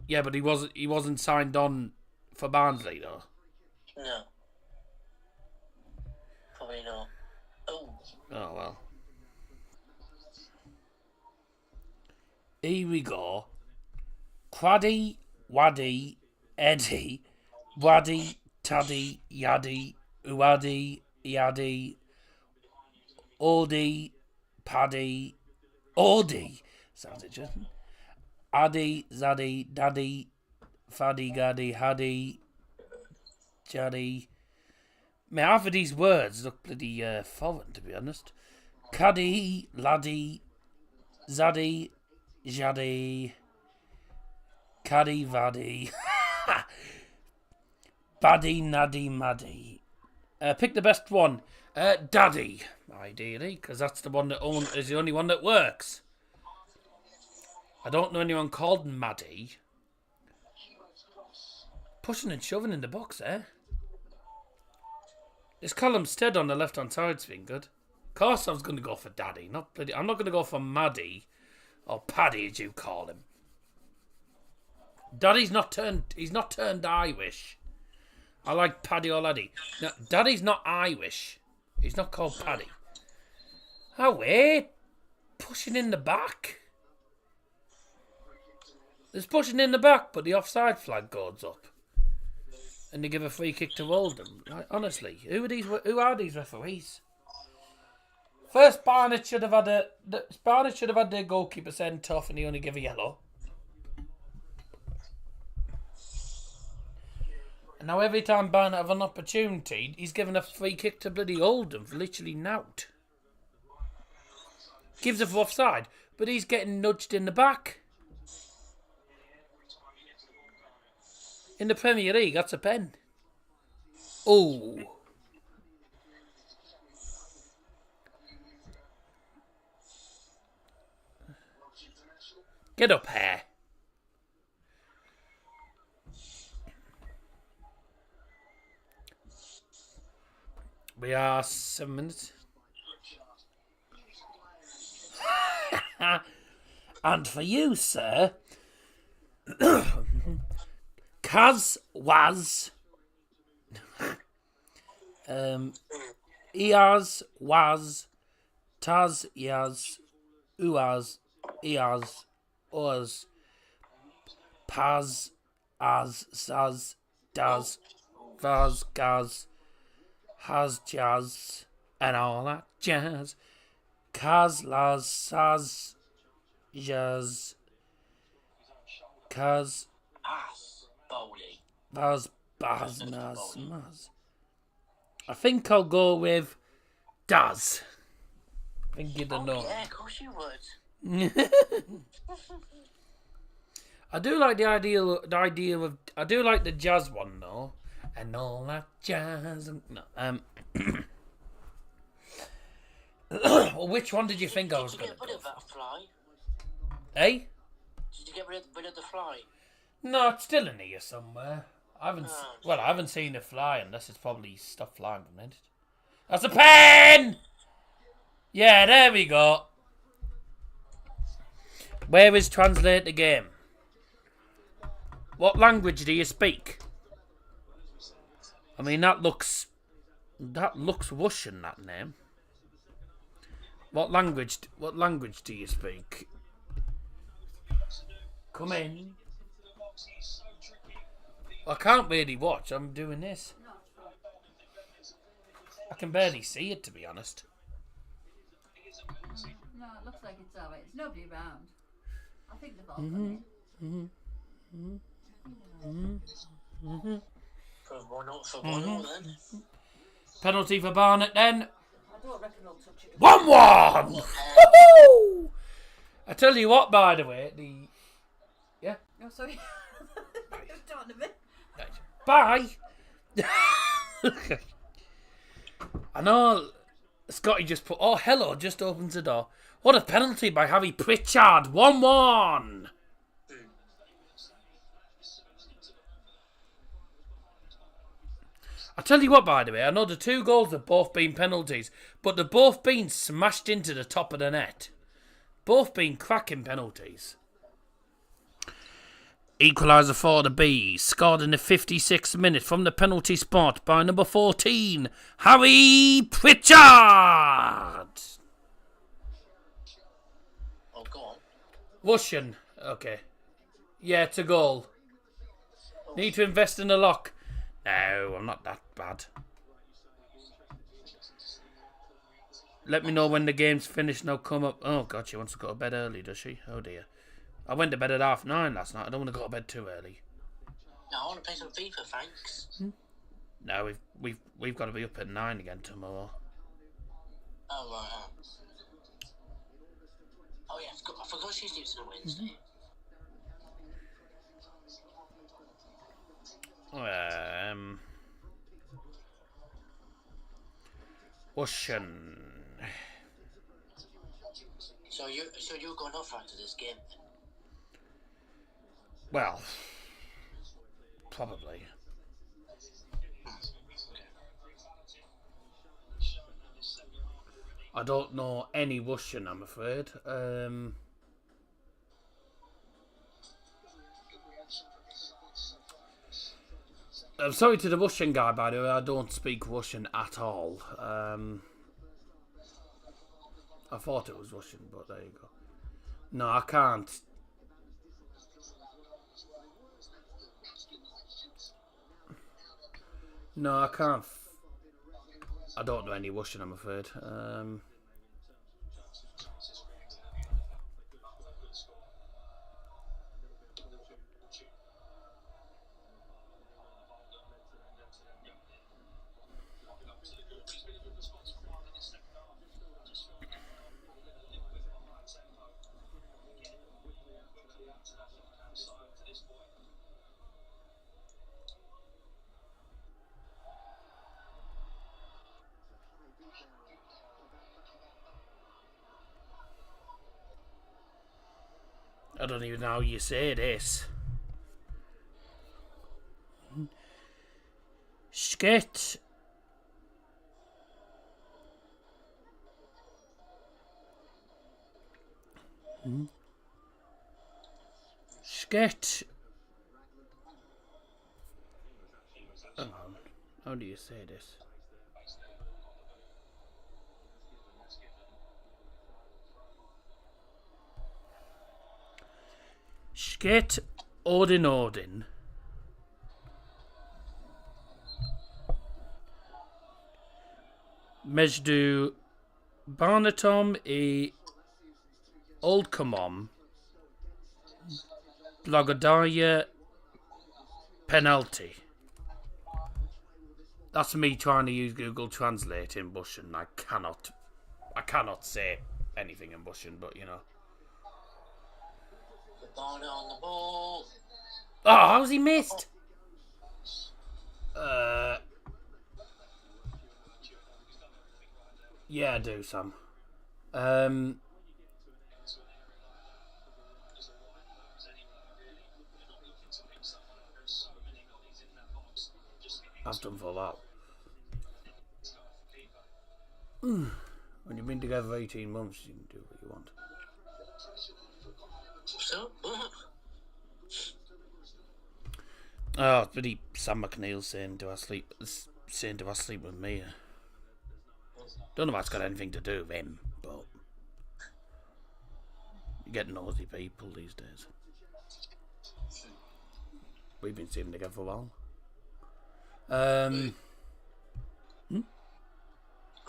Yeah, but he wasn't signed on for Barnsley, though. No. Probably not. Oh, well. Here we go. Quaddy, Waddy, Eddie, Waddy, Taddy, Yaddy, Uwaddy, Yaddy, Oldie, Paddy, Oldie. Sounds interesting. Addy, Zaddy, Daddy, Faddy, Gaddy, Haddy, Jaddy. May half of these words look bloody foreign, to be honest. Caddy, Laddie, Zaddy, Jaddy, Caddy, Vaddy, Baddy, Naddy, Maddy. Pick the best one. Daddy, ideally, because that's the one that is the only one that works. I don't know anyone called Maddie. Pushing and shoving in the box, eh? This Callum Stead on the left-hand side's been good. Of course I was going to go for Daddy. I'm not going to go for Maddie. Or Paddy, as you call him. Daddy's not turned... He's not turned Irish. I like Paddy or Laddie. No, Daddy's not Irish. He's not called Paddy. Oh, wait. Pushing in the back. There's pushing in the back, but the offside flag goes up. And they give a free kick to Oldham. Like, honestly, who are these referees? First, Barnet should have had their goalkeeper sent off, and he only gave a yellow. And now every time Barnet have an opportunity, he's given a free kick to bloody Oldham for literally nout. Gives a for offside, but he's getting nudged in the back. In the Premier League, that's a pen. Oh. Get up here. We are 7 minutes. And for you, sir... Kaz was Iaz was Taz Yaz Uaz Iaz Oz Paz Az Saz Daz Vaz Gaz Has Jazz and all that jazz. Kaz Laz Saz Jazz Kaz Baz Maz. I think I'll go with Daz. I think you don't know. Yeah, of course you would. I do like the idea of. I do like the jazz one though, and all that jazz. No, well, which one did you think I was going to Did you get rid of that fly? Eh? Did you get rid of the fly? No, it's still in here somewhere. I haven't seen it fly unless it's probably stuff flying from it. That's a pen! Yeah, there we go. Where is translate the game? What language do you speak? I mean, that looks Russian, that name. What language do you speak? Come in. I can't really watch. I'm doing this. I can barely see it, to be honest. No, it looks like it's alright. There's nobody around. I think they've all come in. For 1-0 then. Penalty for Barnet then. I don't reckon they'll touch it. 1-1! Woo-hoo! I tell you what, by the way, Oh, sorry. Just talking a bit. Bye! I know Scotty just put, oh, hello, just opens the door. What a penalty by Harry Pritchard. 1-1! I tell you what, by the way, I know the 2 goals have both been penalties, but they've both been smashed into the top of the net. Both been cracking penalties. Equaliser for the Bees, scored in the 56th minute from the penalty spot by number 14, Harry Pritchard. Oh, go on. Russian, okay. Yeah, it's a goal. Need to invest in a lock. No, I'm not that bad. Let me know when the game's finished and I'll come up. Oh, God, she wants to go to bed early, does she? Oh, dear. I went to bed at 9:30 last night. I don't want to go to bed too early. No, I want to play some FIFA, thanks. No, we've got to be up at 9 again tomorrow. Oh, right. Oh, yeah, I forgot she sleeps on a Wednesday. Russian. So you're going off after this game? Well, probably. I don't know any Russian, I'm afraid. I'm sorry to the Russian guy, by the way. I don't speak Russian at all. I thought it was Russian, but there you go. No, I can't. No, I can't. I don't know any Russian, I'm afraid. I don't even know how you say this. Skit. Skit. Hang on. How do you say this? Skit Odin. Mezdu Barnetom I Oldham Blagodaya penalty. That's me trying to use Google Translate in Russian. I cannot say anything in Russian, but you know. Barnet on the ball. Oh, how's he missed? Yeah, I do, Sam. I've done for that. When you've been together 18 months, you can do what you want. So, what? Oh, bloody Sam McNeil saying, do I sleep with me? Don't know if that's got anything to do with him, but you get nosy people these days. We've been seeing together for a while. I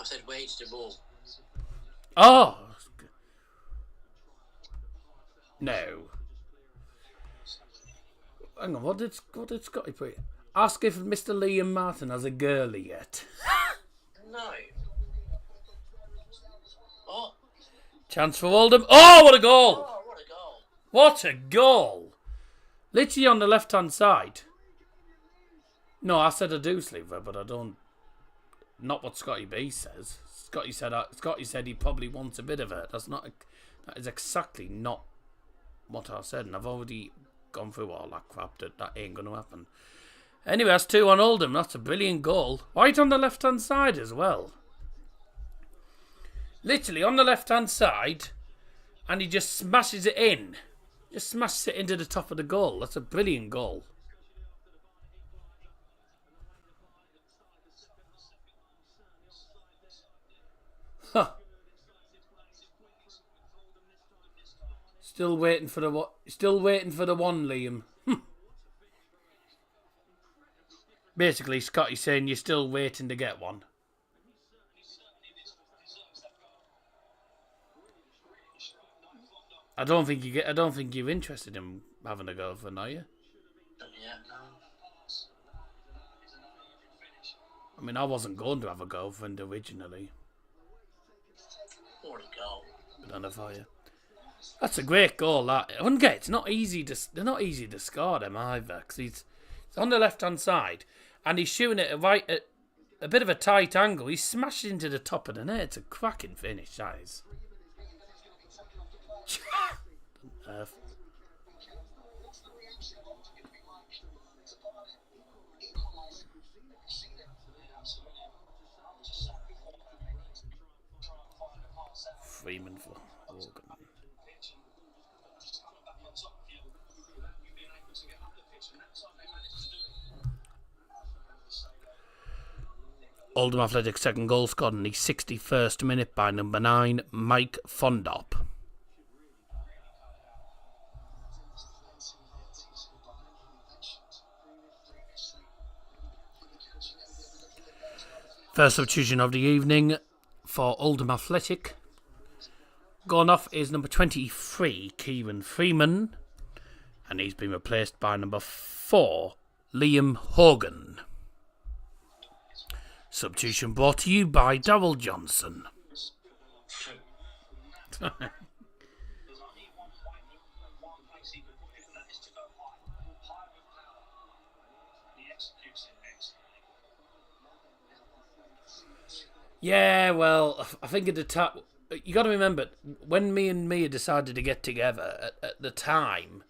said wage the ball. Oh! No. Hang on, what did Scotty put? Ask if Mr. Liam Martin has a girlie yet. No. Oh. Chance for Oldham. Oh, what a goal! Oh, what a goal. What a goal! Literally on the left-hand side. No, I said I do sleep with her, but I don't. Not what Scotty B says. Scotty said he probably wants a bit of it. That is exactly not what I said, and I've already gone through all that crap that ain't going to happen. Anyway, that's 2-1 Oldham. That's a brilliant goal. Right on the left-hand side as well. Literally on the left-hand side, and he just smashes it in. Just smashes it into the top of the goal. That's a brilliant goal. Huh. Still waiting for the one, Liam. Basically, Scotty's saying you're still waiting to get one. I don't think you're interested in having a girlfriend, are you? Yeah, no. I mean, I wasn't going to have a girlfriend originally. What a goal. But I know you. That's a great goal. That I wouldn't get. It's not easy to. They're not easy to score them either. Because he's on the left hand side, and he's shooting it at a bit of a tight angle. He smashed into the top of the net. It's a cracking finish, that is. Freeman for Hogan. Oldham Athletic second goal scored in the 61st minute by number 9, Mike Fondop. First substitution of the evening for Oldham Athletic. Gone off is number 23, Kieran Freeman. And he's been replaced by number 4, Liam Hogan. Substitution brought to you by Darryl Johnson. Yeah, well, I think at the time, you got to remember, when me and Mia decided to get together, at the time,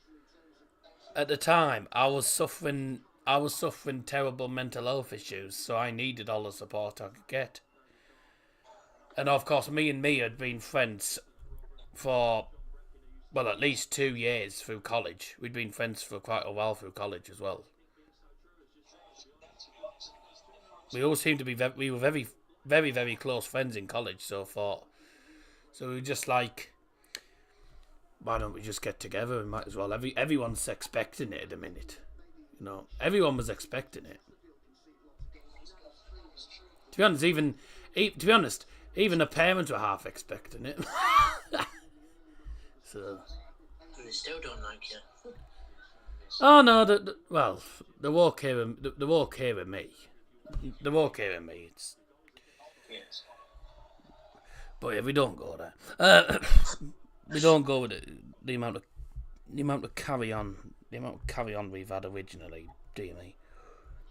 I was suffering terrible mental health issues, so I needed all the support I could get. And of course, me and Mia had been friends for, well, at least 2 years through college. We'd been friends for quite a while through college as well. We all seemed to be, we were very, very, very close friends in college, so we were just like, why don't we just get together? We might as well. Everyone's expecting it at the minute. You know, everyone was expecting it. To be honest, even the parents were half expecting it. So. They still don't like you. Oh no, they won't care with me. They won't care with me. It's. Yes. But yeah, we don't go there. We don't go with the amount of the amount of carry on we've had originally, dear me.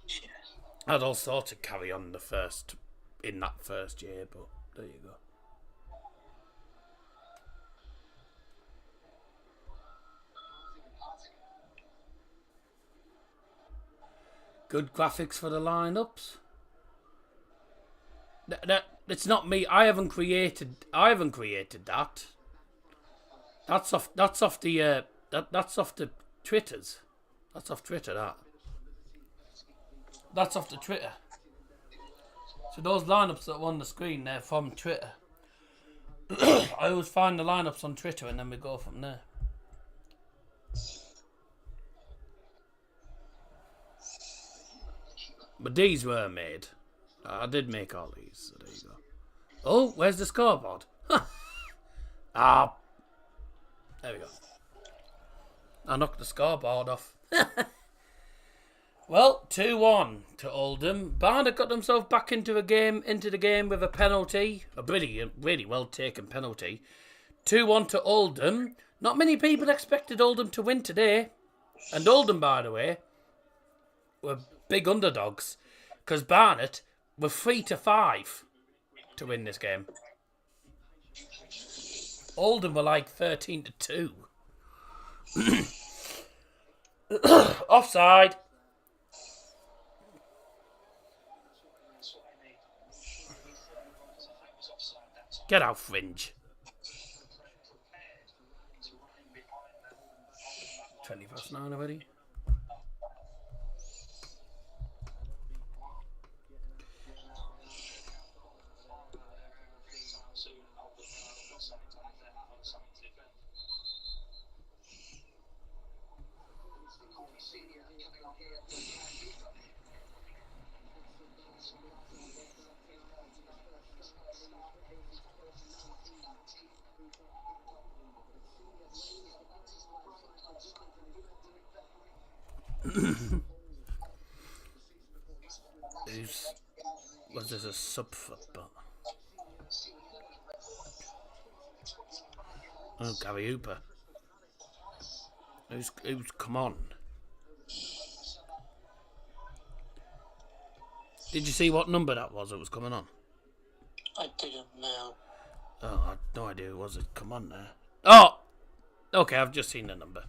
Yes. I had all sorts of carry on in that first year, but there you go. Good graphics for the lineups. It's not me. I haven't created that. That's off the Twitters. That's off Twitter. That's off the Twitter. So those lineups that are on the screen, they're from Twitter. I always find the lineups on Twitter and then we go from there. But these were made. I did make all these, so there you go. Oh, where's the scoreboard? Ah, there we go. I knocked the scoreboard off. Well, 2-1 to Oldham. Barnet got themselves back into the game with a penalty. A really well taken penalty. 2-1 to Oldham. Not many people expected Oldham to win today. And Oldham, by the way, were big underdogs. Because Barnet were 3-5 to win this game. Oldham were like 13-2. Offside. Get out, Fringe. 9:20 already. Was this a sub foot, but oh, Gary Hooper. Who's come on? Did you see what number that was coming on? I didn't know. Oh, I had no idea who was it. Come on there. Oh, okay, I've just seen the number.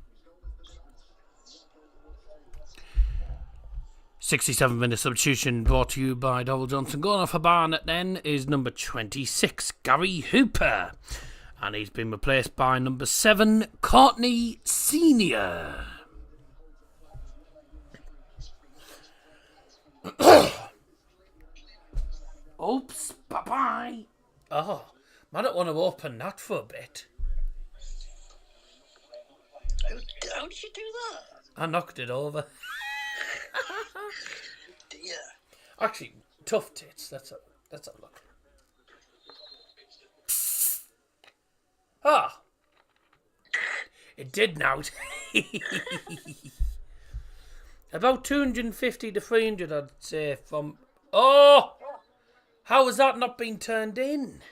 67-minute substitution brought to you by Double Johnson. Going off for Barnet then is number 26, Gary Hooper. And he's been replaced by number 7, Courtney Senior. Oops, bye-bye. Oh, I don't want to open that for a bit. How did you do that? I knocked it over. Yeah. Actually, tough tits. Let's have a look. Ah, it did now. About 250 to 300, I'd say. From how has that not been turned in?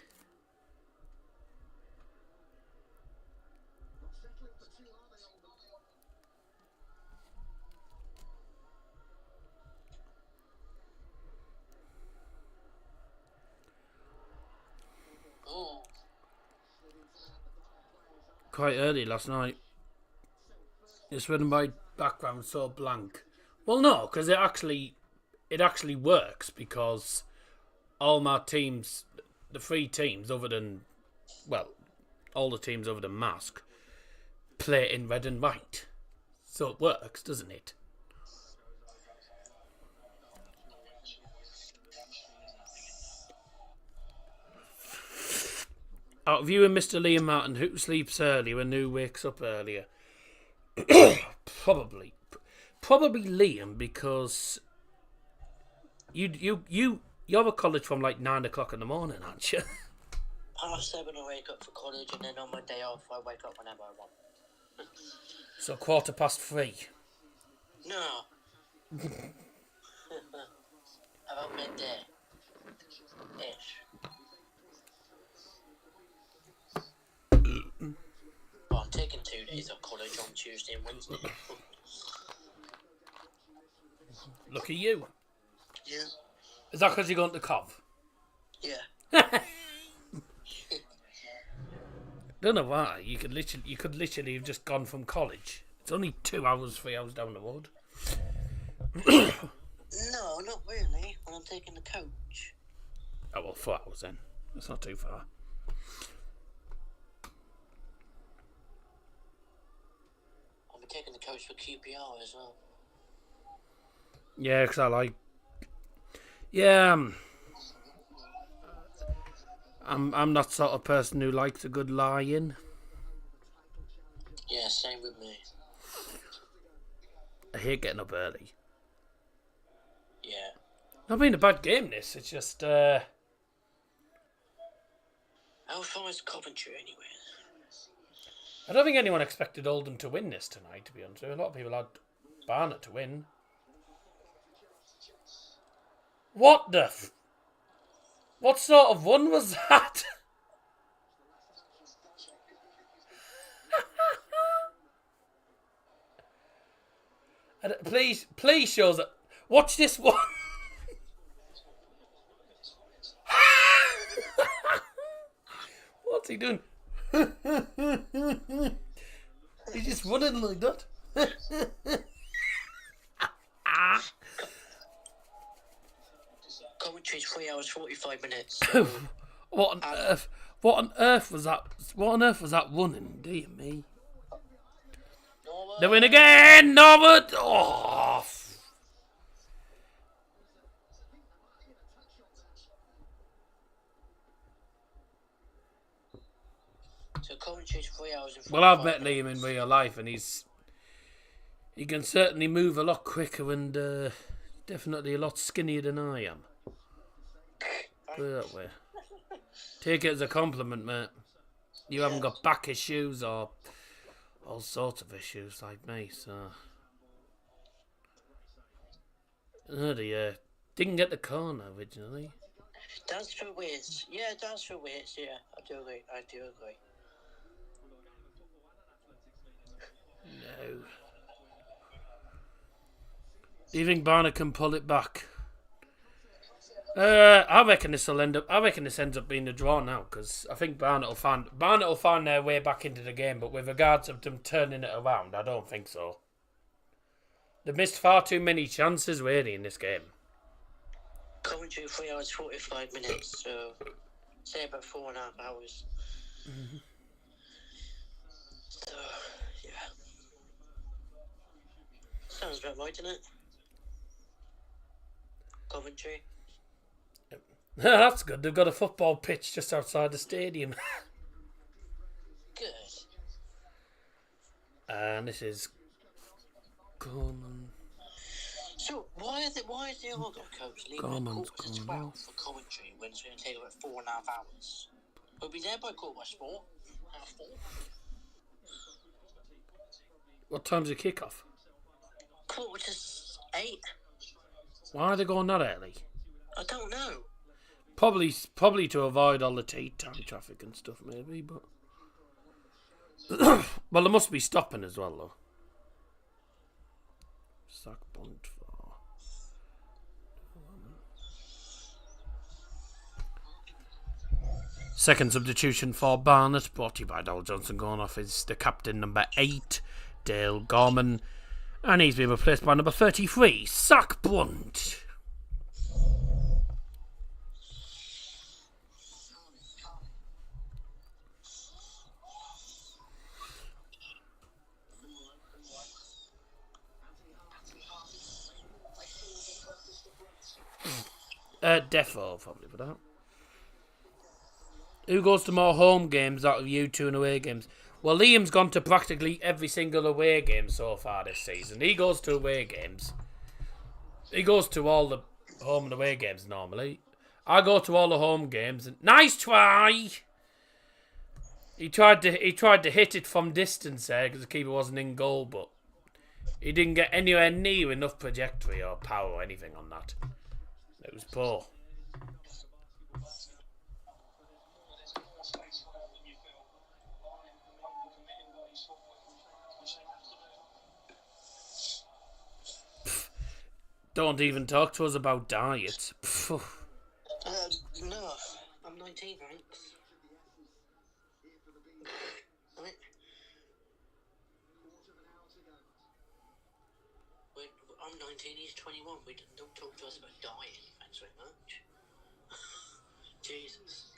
Quite early last night. It's written by background so blank. Well, no, because it actually works because all my teams, the 3 teams other than, well, all the teams other than Mask, play in red and white. So it works, doesn't it? Out of you and Mr. Liam Martin, who sleeps earlier and who wakes up earlier? Probably Liam, because you're at college from like 9 o'clock in the morning, aren't you? 7:30 I wake up for college, and then on my day off I wake up whenever I want. So 3:15. No. About midday. Ish. Oh, I'm taking 2 days days of college on Tuesday and Wednesday. Look at you. Yeah. Is that because you're going to Cov? Yeah. Don't know why. You could literally have just gone from college. It's only 2 hours, 3 hours down the road. No, not really. When I'm taking the coach. Oh well, 4 hours then. That's not too far. I'll be taking the coach for QPR as well. Yeah, because I like. Yeah. I'm that sort of person who likes a good lie-in. Yeah, same with me. I hate getting up early. Yeah. Not been a bad game, this. It's just. How far is Coventry anyway? I don't think anyone expected Oldham to win this tonight, to be honest. A lot of people had Barnet to win. What the what sort of one was that? Please show us. Watch this one. What's he doing? He's just running like that. Coventry's 3 hours 45 minutes. So What on earth? What on earth was that? What on earth was that running? Dear me. Norwood. They win again, Norwood. Oh. So Coventry's 3 hours and 45 Well, I've met minutes. Liam in real life, and he can certainly move a lot quicker and definitely a lot skinnier than I am. Put it that way. Take it as a compliment, mate. You haven't got back issues or all sorts of issues like me, so. Oh dear. Didn't get the corner originally. Dance for weights. Yeah, dance for weights. Yeah, I do agree. No. Do you think Barnet can pull it back? I reckon this ends up being a draw now, because I think Barnet will find their way back into the game. But with regards of them turning it around, I don't think so. They've missed far too many chances really in this game. Coventry 3 hours 45 minutes. So say about 4.5 hours. Mm-hmm. So yeah, sounds about right, doesn't it? Coventry. That's good. They've got a football pitch just outside the stadium. Good. And this is Gorman. So why is the Oldham coach leaving Gorman's at 11:45 gone for Coventry when it's going to take about 4.5 hours? We'll be there by 4:15. 4:30. What time's the kickoff? 8:45. Why are they going that early? I don't know. Probably to avoid all the tea time traffic and stuff, maybe. But well, they must be stopping as well, though. Sack bunt for. Second substitution for Barnet, brought to you by Dale Johnson. Going off is the captain, number 8, Dale Gorman, and he's been replaced by number 33, Sack Bunt. Defo probably for that. Who goes to more home games out of you two and away games? Well, Liam's gone to practically every single away game so far this season. He goes to away games. He goes to all the home and away games normally. I go to all the home games. And nice try! He tried to hit it from distance there because the keeper wasn't in goal, but he didn't get anywhere near enough trajectory or power or anything on that. It was poor. Don't even talk to us about diet. Phew. No, I'm 19, thanks. Right. I'm 19, he's 21. We don't talk to us about diet. Thanks very much. Jesus.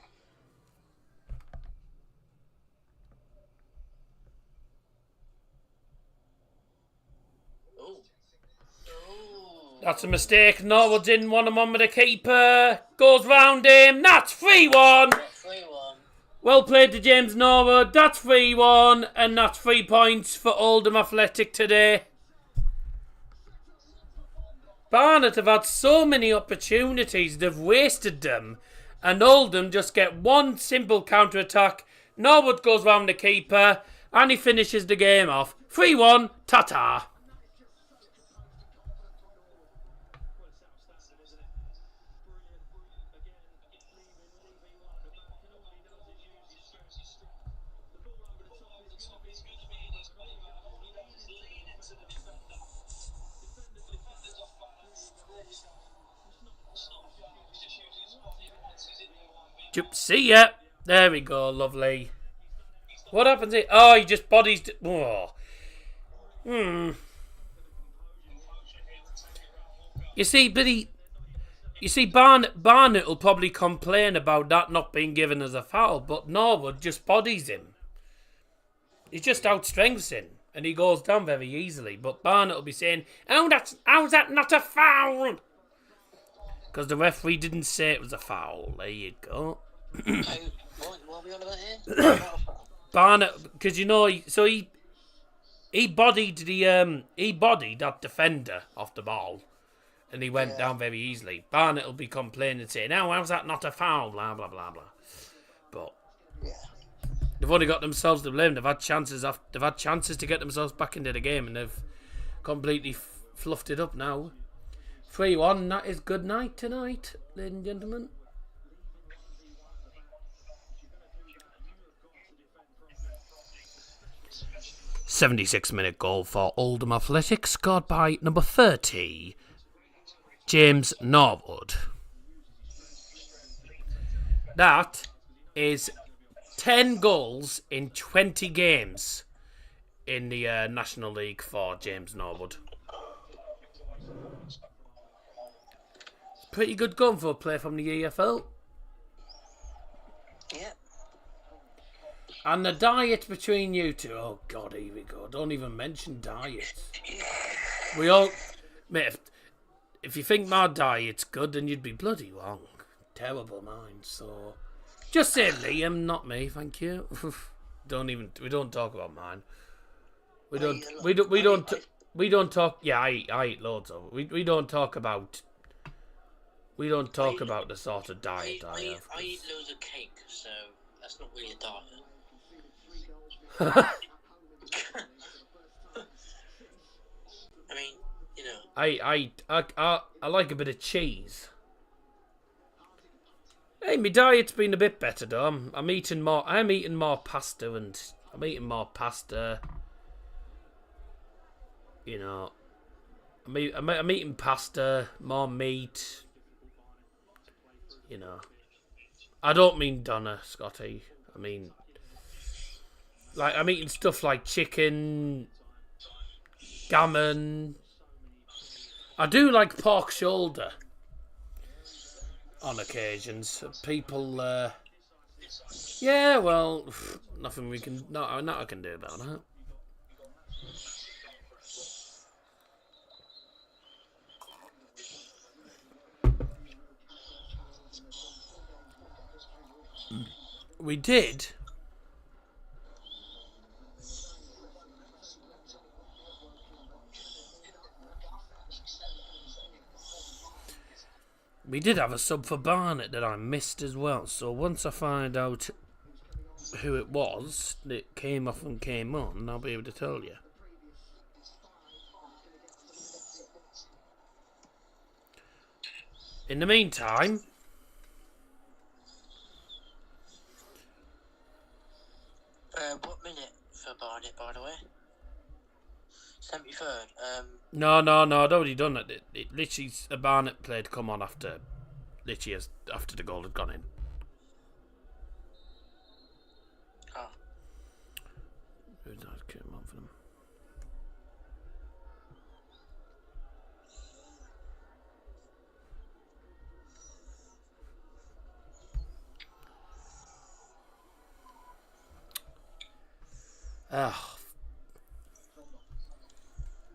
Oh. That's a mistake. Norwood didn't want him on with the keeper. Goes round him. That's 3-1. 3-1. Well played to James Norwood. That's 3-1. And that's 3 points for Oldham Athletic today. Barnet have had so many opportunities. They've wasted them. And Oldham just get one simple counter-attack. Norwood goes round the keeper. And he finishes the game off. 3-1. Ta-ta. See ya. There we go, lovely. What happens here? Oh, he just bodies... Oh. You see, Barnet will probably complain about that not being given as a foul, but Norwood just bodies him. He just outstrengths him, and he goes down very easily. But Barnet will be saying, how's that not a foul? Because the referee didn't say it was a foul. There you go. What are we on about here? Barnet, because he bodied that defender off the ball, and he went down very easily. Barnet will be complaining and saying, how's that not a foul? Blah blah blah blah. But they've only got themselves to blame. They've had chances to get themselves back into the game, and they've completely fluffed it up now. 3-1. That is good night tonight, ladies and gentlemen. 76-minute goal for Oldham Athletic, scored by number 30, James Norwood. That is 10 goals in 20 games in the National League for James Norwood. Pretty good gun for a player from the EFL. Yeah. And the diet between you two. Oh, God, here we go. Don't even mention diet. We all... Mate, if you think my diet's good, then you'd be bloody wrong. Terrible mind, so... Just say Liam, not me, thank you. We don't talk about mine. We don't talk... Yeah, I eat loads of it. We don't talk about... We don't talk about the sort of diet I have. I eat loads of cake, so that's not really a diet. I mean, you know. I like a bit of cheese. Hey, my diet's been a bit better though. I'm eating more pasta, and I'm eating more pasta. You know, I'm eating pasta, more meat. You know, I don't mean Donna, Scotty. I mean, like, I'm eating stuff like chicken, gammon. I do like pork shoulder on occasions. People, yeah, well, nothing we can, nothing I can do about that. We did. We did have a sub for Barnet that I missed as well. So once I find out who it was that came off and came on, I'll be able to tell you. In the meantime... What minute for Barnet, by the way? 73rd. No, I'd already done it. It literally, a Barnet play had come on after the goal had gone in. Oh. Who that came on for them?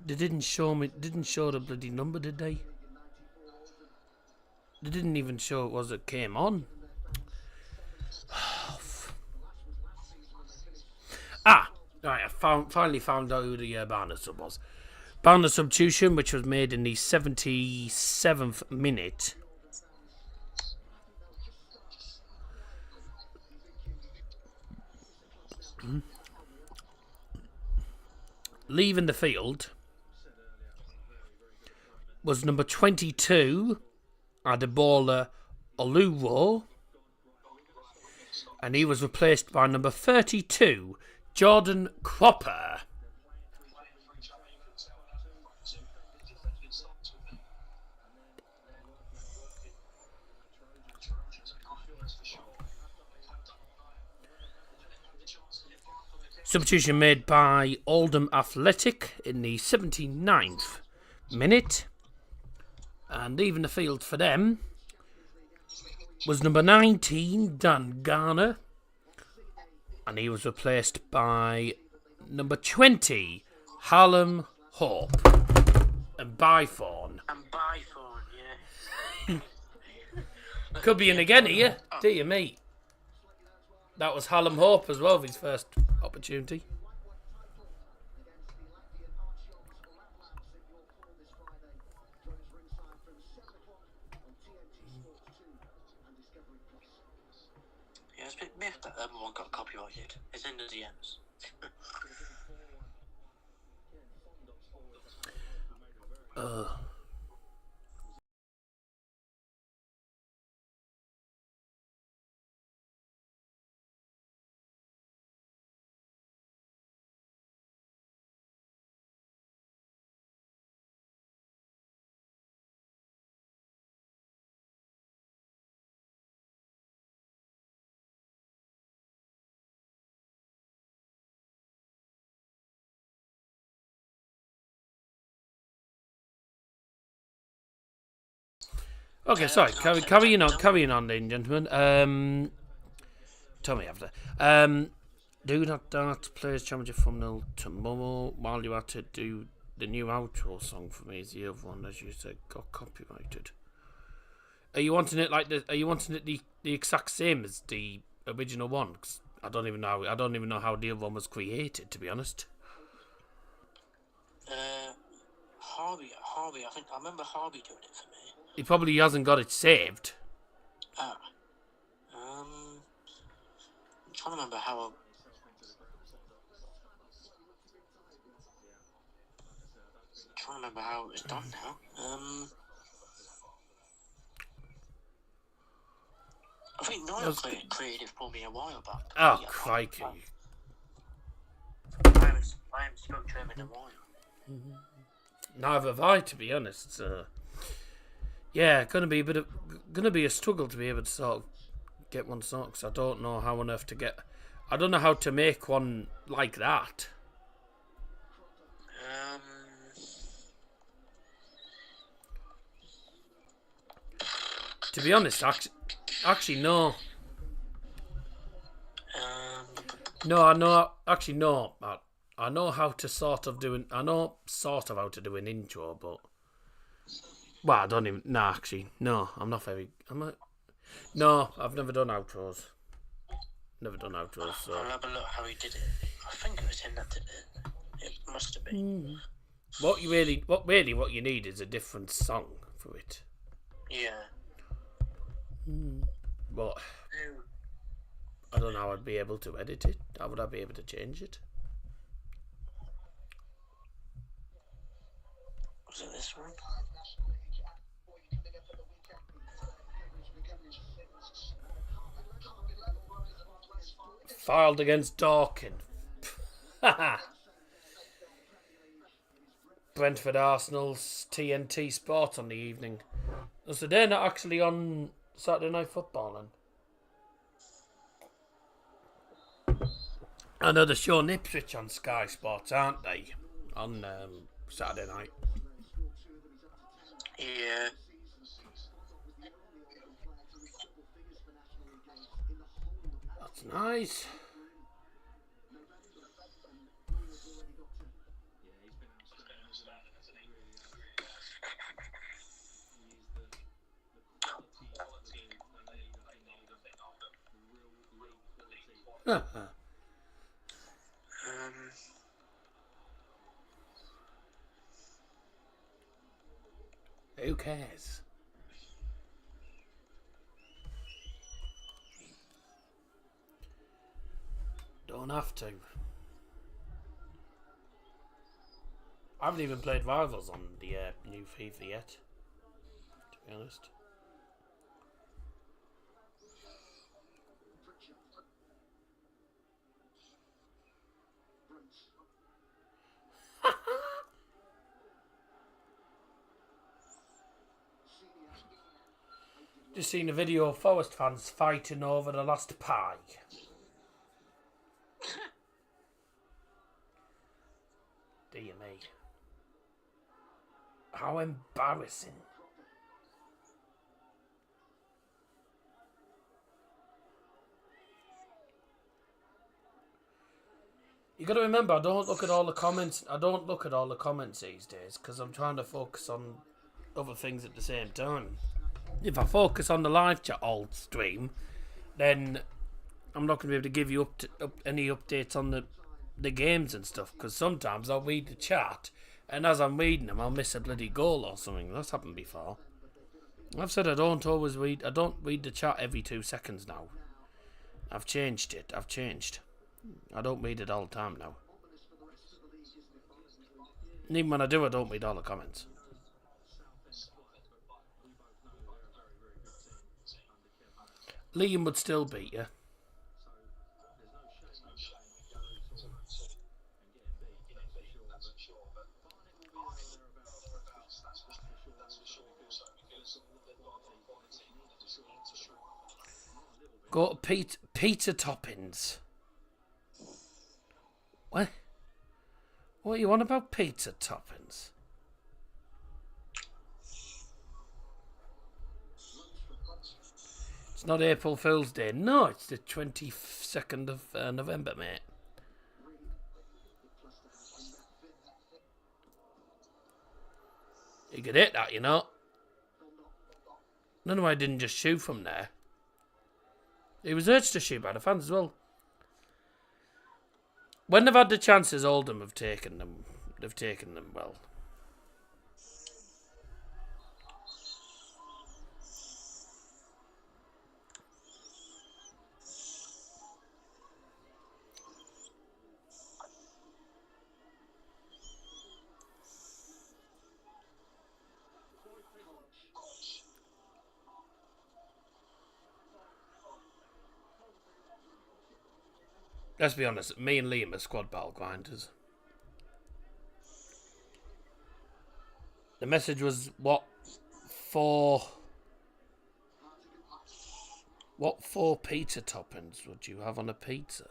They didn't show the bloody number, did they? They didn't even show it was it came on. Right, I finally found out who the Barnet sub was. Barnet substitution, which was made in the 77th minute. Leaving the field was number 22, Adebola Oluwo, and he was replaced by number 32, Jordan Cropper. Substitution made by Oldham Athletic in the 79th minute. And leaving the field for them was number 19, Dan Garner. And he was replaced by number 20, Hallam Hope. And Bythorn. Yeah. Could be in again here. Dear me. That was Hallam Hope as well, his first opportunity. Yeah, it's a bit miffed that the other one got copyrighted. It's in the DMs. Okay, sorry. Carrying on then, gentlemen. Tell me after. Do not dart players championship thumbnail tomorrow while you have to do the new outro song for me. Is the other one, as you said, got copyrighted. Are you wanting it the exact same as the original one? 'Cause I don't even know how the other one was created, to be honest. Harvey. I remember Harvey doing it for me. He probably hasn't got it saved. I'm trying to remember how. It was done now. I think Niall created it for me a while back. Oh, crikey. I haven't spoken to him in a while. Neither have I, to be honest. Yeah, gonna be a struggle to be able to sort of get one sorted, because I don't know how on earth to get. I don't know how to make one like that. To be honest, actually no. No, I know. Actually, no. I know how to sort of how to do an intro, but. Well, I don't even. Nah, actually, no. I'm not very. No, I've never done outros. So. I'll have a look how he did it. I think it was him that did it. It must have been. What you need is a different song for it. Yeah. But I don't know how I'd be able to edit it. How would I be able to change it? Was it this one? Filed against Dorkin. Brentford Arsenal's TNT Sport on the evening. So they're not actually on Saturday Night Football then. I know they're showing Ipswich on Sky Sports, aren't they? On Saturday night. Yeah. That's nice. Who cares? Don't have to. I haven't even played Rivals on the new FIFA yet, to be honest. Just seen a video of Forest fans fighting over the last pie. Dear me. How embarrassing. You got to remember, I don't look at all the comments. I don't look at all the comments these days because I'm trying to focus on other things at the same time. If I focus on the live chat all stream, then I'm not going to be able to give you any updates on the games and stuff, because sometimes I'll read the chat and as I'm reading them I'll miss a bloody goal or something. That's happened before. I've said I don't read the chat every 2 seconds now. I've changed it. I don't read it all the time now. And even when I do, I don't read all the comments. Liam would still beat you. Go to pizza toppings. What? What are you on about pizza toppings? It's not April Fool's Day. No, it's the 22nd of November, mate. You could hit that, you know. None of I didn't just shoot from there. He was urged to shoot by the fans as well. When they've had the chances, Oldham have taken them. They've taken them well. Let's be honest, me and Liam are squad battle grinders. The message was, what four pizza toppings would you have on a pizza?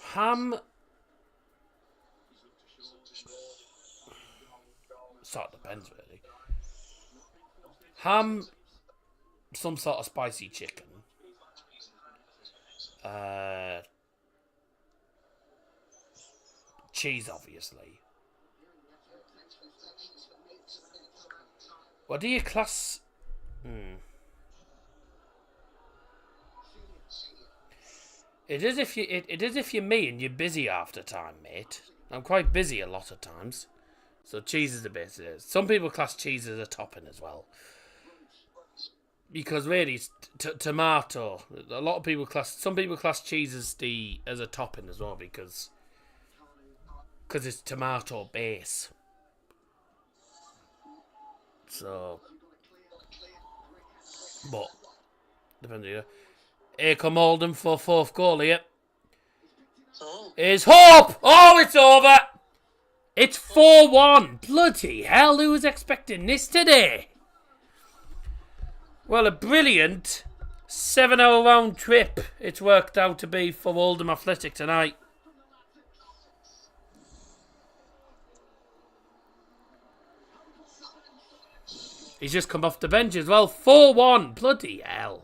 Ham. Sort of depends, really. Ham, some sort of spicy chicken. Cheese, obviously. What do you class? It is if you're me and you're busy after time, mate. I'm quite busy a lot of times, so cheese is the best. Some people class cheese as a topping as well. Because really, it's tomato. A lot of people some people class cheese as a topping as well because it's tomato base. So, but depends. Here come Oldham for fourth goal here. Oh, Is Hope! Oh, it's over! It's 4-1. Bloody hell, who was expecting this today? Well, a brilliant 7-hour round trip it's worked out to be for Oldham Athletic tonight. He's just come off the bench as well. 4-1. Bloody hell.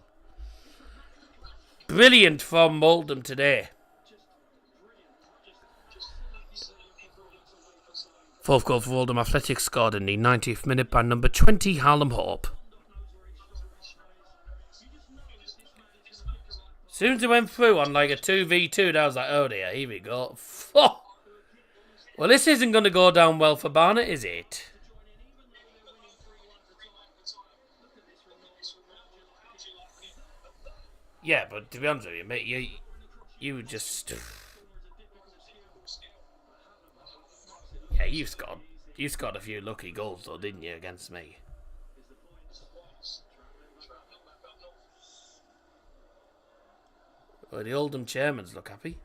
Brilliant from Oldham today. Fourth goal for Oldham Athletic scored in the 90th minute by number 20, Harlem Hope. As soon as it went through on like a 2v2, I was like, oh dear, here we go. Oh. Well, this isn't going to go down well for Barnet, is it? Yeah, but to be honest with you, mate, you just... Yeah, you scored a few lucky goals though, didn't you, against me? Well, the Oldham chairmans look happy.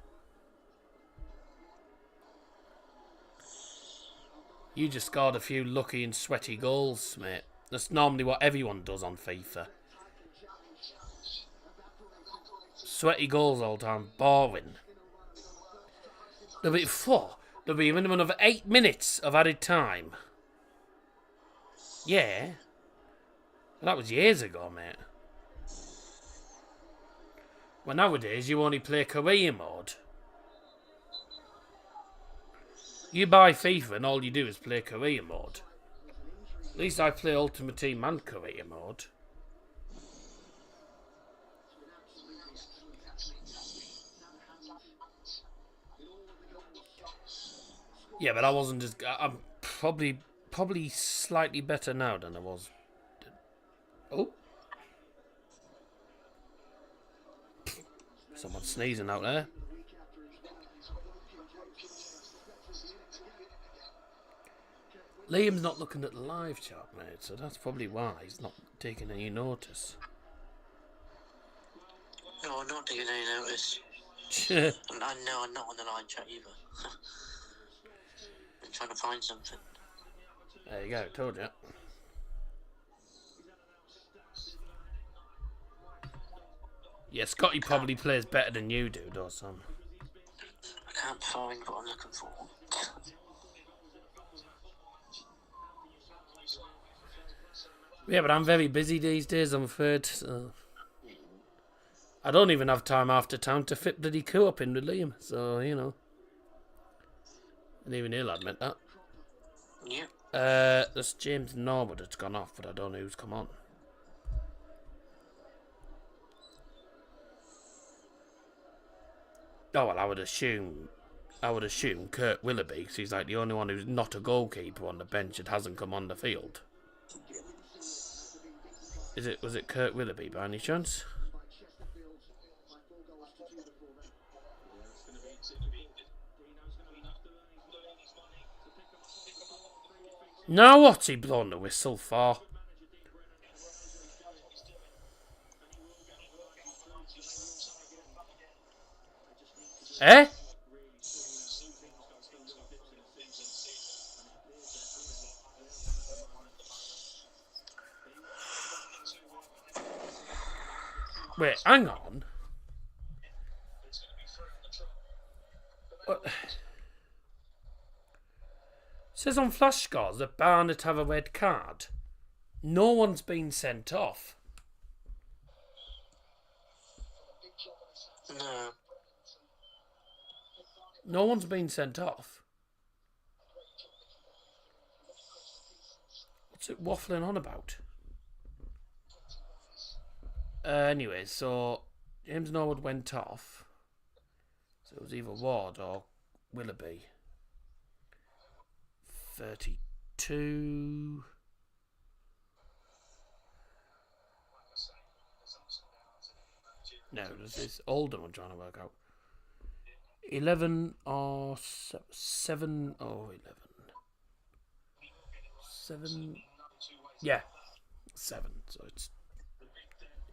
You just scored a few lucky and sweaty goals, mate. That's normally what everyone does on FIFA. Sweaty goals all the time. Boring. There'll be a minimum of 8 minutes of added time. Yeah. That was years ago, mate. Well, nowadays you only play career mode. You buy FIFA and all you do is play career mode. At least I play Ultimate Team and career mode. Yeah, but I wasn't as... I'm probably slightly better now than I was. Oh. Someone sneezing out there. Liam's not looking at the live chat, mate, so that's probably why he's not taking any notice. no, I'm not taking any notice. And I know I'm not on the live chat either. I'm trying to find something. There you go, told you. Yeah, Scotty probably plays better than you do, though, son. I can't find what I'm looking for. Yeah, but I'm very busy these days, I'm afraid. So. I don't even have time after town to fit bloody co-op in with Liam, so, you know. And even he'll admit that. Yeah. There's James Norwood that's gone off, but I don't know who's come on. Oh, well, I would assume Kurt Willoughby, because he's like the only one who's not a goalkeeper on the bench that hasn't come on the field. Was it Kurt Willoughby by any chance? Now what's he blown the whistle for? Eh? Wait, hang on. What? It says on flash scores that Barnet have a red card. No one's been sent off. No. No one's been sent off. What's it waffling on about? Anyway, so James Norwood went off. So it was either Ward or Willoughby. 32. No, this is Oldham I'm trying to work out. 11 or 7 or 11. 7. Yeah, 7. So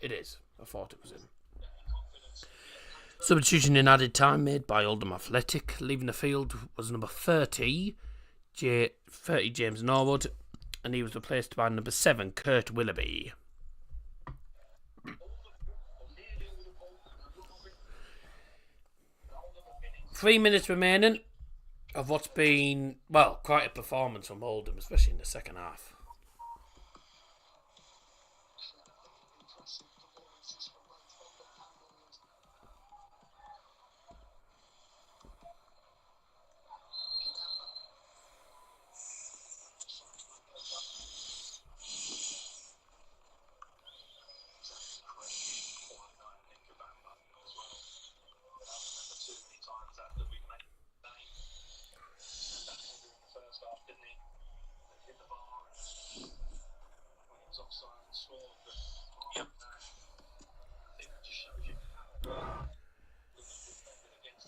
it is. I thought it was him. Substitution in added time made by Oldham Athletic. Leaving the field was number 30, James Norwood, and he was replaced by number 7, Kurt Willoughby. Three minutes remaining of what's been, well, quite a performance from Oldham, especially in the second half.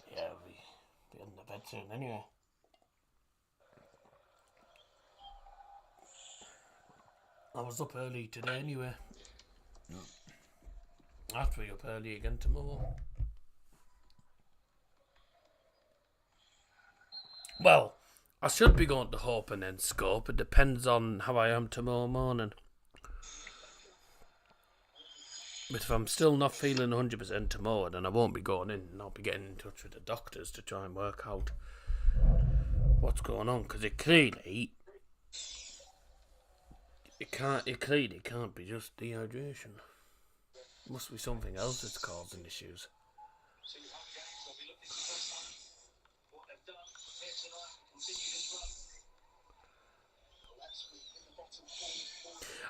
Yeah, we'll be in the bed soon anyway. I was up early today anyway. I have to be up early again tomorrow. Well, I should be going to Hope and then Scope. It depends on how I am tomorrow morning. But if I'm still not feeling 100% tomorrow, then I won't be going in, and I'll be getting in touch with the doctors to try and work out what's going on. Because it clearly can't be just dehydration. It must be something else that's causing issues.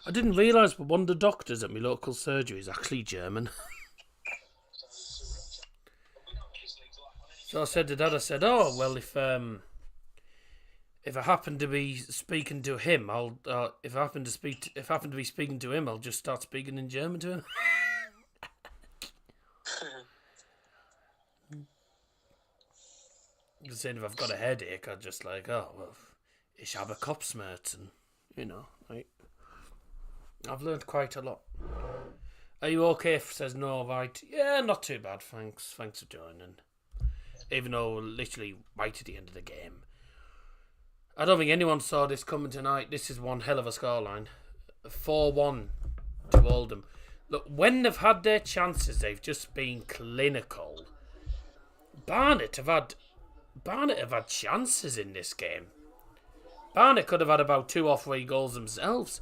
I didn't realise, but one of the doctors at my local surgery is actually German. So I said to Dad, oh well, if I happen to be speaking to him, if I happen to be speaking to him, I'll just start speaking in German to him. Just saying, if I've got a headache, I'm just like, oh well, ich habe Kopfschmerzen, like. I've learned quite a lot. Are you okay? Says no, right? Yeah, not too bad, thanks. Thanks for joining. Even though we're literally right at the end of the game. I don't think anyone saw this coming tonight. This is one hell of a scoreline. 4-1 to Oldham. Look, when they've had their chances, they've just been clinical. Barnet have had chances in this game. Barnet could have had about 2 or 3 goals themselves.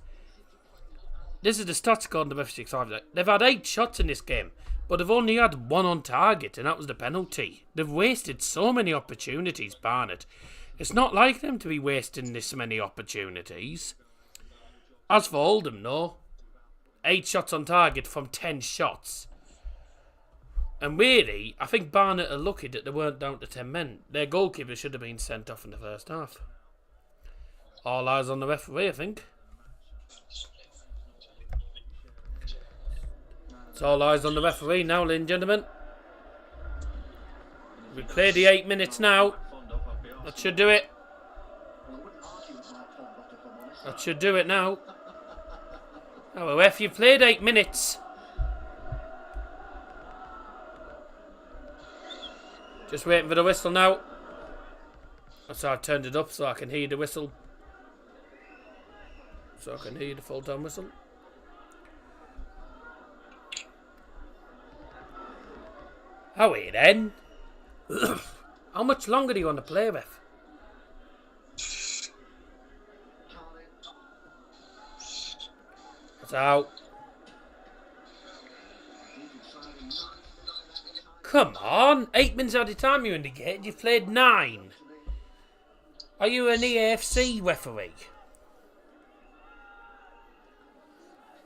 This is the stats according to F65. They've had 8 shots in this game, but they've only had 1 on target, and that was the penalty. They've wasted so many opportunities, Barnet. It's not like them to be wasting this many opportunities. As for Oldham, no. 8 shots on target from 10 shots. And really, I think Barnet are lucky that they weren't down to 10 men. Their goalkeeper should have been sent off in the first half. All eyes on the referee, I think. It's all eyes on the referee now, ladies and gentlemen. We played the 8 minutes now. That should do it. That should do it now. Oh, ref, you've played 8 minutes. Just waiting for the whistle now. So I've turned it up so I can hear the whistle. So I can hear the full-time whistle. Howie then. How much longer do you want to play with? That's out. Come on, 8 minutes at a time you indicated. You've played 9. Are you an EAFC referee?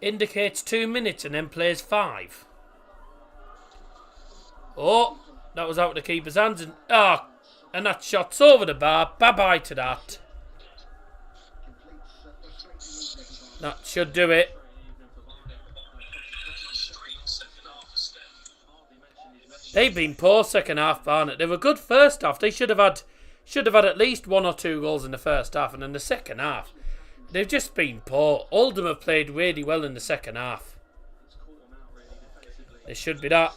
Indicates 2 minutes and then plays 5. Oh, that was out of the keeper's hands. And that shot's over the bar. Bye-bye to that. That should do it. They've been poor second half, Barnet. They were good first half. They should have had at least 1 or 2 goals in the first half, and in the second half, they've just been poor. Oldham have played really well in the second half. It should be that.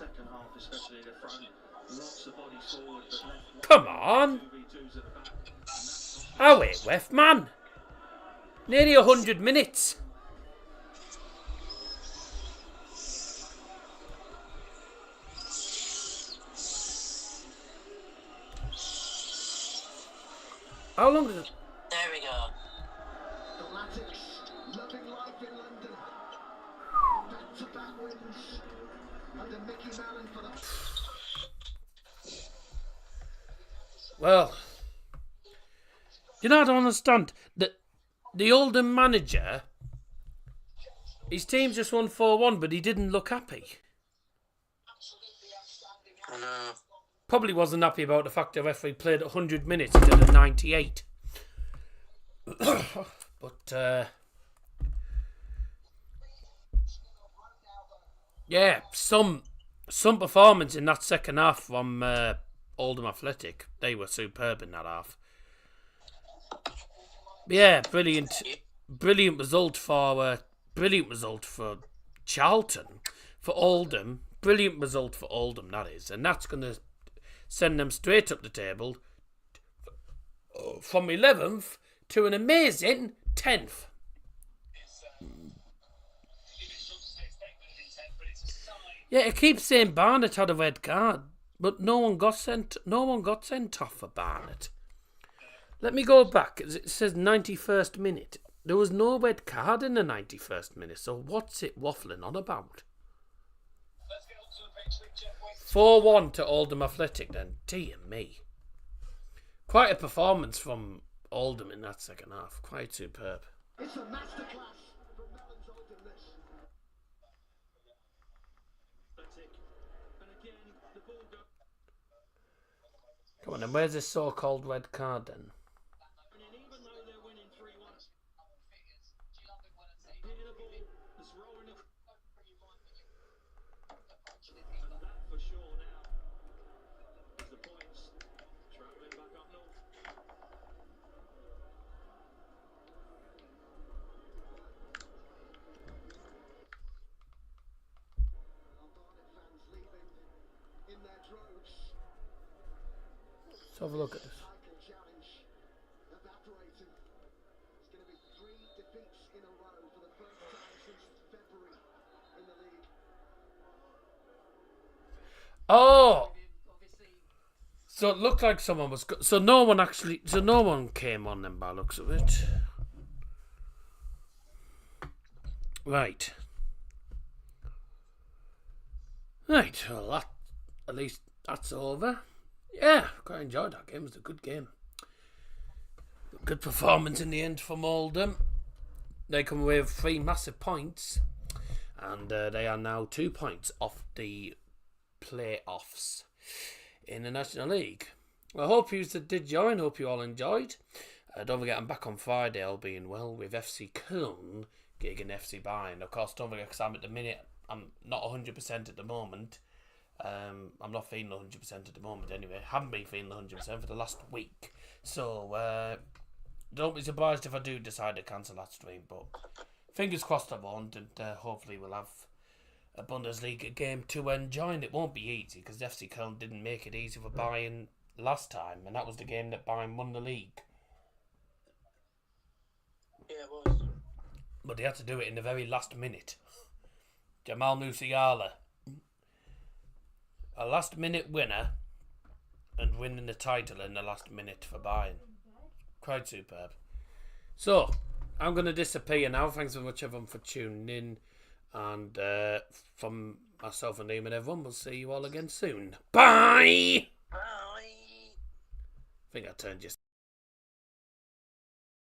Come on. 2v2s at the back. And that's Oh, wait, Wef, man. Nearly 100 minutes. How long does it... There we go. The Latics, loving life in London. Back-to-back wins under Mickey Mallon for the... Well, you know, I don't understand. The Oldham manager, his team just won 4-1, but he didn't look happy. I know. Probably wasn't happy about the fact the referee played 100 minutes instead of 98. But, yeah, some performance in that second half from Oldham Athletic. They were superb in that half. Yeah, brilliant result for Charlton, for Oldham. Brilliant result for Oldham, that is, and that's going to send them straight up the table from 11th to an amazing 10th. Yeah, it keeps saying Barnet had a red card, but no one got sent off for Barnet. Let me go back. It says 91st minute. There was no red card in the 91st minute, so what's it waffling on about? 4-1 to Oldham Athletic then. Dear me. Quite a performance from Oldham in that second half. Quite superb. It's a masterclass from Mellon's Oldham, this. Athletic. And again, the ball goes. Come on then, where's this so-called red card then? And even though they're winning 3-1, hitting a ball that's rolling up. And that for sure now is the points travelling back up north. Our Barnet fans leaving in their droves. Let's have a look at this. Title challenge evaporating. It's going to be 3 defeats in a row for the first time since February in the league. Oh! So it looked like someone was... So no one came on them by the looks of it. Right. Right, well, at least that's over. Yeah, quite enjoyed that game. It was a good game. Good performance in the end from Oldham. They come away with 3 massive points. And they are now 2 points off the playoffs in the National League. I hope you did join. Hope you all enjoyed. Don't forget, I'm back on Friday, all being well, with FC Cologne gigging FC Bayern. Of course, don't forget, because I'm not 100% at the moment. I'm not feeling 100% at the moment anyway. Haven't been feeling 100% for the last week. So, don't be surprised if I do decide to cancel that stream. But fingers crossed I won't. And hopefully we'll have a Bundesliga game to enjoy. And it won't be easy because FC Köln didn't make it easy for Bayern last time. And that was the game that Bayern won the league. Yeah, it was. But they had to do it in the very last minute. Jamal Musiala, a last minute winner and winning the title in the last minute for Bayern. Quite superb. So, I'm going to disappear now. Thanks very much everyone for tuning in. And from myself and Liam and everyone, we'll see you all again soon. Bye! Bye. I think I turned just